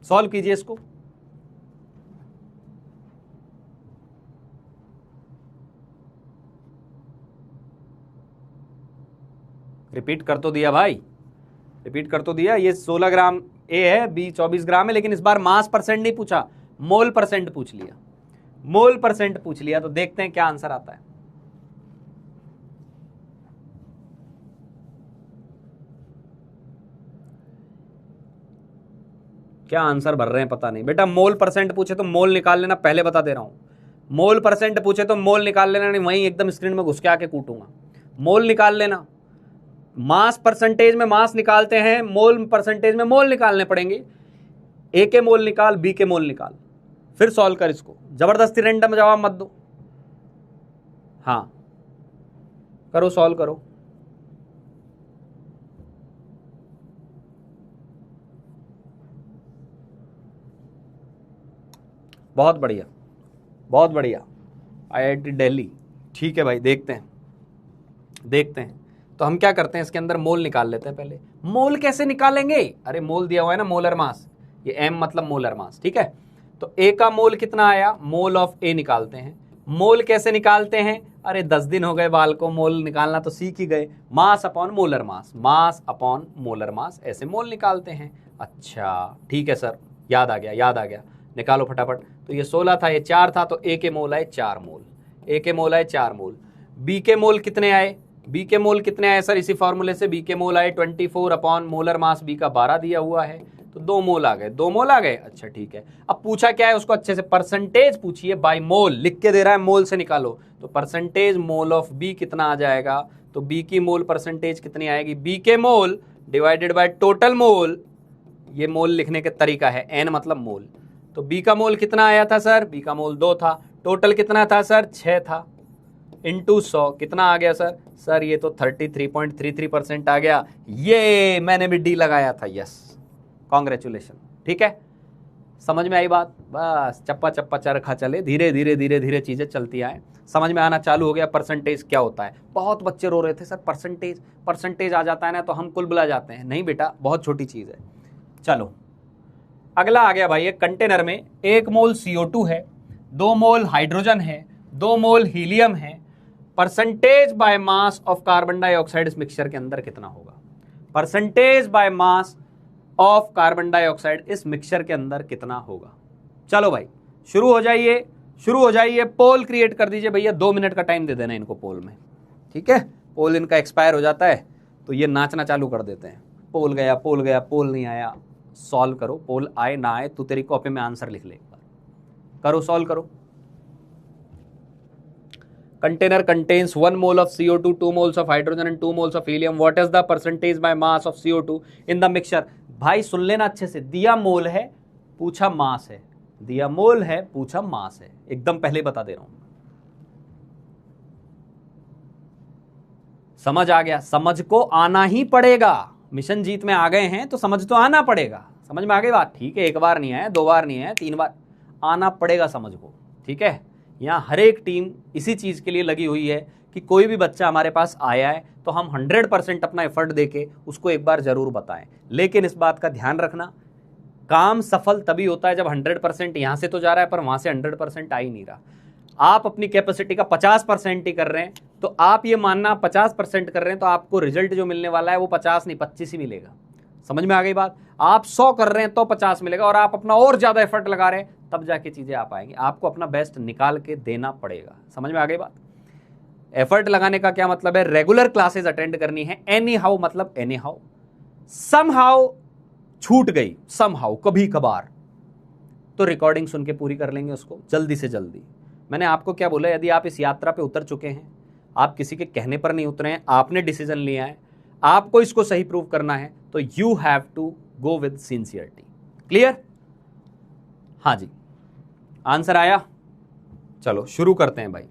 सॉल्व कीजिए इसको। रिपीट कर तो दिया भाई, रिपीट कर तो दिया। ये 16 ग्राम ए है, बी 24 ग्राम है, लेकिन इस बार मास परसेंट नहीं पूछा, मोल परसेंट पूछ लिया, मोल परसेंट पूछ लिया। तो देखते हैं क्या आंसर आता है। क्या आंसर भर रहे हैं पता नहीं बेटा। मोल परसेंट पूछे तो मोल निकाल लेना, पहले बता दे रहा हूं। मोल परसेंट पूछे तो मोल निकाल लेना, नहीं वहीं एकदम स्क्रीन में घुस के आके कूटूंगा। मोल निकाल लेना, मास परसेंटेज में मास निकालते हैं, मोल परसेंटेज में मोल निकालने पड़ेंगे। ए के मोल निकाल, बी के मोल निकाल, फिर सॉल्व कर इसको। जबरदस्ती रैंडम जवाब मत दो। हाँ करो, सॉल्व करो। बहुत बढ़िया, बहुत बढ़िया, IIT दिल्ली। ठीक है भाई, देखते हैं, देखते हैं। तो हम क्या करते हैं, इसके अंदर मोल निकाल लेते हैं पहले। मोल कैसे निकालेंगे, अरे मोल दिया हुआ है ना, मोलर मास, ये एम मतलब मोलर मास, ठीक है। तो ए का मोल कितना आया, मोल ऑफ ए निकालते हैं। मोल कैसे निकालते हैं, अरे 10 दिन हो गए बाल को, मोल निकालना तो सीख ही गए। Mass upon molar mass, mass upon molar mass, ऐसे मोल निकालते हैं। अच्छा ठीक है सर, याद आ गया, याद आ गया, निकालो फटाफट। तो ये 16 था, ये 4 था, तो ए के मोल आए 4 मोल, ए के मोल आए 4 मोल। बी के मोल कितने आए, बी के मोल कितने आए सर, इसी फॉर्मूले से बी के मोल आए 24 अपॉन मोलर मास, बी का 12 दिया हुआ है, तो 2 मोल आ गए, 2 मोल आ गए। अच्छा ठीक है, अब पूछा क्या है उसको अच्छे से, परसेंटेज पूछिए बाय मोल, लिख के दे रहा है, मोल से निकालो। तो परसेंटेज मोल ऑफ बी कितना आ जाएगा, तो बी की मोल परसेंटेज कितनी आएगी, बी के मोल डिवाइडेड बाय टोटल मोल, ये मोल लिखने का तरीका है, एन मतलब मोल। तो बी का मोल कितना आया था सर, बी का मोल 2 था, टोटल कितना था सर 6 था, इंटू 100 कितना आ गया सर, सर ये तो 33.33% आ गया। ये मैंने भी डी लगाया था, यस कॉन्ग्रेचुलेशन, ठीक है, समझ में आई बात। बस चप्पा चप्पा चरखा चले, धीरे धीरे धीरे धीरे चीजें चलती आए, समझ में आना चालू हो गया परसेंटेज क्या होता है। बहुत बच्चे रो रहे थे सर परसेंटेज, परसेंटेज आ जाता है ना तो हम कुल बुला जाते हैं, नहीं बेटा बहुत छोटी चीज है। चलो अगला आ गया भाई, एक कंटेनर में 1 मोल CO2 है, 2 मोल हाइड्रोजन है, 2 मोल हीलियम है। Percentage by mass of carbon dioxide इस मिक्सचर के अंदर कितना होगा, percentage by mass of carbon dioxide इस मिक्सचर के अंदर कितना होगा। चलो भाई शुरू हो जाइए, शुरू हो जाइए, पोल क्रिएट कर दीजिए भैया, 2 मिनट का टाइम दे देना इनको पोल में, ठीक है। पोल इनका एक्सपायर हो जाता है तो ये नाचना चालू कर देते हैं, पोल गया, पोल गया, पोल नहीं आया। सॉल्व करो, पोल आए ना आए तू तेरी कॉपी में आंसर लिख ले एक बार, करो सॉल्व करो। Container contains 1 mole of CO2, 2 moles of hydrogen and 2 moles of helium. What is the percentage by mass of CO2 in the mixture? भाई सुन लेना अच्छे से, दिया मोल है पूछा मास है, दिया मोल है पूछा मास है, एकदम पहले बता दे रहा हूं। समझ आ गया? समझ को आना ही पड़ेगा। मिशन जीत में आ गए हैं तो समझ तो आना पड़ेगा। समझ में आ गई बात? ठीक है, एक बार नहीं है, 2 बार नहीं है, 3 बार आना पड़ेगा समझ को। ठीक है, यहाँ हर एक टीम इसी चीज के लिए लगी हुई है कि कोई भी बच्चा हमारे पास आया है तो हम 100% अपना एफर्ट देके उसको एक बार जरूर बताएं। लेकिन इस बात का ध्यान रखना, काम सफल तभी होता है जब 100% यहां से तो जा रहा है पर वहां से 100% आ ही नहीं रहा। आप अपनी कैपेसिटी का 50% ही कर रहे हैं तो आप ये मानना 50% कर रहे हैं तो आपको रिजल्ट जो मिलने वाला है वो 50 नहीं 25 ही मिलेगा। समझ में आ गई बात? आप 100 कर रहे हैं तो 50 मिलेगा, और आप अपना और ज्यादा एफर्ट लगा रहे हैं तब जाके चीजें आ पाएंगी। आपको अपना बेस्ट निकाल के देना पड़ेगा। समझ में आ गई बात? एफर्ट लगाने का क्या मतलब है? रेगुलर क्लासेस अटेंड करनी है। एनी हाउ मतलब एनी हाउ, सम हाउ छूट गई, सम हाउ कभी कभार, तो रिकॉर्डिंग सुन के पूरी कर लेंगे उसको जल्दी से जल्दी। मैंने आपको क्या बोला, यदि आप इस यात्रा पे उतर चुके हैं, आप किसी के कहने पर नहीं उतरे हैं, आपने डिसीजन लिया है, आपको इसको सही प्रूव करना है, तो you have to go with sincerity. Clear? हाँ जी, आंसर आया? चलो शुरू करते हैं भाई,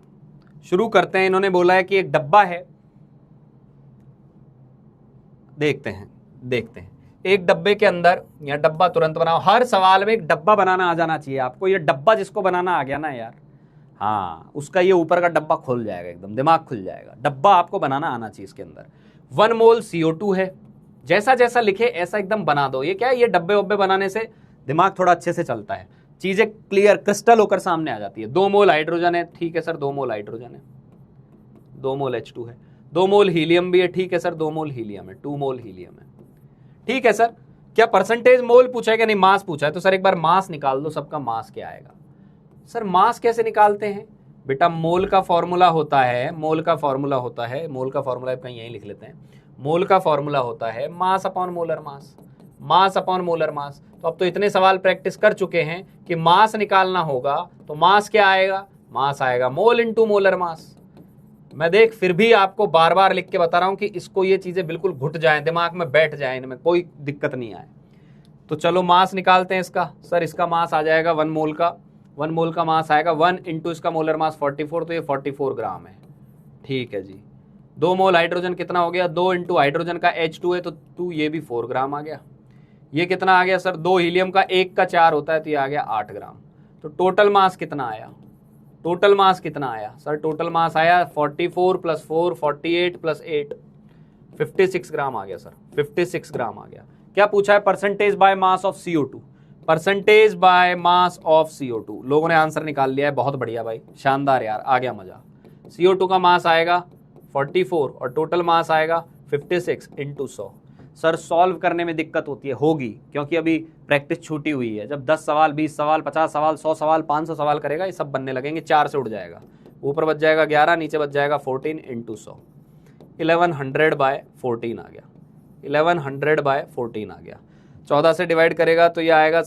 शुरू करते हैं। इन्होंने बोला है कि एक डब्बा है, देखते हैं एक डब्बे के अंदर, या डब्बा तुरंत बनाओ। हर सवाल में एक डब्बा बनाना आ जाना चाहिए आपको। ये डब्बा जिसको बनाना आ गया ना यार, हाँ, उसका ये ऊपर का डब्बा खुल जाएगा, एकदम दिमाग खुल जाएगा। डब्बा आपको बनाना आना चाहिए। इसके अंदर 1 मोल CO2 है, जैसा जैसा लिखे ऐसा एकदम बना दो। ये क्या है, ये डब्बे वब्बे बनाने से दिमाग थोड़ा अच्छे से चलता है, चीजें क्लियर क्रिस्टल होकर सामने आ जाती है। 2 मोल हाइड्रोजन है, ठीक है सर 2 मोल हाइड्रोजन है, 2 मोल H2 है, 2 मोल हीलियम भी है, ठीक है सर 2 मोल हीलियम है, 2 मोल हीलियम है, ठीक है सर। क्या परसेंटेज मोल पूछा है क्या? नहीं, मास पूछा है। तो सर एक बार मास निकाल दो, सबका मास क्या आएगा? सर मास कैसे निकालते हैं बेटा? मोल का फॉर्मूला होता है, मोल का फॉर्मूला कहीं यहीं लिख लेते हैं। मोल का फॉर्मूला होता है mass upon molar mass, mass upon molar mass. तो अब तो इतने सवाल प्रैक्टिस कर चुके हैं कि मास निकालना होगा तो मास क्या आएगा? मास आएगा मोल इंटू मोलर मास। मैं देख फिर भी आपको बार बार लिख के बता रहा हूं कि इसको ये चीजें बिल्कुल घुट जाएं, दिमाग में बैठ जाएं, इनमें कोई दिक्कत नहीं आए। तो चलो मास निकालते हैं इसका। सर इसका मास आ जाएगा 1 मोल का, 1 मोल का मास आएगा 1 इंटू इसका मोलर मास 44, तो ये 44 ग्राम है। ठीक है जी। 2 मोल हाइड्रोजन कितना हो गया? 2 इंटू हाइड्रोजन का H2 है तो 2, ये भी 4 ग्राम आ गया। ये कितना आ गया सर? 2 हीलियम का 1 का 4 होता है तो ये आ गया 8 ग्राम। तो टोटल मास कितना आया? टोटल मास कितना आया सर? टोटल मास आया 44 + 4 48 + 8 56 ग्राम आ गया सर, 56 ग्राम आ गया। क्या पूछा है? Percentage by mass of CO2, percentage by mass of CO2। लोगों ने आंसर निकाल लिया है, बहुत बढ़िया भाई, शानदार यार, आ गया मजा। CO2 का मास आएगा 44 और टोटल मास आएगा 56 × 100। सर सॉल्व करने में दिक्कत होगी क्योंकि अभी प्रैक्टिस छूटी हुई है। जब 10 सवाल 20 सवाल 50 सवाल 100 सवाल 500 सवाल करेगा, ये सब बनने लगेंगे। 4 से उड़ जाएगा, ऊपर बच जाएगा 11, नीचे बच जाएगा 14 × 100। 1100/14 आ गया, 1100/14 आ गया। 14 से डिवाइड करेगा तो ये आएगा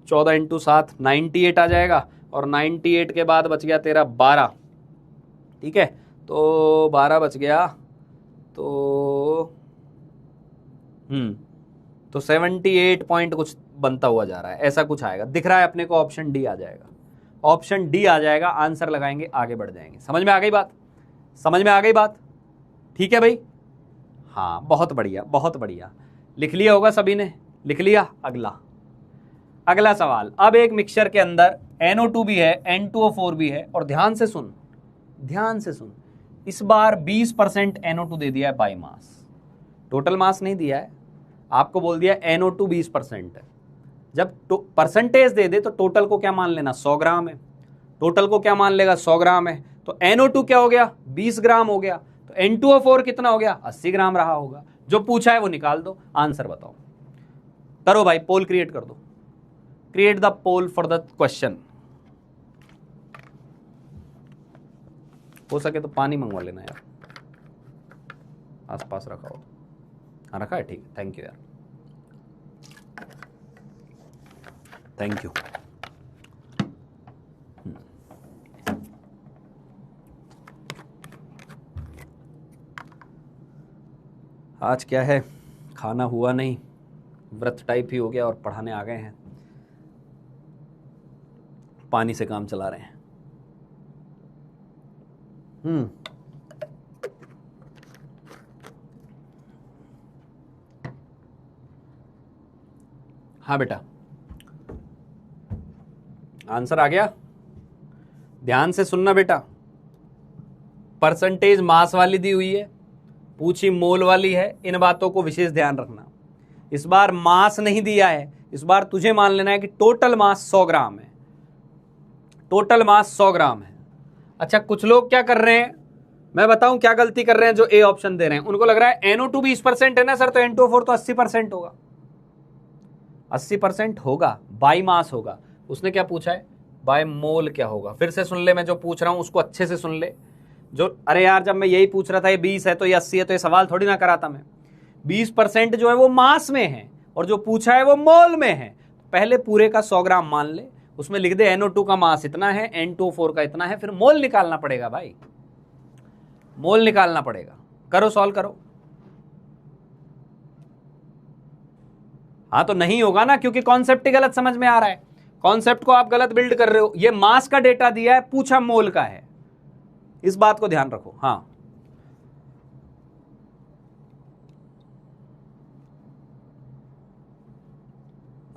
14 × 7 98 आ जाएगा, और 98 के बाद बच गया तेरा 12। ठीक है, तो 12 बच गया तो 78 पॉइंट कुछ बनता हुआ जा रहा है, ऐसा कुछ आएगा, दिख रहा है अपने को। ऑप्शन डी आ जाएगा, ऑप्शन डी आ जाएगा। आंसर लगाएंगे, आगे बढ़ जाएंगे। समझ में आ गई बात? समझ में आ गई बात? ठीक है भाई, हाँ बहुत बढ़िया बहुत बढ़िया। लिख लिया होगा सभी ने, लिख लिया। अगला सवाल। अब एक मिक्सचर के अंदर NO2 भी है, N2O4 भी है, और ध्यान से सुन, इस बार 20% NO2 दे दिया है बाय मास, टोटल मास नहीं दिया है, आपको बोल दिया NO2 20% है। जब परसेंटेज दे दे तो टोटल को क्या मान लेना? 100 ग्राम है। टोटल को क्या मान लेगा? 100 ग्राम है। तो NO2 क्या हो गया? 20 ग्राम हो गया। तो N2O4 कितना हो गया? 80 ग्राम रहा होगा। जो पूछा है वो निकाल दो, आंसर बताओ। करो भाई, पोल क्रिएट कर दो, create the poll for the question. हो सके तो पानी मंगवा लेना यार, आसपास रखा हो। हाँ रखा है, ठीक है, थैंक यू यार, थैंक यू। आज क्या है, खाना हुआ नहीं, व्रत टाइप ही हो गया और पढ़ाने आ गए हैं, पानी से काम चला रहे हैं। हाँ बेटा, आंसर आ गया। ध्यान से सुनना बेटा, परसेंटेज मास वाली दी हुई है, पूछी मोल वाली है, इन बातों को विशेष ध्यान रखना। इस बार मास नहीं दिया है, इस बार तुझे मान लेना है कि टोटल मास 100 ग्राम है, टोटल मास 100 ग्राम है। अच्छा, कुछ लोग क्या कर रहे हैं, मैं बताऊं क्या गलती कर रहे हैं, जो ए ऑप्शन दे रहे हैं उनको लग रहा है NO2 20% है ना सर, तो N2O4 तो 80% होगा। 80% होगा, बाई मास होगा। उसने क्या पूछा है, बाय मोल क्या होगा। फिर से सुन ले, मैं जो पूछ रहा हूं उसको अच्छे से सुन ले। जो अरे यार, जब मैं यही पूछ रहा था ये 20 है तो ये 80 है, तो ये सवाल थोड़ी ना कराता मैं। 20% जो है वो मास में है और जो पूछा है वो मोल में है। पहले पूरे का 100 ग्राम मान ले, उसमें लिख दे NO2 का मास इतना है, N2O4 का इतना है, फिर मोल निकालना पड़ेगा भाई, मोल निकालना पड़ेगा। करो, सॉल्व करो। हाँ तो नहीं होगा ना, क्योंकि कॉन्सेप्ट ही गलत समझ में आ रहा है, कॉन्सेप्ट को आप गलत बिल्ड कर रहे हो। ये मास का डेटा दिया है, पूछा मोल का है, इस बात को ध्यान रखो। हाँ,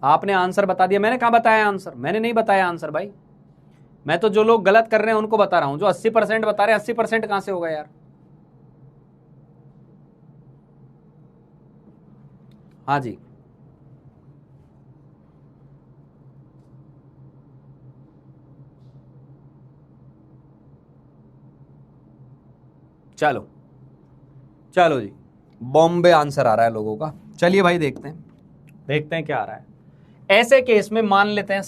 आपने आंसर बता दिया, मैंने कहां बताया आंसर, मैंने नहीं बताया आंसर भाई। मैं तो जो लोग गलत कर रहे हैं उनको बता रहा हूं, जो 80% बता रहे हैं, 80% कहां से होगा यार। हाँ जी, चलो चलो जी, बॉम्बे आंसर आ रहा है लोगों का। चलिए भाई देखते हैं क्या आ रहा है। ऐसे केस में मान लेते हैं,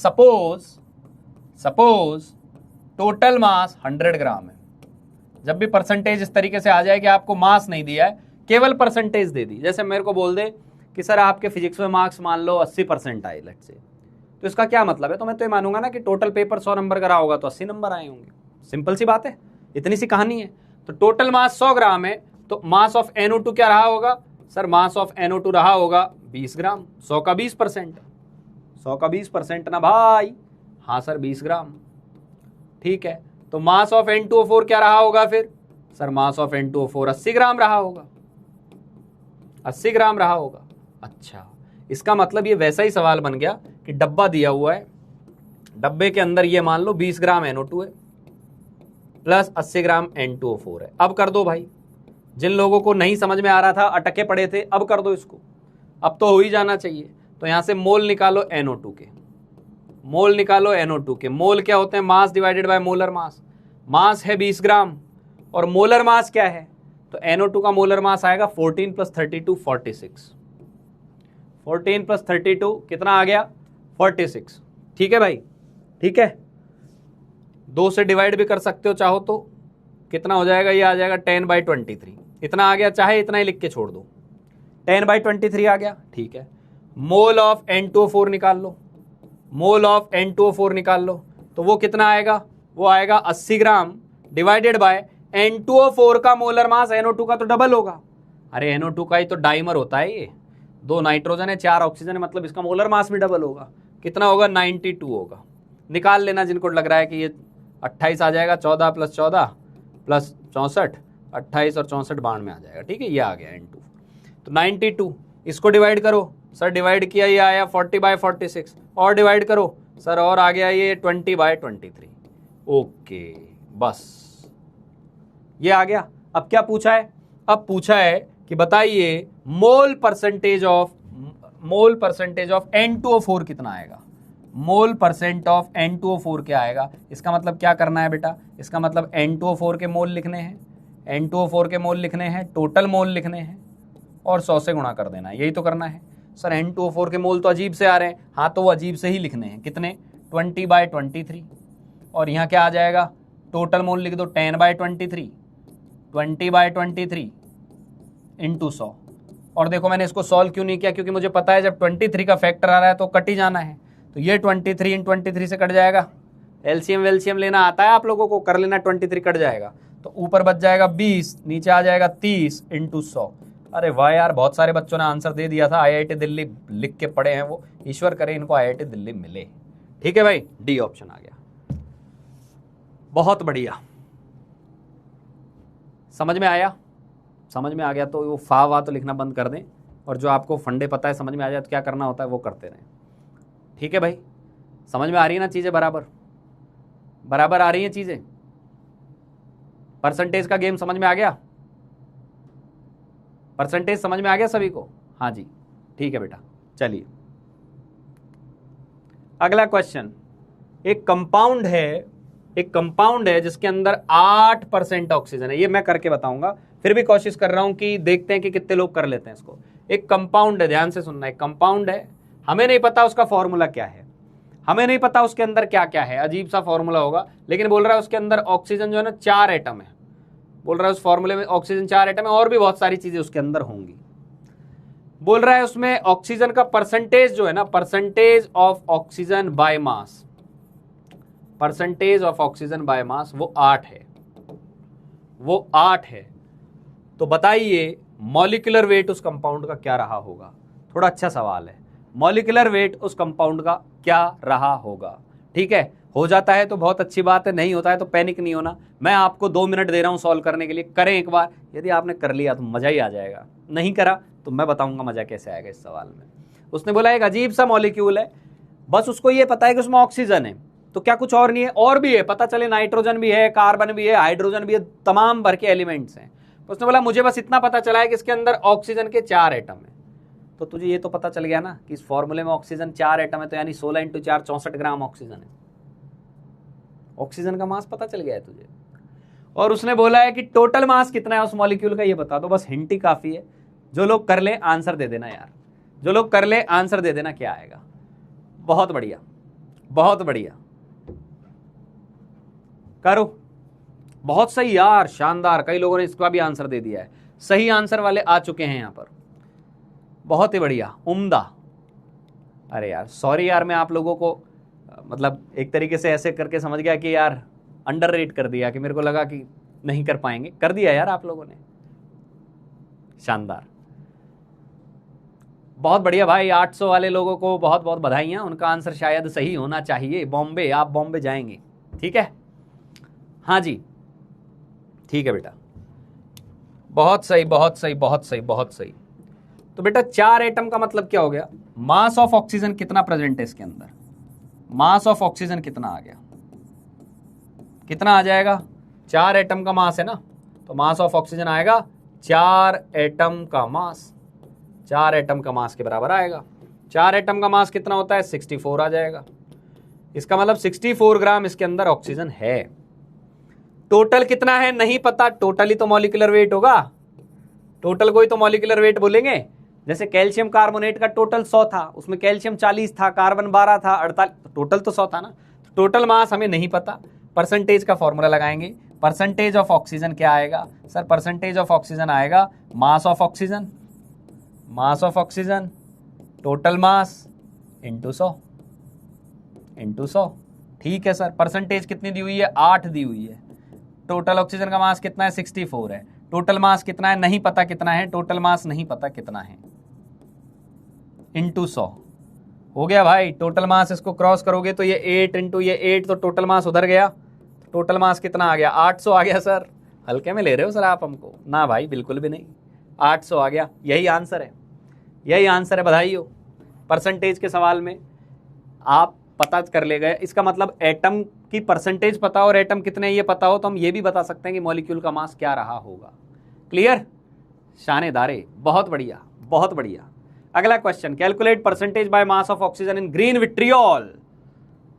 सपोज टोटल मास 100 ग्राम है। जब भी परसेंटेज इस तरीके से आ जाए कि आपको मास नहीं दिया है, केवल परसेंटेज दे दी, जैसे मेरे को बोल दे कि सर आपके फिजिक्स में मार्क्स मान लो 80% आए लेट्स से, तो इसका क्या मतलब है, तो मैं तो ये मानूंगा ना कि टोटल पेपर 100 नंबर का रहा होगा तो 80 नंबर आए होंगे। सिंपल सी बात है, इतनी सी कहानी है। तो टोटल मास 100 ग्राम है, तो मास ऑफ NO2 क्या रहा होगा सर, मास ऑफ NO2 रहा होगा 20 ग्राम। 100 का 20%, 100 का 20% ना भाई, हाँ सर 20 ग्राम, ठीक है। तो मास ऑफ N2O4 क्या रहा होगा फिर सर, मास ऑफ N2O4 80 ग्राम रहा होगा, 80 ग्राम रहा होगा। अच्छा, इसका मतलब ये वैसा ही सवाल बन गया कि डब्बा दिया हुआ है, डब्बे के अंदर ये मान लो 20 ग्राम NO2 है प्लस 80 ग्राम N2O4 है। अब कर दो भाई, जिन लोगों को नहीं समझ में आ रहा था, अटके पड़े थे, अब कर दो इसको, अब तो हो ही जाना चाहिए। तो यहां से मोल निकालो NO2 के, मोल निकालो NO2 के। मोल क्या होते हैं, mass divided by molar mass. Mass है 20 ग्राम और मोलर मास क्या है, तो NO2 का मोलर मास आएगा 14 + 32 46, 14 + 32 कितना आ गया 46। ठीक है भाई, ठीक है। 2 से डिवाइड भी कर सकते हो चाहो तो, कितना हो जाएगा, ये आ जाएगा 10/23, इतना आ गया, चाहे इतना ही लिख के छोड़ दो, 10/23 आ गया, ठीक है। मोल ऑफ N2O4 निकाल लो, मोल ऑफ N2O4 निकाल लो, तो वो कितना आएगा, वो आएगा 80 ग्राम डिवाइडेड बाय N2O4 का मोलर मास NO2 का तो डबल होगा। अरे NO2 का ही तो डाइमर होता है ये, 2 नाइट्रोजन है 4 ऑक्सीजन है, मतलब इसका मोलर मास भी डबल होगा। कितना होगा, 92 होगा। निकाल लेना जिनको लग रहा है कि ये 28 आ जाएगा, 14 + 14 + 64, 28 और 64 बाण में आ जाएगा, ठीक है। ये आ गया N2, तो 92, इसको डिवाइड करो सर, डिवाइड किया ये आया 40/46, और डिवाइड करो सर, और आ गया ये 20/23। ओके, बस ये आ गया। अब क्या पूछा है, अब पूछा है कि बताइए मोल परसेंटेज ऑफ N2O4 कितना आएगा, मोल परसेंट ऑफ N2O4 क्या आएगा। इसका मतलब क्या करना है बेटा, इसका मतलब N2O4 के मोल लिखने हैं, N2O4 के मोल लिखने हैं, टोटल मोल लिखने हैं और 100 से गुणा कर देना है, यही तो करना है। सर N2O4 के मोल तो अजीब से आ रहे हैं, हाँ तो वो अजीब से ही लिखने हैं, कितने 20/23, और यहाँ क्या आ जाएगा, टोटल मोल लिख दो 10/23, 20/23 इंटू 100। और देखो मैंने इसको सॉल्व क्यों नहीं किया, क्योंकि मुझे पता है जब 23 का फैक्टर आ रहा है तो कट ही जाना है, तो ये 23 इन 23 से कट जाएगा। एलसीएम वेलसीएम लेना आता है आप लोगों को, कर लेना, 23 कट जाएगा तो ऊपर बच जाएगा 20, नीचे आ जाएगा 30 इंटू 100। अरे वाह यार, बहुत सारे बच्चों ने आंसर दे दिया था, IIT दिल्ली लिख के पढ़े हैं वो, ईश्वर करे इनको IIT दिल्ली मिले। ठीक है भाई, डी ऑप्शन आ गया, बहुत बढ़िया। समझ में आया, समझ में आ गया तो वो फा वा तो लिखना बंद कर दें, और जो आपको फंडे पता है, समझ में आ जाए तो क्या करना होता है वो करते रहें। ठीक है भाई, समझ में आ रही है ना चीजें, बराबर बराबर आ रही हैं चीजें, परसेंटेज का गेम समझ में आ गया, परसेंटेज समझ में आ गया सभी को, हाँ जी ठीक है बेटा। चलिए अगला क्वेश्चन, एक कंपाउंड है जिसके अंदर 8% ऑक्सीजन है, ये मैं करके बताऊंगा, फिर भी कोशिश कर रहा हूं कि देखते हैं कि कितने लोग कर लेते हैं इसको। एक कंपाउंड है, ध्यान से सुनना, एक कंपाउंड है, हमें नहीं पता उसका फॉर्मूला क्या है, हमें नहीं पता उसके अंदर क्या क्या है, अजीब सा फॉर्मूला होगा, लेकिन बोल रहा है उसके अंदर ऑक्सीजन जो है ना 4 एटम है, बोल रहा है उस फॉर्मूले में ऑक्सीजन 4 एटम है, और भी बहुत सारी चीजें उसके अंदर होंगी। बोल रहा है उसमें ऑक्सीजन का परसेंटेज जो है ना, percentage of oxygen by mass, percentage of oxygen by mass वो 8 है, वो 8 है। तो बताइए मॉलिक्यूलर वेट उस कंपाउंड का क्या रहा होगा, थोड़ा अच्छा सवाल है, मॉलिक्यूलर वेट उस कंपाउंड का क्या रहा होगा। ठीक है, हो जाता है तो बहुत अच्छी बात है, नहीं होता है तो पैनिक नहीं होना, मैं आपको 2 मिनट दे रहा हूं सॉल्व करने के लिए, करें एक बार, यदि आपने कर लिया तो मजा ही आ जाएगा, नहीं करा तो मैं बताऊंगा मजा कैसे आएगा इस सवाल में। उसने बोला एक अजीब सा मॉलिक्यूल है, बस उसको ये पता है कि उसमें ऑक्सीजन है, तो क्या कुछ और नहीं है, और भी है, पता चले नाइट्रोजन भी है, कार्बन भी है, हाइड्रोजन भी है, तमाम भर के एलिमेंट्स हैं। उसने बोला मुझे बस इतना पता चला है कि इसके अंदर ऑक्सीजन के 4 एटम है। तो तुझे ये तो पता चल गया ना कि इस फॉर्मूले में ऑक्सीजन 4 एटम है, तो यानी 16 × 4 64 ग्राम ऑक्सीजन है, ऑक्सीजन का मास पता चल गया है तुझे। और उसने बोला है कि टोटल मास कितना है उस मॉलिक्यूल का, ये बता दो, बस हिंट ही काफी है। जो लोग कर ले आंसर दे देना यार, जो लोग कर ले आंसर दे देना क्या आएगा। बहुत बढ़िया, बहुत बढ़िया, करो, बहुत सही यार, शानदार, कई लोगों ने इसका भी आंसर दे दिया है, सही आंसर वाले आ चुके हैं यहां पर, बहुत ही बढ़िया, उम्दा। अरे यार सॉरी यार, मैं आप लोगों को मतलब एक तरीके से ऐसे करके समझ गया कि यार अंडररेट कर दिया, कि मेरे को लगा कि नहीं कर पाएंगे, कर दिया यार आप लोगों ने, शानदार, बहुत बढ़िया भाई। 800 वाले लोगों को बहुत बहुत बधाइयां, उनका आंसर शायद सही होना चाहिए। बॉम्बे, आप बॉम्बे जाएंगे, ठीक है, हाँ जी ठीक है बेटा, बहुत सही बहुत सही बहुत सही बहुत सही। तो बेटा 4 एटम का मतलब क्या हो गया, मास ऑफ ऑक्सीजन कितना प्रेजेंट है इसके अंदर, मास ऑफ ऑक्सीजन कितना आ गया, कितना आ जाएगा, 4 एटम का मास है ना, तो मास ऑफ ऑक्सीजन आएगा 4 एटम का मास, 4 एटम का मास के बराबर आएगा। 4 एटम का मास कितना होता है, 64 आ जाएगा, इसका मतलब 64 ग्राम इसके अंदर ऑक्सीजन है। टोटल कितना है नहीं पता, टोटल ही तो मॉलिक्यूलर वेट होगा, टोटल को ही तो मॉलिक्यूलर वेट बोलेंगे। जैसे कैल्शियम कार्बोनेट का टोटल 100 था, उसमें कैल्शियम 40 था, कार्बन 12 था, 48, टोटल तो 100 था ना। टोटल मास हमें नहीं पता, परसेंटेज का फॉर्मूला लगाएंगे, परसेंटेज ऑफ ऑक्सीजन क्या आएगा सर, परसेंटेज ऑफ ऑक्सीजन आएगा mass of oxygen, mass of oxygen total mass into 100, ठीक है सर। परसेंटेज कितनी दी हुई है, 8 दी हुई है। टोटल ऑक्सीजन का मास कितना है, 64 है। टोटल मास कितना है नहीं पता कितना है, टोटल मास नहीं पता कितना है, इंटू 100 हो गया भाई। टोटल मास इसको क्रॉस करोगे तो ये 8 इंटू ये 8, तो टोटल मास उधर गया, टोटल मास कितना आ गया, 800 आ गया। सर हल्के में ले रहे हो सर आप हमको, ना भाई बिल्कुल भी नहीं, 800 आ गया, यही आंसर है, यही आंसर है, बधाई हो। परसेंटेज के सवाल में आप पता कर ले गए, इसका मतलब एटम की परसेंटेज पता हो और एटम कितने ये पता हो, तो हम ये भी बता सकते हैं कि मॉलिक्यूल का मास क्या रहा होगा। क्लियर, शानेदारे, बहुत बढ़िया बहुत बढ़िया। अगला question, calculate percentage by mass of oxygen in green vitriol.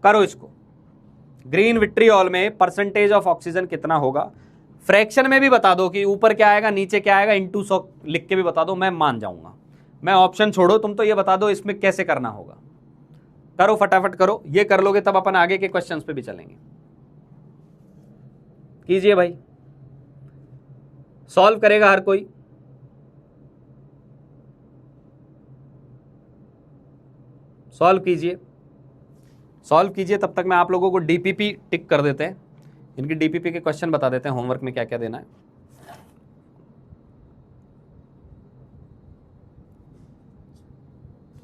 करो इसको, ग्रीन विट्रियोल में परसेंटेज ऑफ ऑक्सीजन कितना होगा, फ्रैक्शन में भी बता दो कि ऊपर क्या आएगा नीचे क्या आएगा, इंटू 100 लिख के भी बता दो, मैं मान जाऊंगा। मैं ऑप्शन छोड़ो, तुम तो ये बता दो इसमें कैसे करना होगा। करो फटाफट करो, ये कर लोगे तब अपन आगे के क्वेश्चंस पे भी चलेंगे। कीजिए भाई, सॉल्व करेगा हर कोई, सॉल्व कीजिए, सॉल्व कीजिए। तब तक मैं आप लोगों को डीपीपी टिक कर देते हैं, इनकी डीपीपी के क्वेश्चन बता देते हैं, होमवर्क में क्या क्या देना है।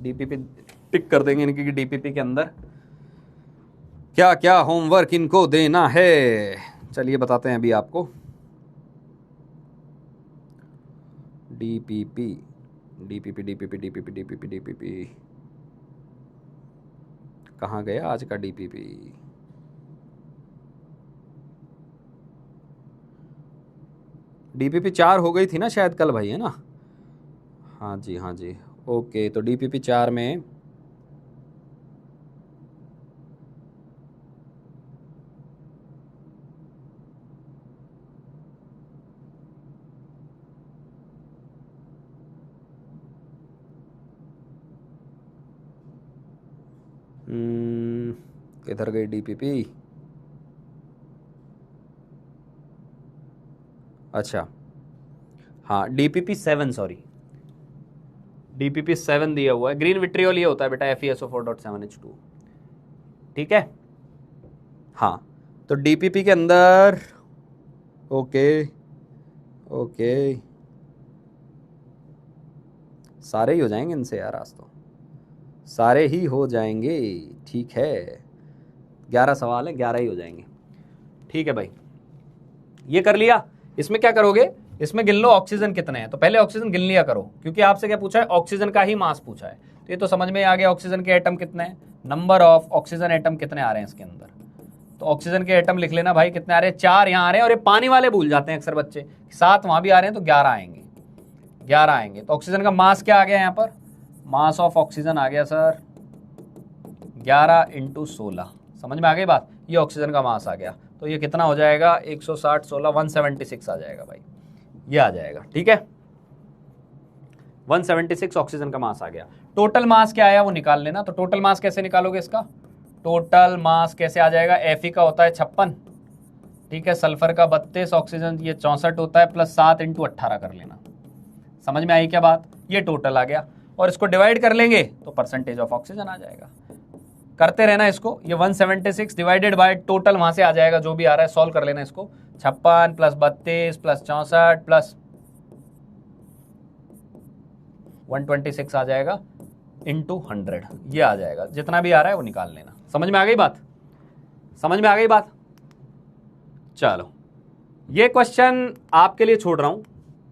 डीपीपी टिक कर देंगे इनकी कि डीपीपी के अंदर क्या क्या होमवर्क इनको देना है। चलिए बताते हैं अभी आपको। DPP DPP DPP DPP DPP DPP कहाँ गया आज का डीपीपी? डीपीपी 4 हो गई थी ना शायद कल भाई, है ना? हाँ जी हाँ जी, ओके। तो डीपीपी 4 में किधर गई डीपीपी? अच्छा हाँ, डीपीपी 7, सॉरी, डीपीपी 7 दिया हुआ है। ग्रीन विट्रियोल ये होता है बेटा, FeSO4.7H2, ठीक है। हाँ, तो डीपीपी के अंदर ओके ओके, सारे ही हो जाएंगे इनसे यार, आज तो सारे ही हो जाएंगे, ठीक है। 11 सवाल है, 11 ही हो जाएंगे, ठीक है भाई। ये कर लिया। इसमें क्या करोगे, इसमें गिन लो ऑक्सीजन कितने हैं। तो पहले ऑक्सीजन गिन लिया करो, क्योंकि आपसे क्या पूछा है, ऑक्सीजन का ही मास पूछा है। तो ये तो समझ में आ गया ऑक्सीजन के एटम कितने हैं, नंबर ऑफ ऑक्सीजन एटम कितने आ रहे हैं इसके अंदर। तो ऑक्सीजन के एटम लिख लेना भाई, कितने आ रहे हैं, 4 यहाँ आ रहे हैं। और ये पानी वाले भूल जाते हैं अक्सर बच्चे, 7 वहां भी आ रहे हैं, तो 11 आएंगे, 11 आएंगे। तो ऑक्सीजन का मास क्या आ गया यहाँ पर, मास ऑफ ऑक्सीजन आ गया सर 11 × 16। समझ में आ गई बात, ये ऑक्सीजन का मास आ गया। तो ये कितना हो जाएगा, 160 16 176 आ जाएगा भाई, ये आ जाएगा, ठीक है। 176 ऑक्सीजन का मास आ गया। टोटल मास क्या आया वो निकाल लेना। तो टोटल मास कैसे निकालोगे इसका, टोटल मास कैसे आ जाएगा, Fe का होता है 56, ठीक है, सल्फर का 32, ऑक्सीजन ये 64 होता है, प्लस 7 × 18 कर लेना। समझ में आई क्या बात, ये टोटल आ गया। और इसको डिवाइड कर लेंगे तो परसेंटेज ऑफ ऑक्सीजन आ जाएगा। करते रहना इसको, ये 176 डिवाइडेड बाय टोटल वहां से आ जाएगा जो भी आ रहा है, सॉल्व कर लेना इसको। 56 प्लस 32 प्लस 64 प्लस 126 आ जाएगा इंटू 100, ये आ जाएगा। जितना भी आ रहा है वो निकाल लेना। समझ में आ गई बात, समझ में आ गई बात। चलो, ये क्वेश्चन आपके लिए छोड़ रहा हूं,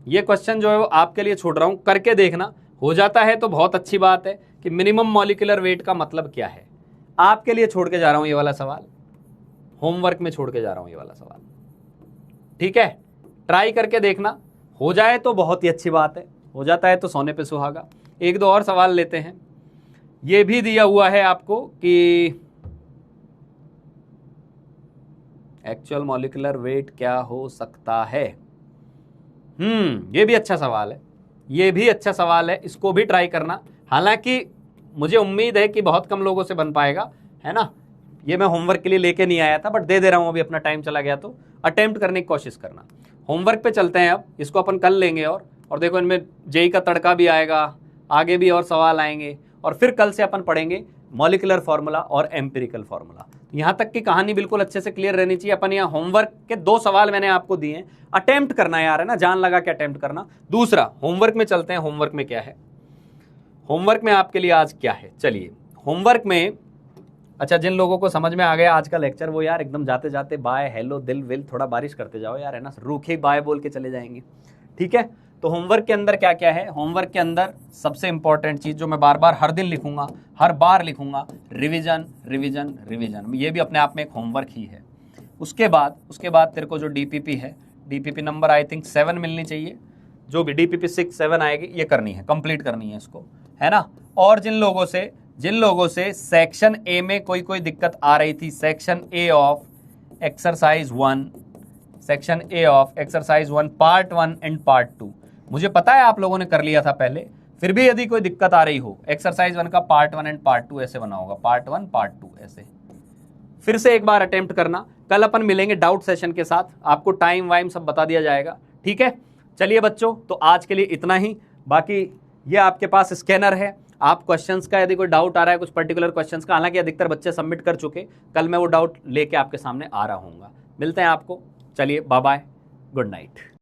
ये क्वेश्चन जो है वो आपके लिए छोड़ रहा हूं, करके देखना। हो जाता है तो बहुत अच्छी बात है कि मिनिमम मॉलिक्यूलर वेट का मतलब क्या है, आपके लिए छोड़ के जा रहा हूं ये वाला सवाल, होमवर्क में छोड़ के जा रहा हूं ये वाला सवाल, ठीक है। ट्राई करके देखना, हो जाए तो बहुत ही अच्छी बात है, हो जाता है तो सोने पे सुहागा। एक दो और सवाल लेते हैं। ये भी दिया हुआ है आपको कि एक्चुअल मॉलिक्यूलर वेट क्या हो सकता है। ये भी अच्छा सवाल है, ये भी अच्छा सवाल है, इसको भी ट्राई करना। हालांकि मुझे उम्मीद है कि बहुत कम लोगों से बन पाएगा, है ना। ये मैं होमवर्क के लिए लेके नहीं आया था, बट दे दे रहा हूं, अभी अपना टाइम चला गया तो अटेम्प्ट करने की कोशिश करना। होमवर्क पे चलते हैं अब, इसको अपन कल लेंगे। और देखो इनमें जेई का तड़का भी आएगा, आगे भी और सवाल आएंगे, और फिर कल से अपन पढ़ेंगे मॉलिक्यूलर फार्मूला और एम्पिरिकल फार्मूला। यहाँ तक की कहानी बिल्कुल अच्छे से क्लियर रहनी चाहिए। अपन यहाँ होमवर्क के 2 सवाल मैंने आपको दिए हैं, अटेम्प्ट करना यार, है ना, जान लगा के अटेम्प्ट करना। दूसरा होमवर्क में चलते हैं, होमवर्क में क्या है, होमवर्क में आपके लिए आज क्या है। चलिए होमवर्क में, अच्छा जिन लोगों को समझ में आ गया आज का लेक्चर, वो यार एकदम जाते जाते बाय हेलो दिल विल थोड़ा बारिश करते जाओ यार, है ना, रूखे बाय बोल के चले जाएंगे, ठीक है। तो होमवर्क के अंदर क्या क्या है, होमवर्क के अंदर सबसे इंपॉर्टेंट चीज जो मैं बार बार हर दिन लिखूंगा, हर बार लिखूंगा, रिवीजन रिवीजन रिवीजन, ये भी अपने आप में एक होमवर्क ही है। उसके बाद तेरे को जो डीपीपी है, डीपीपी नंबर आई थिंक 7 मिलनी चाहिए, जो भी डीपीपी 6 7 आएगी ये करनी है, कंप्लीट करनी है इसको, है ना। और जिन लोगों से सेक्शन ए में कोई दिक्कत आ रही थी, section A of exercise 1, section A of exercise 1 part 1 and part 2, मुझे पता है आप लोगों ने कर लिया था पहले, फिर भी यदि कोई दिक्कत आ रही हो, एक्सरसाइज 1 का पार्ट 1 एंड पार्ट 2 ऐसे बना होगा, पार्ट 1 पार्ट 2 ऐसे, फिर से एक बार अटेम्प्ट करना। कल अपन मिलेंगे डाउट सेशन के साथ, आपको टाइम वाइम सब बता दिया जाएगा, ठीक है। चलिए बच्चों, तो आज के लिए इतना ही। बाकी ये आपके पास स्कैनर है, आप क्वेश्चंस का यदि कोई डाउट आ रहा है कुछ पर्टिकुलर क्वेश्चंस का, हालांकि अधिकतर बच्चे सबमिट कर चुके, कल मैं वो डाउट लेके आपके सामने आ रहा हूँ। मिलते हैं आपको, चलिए बाय बाय, गुड नाइट।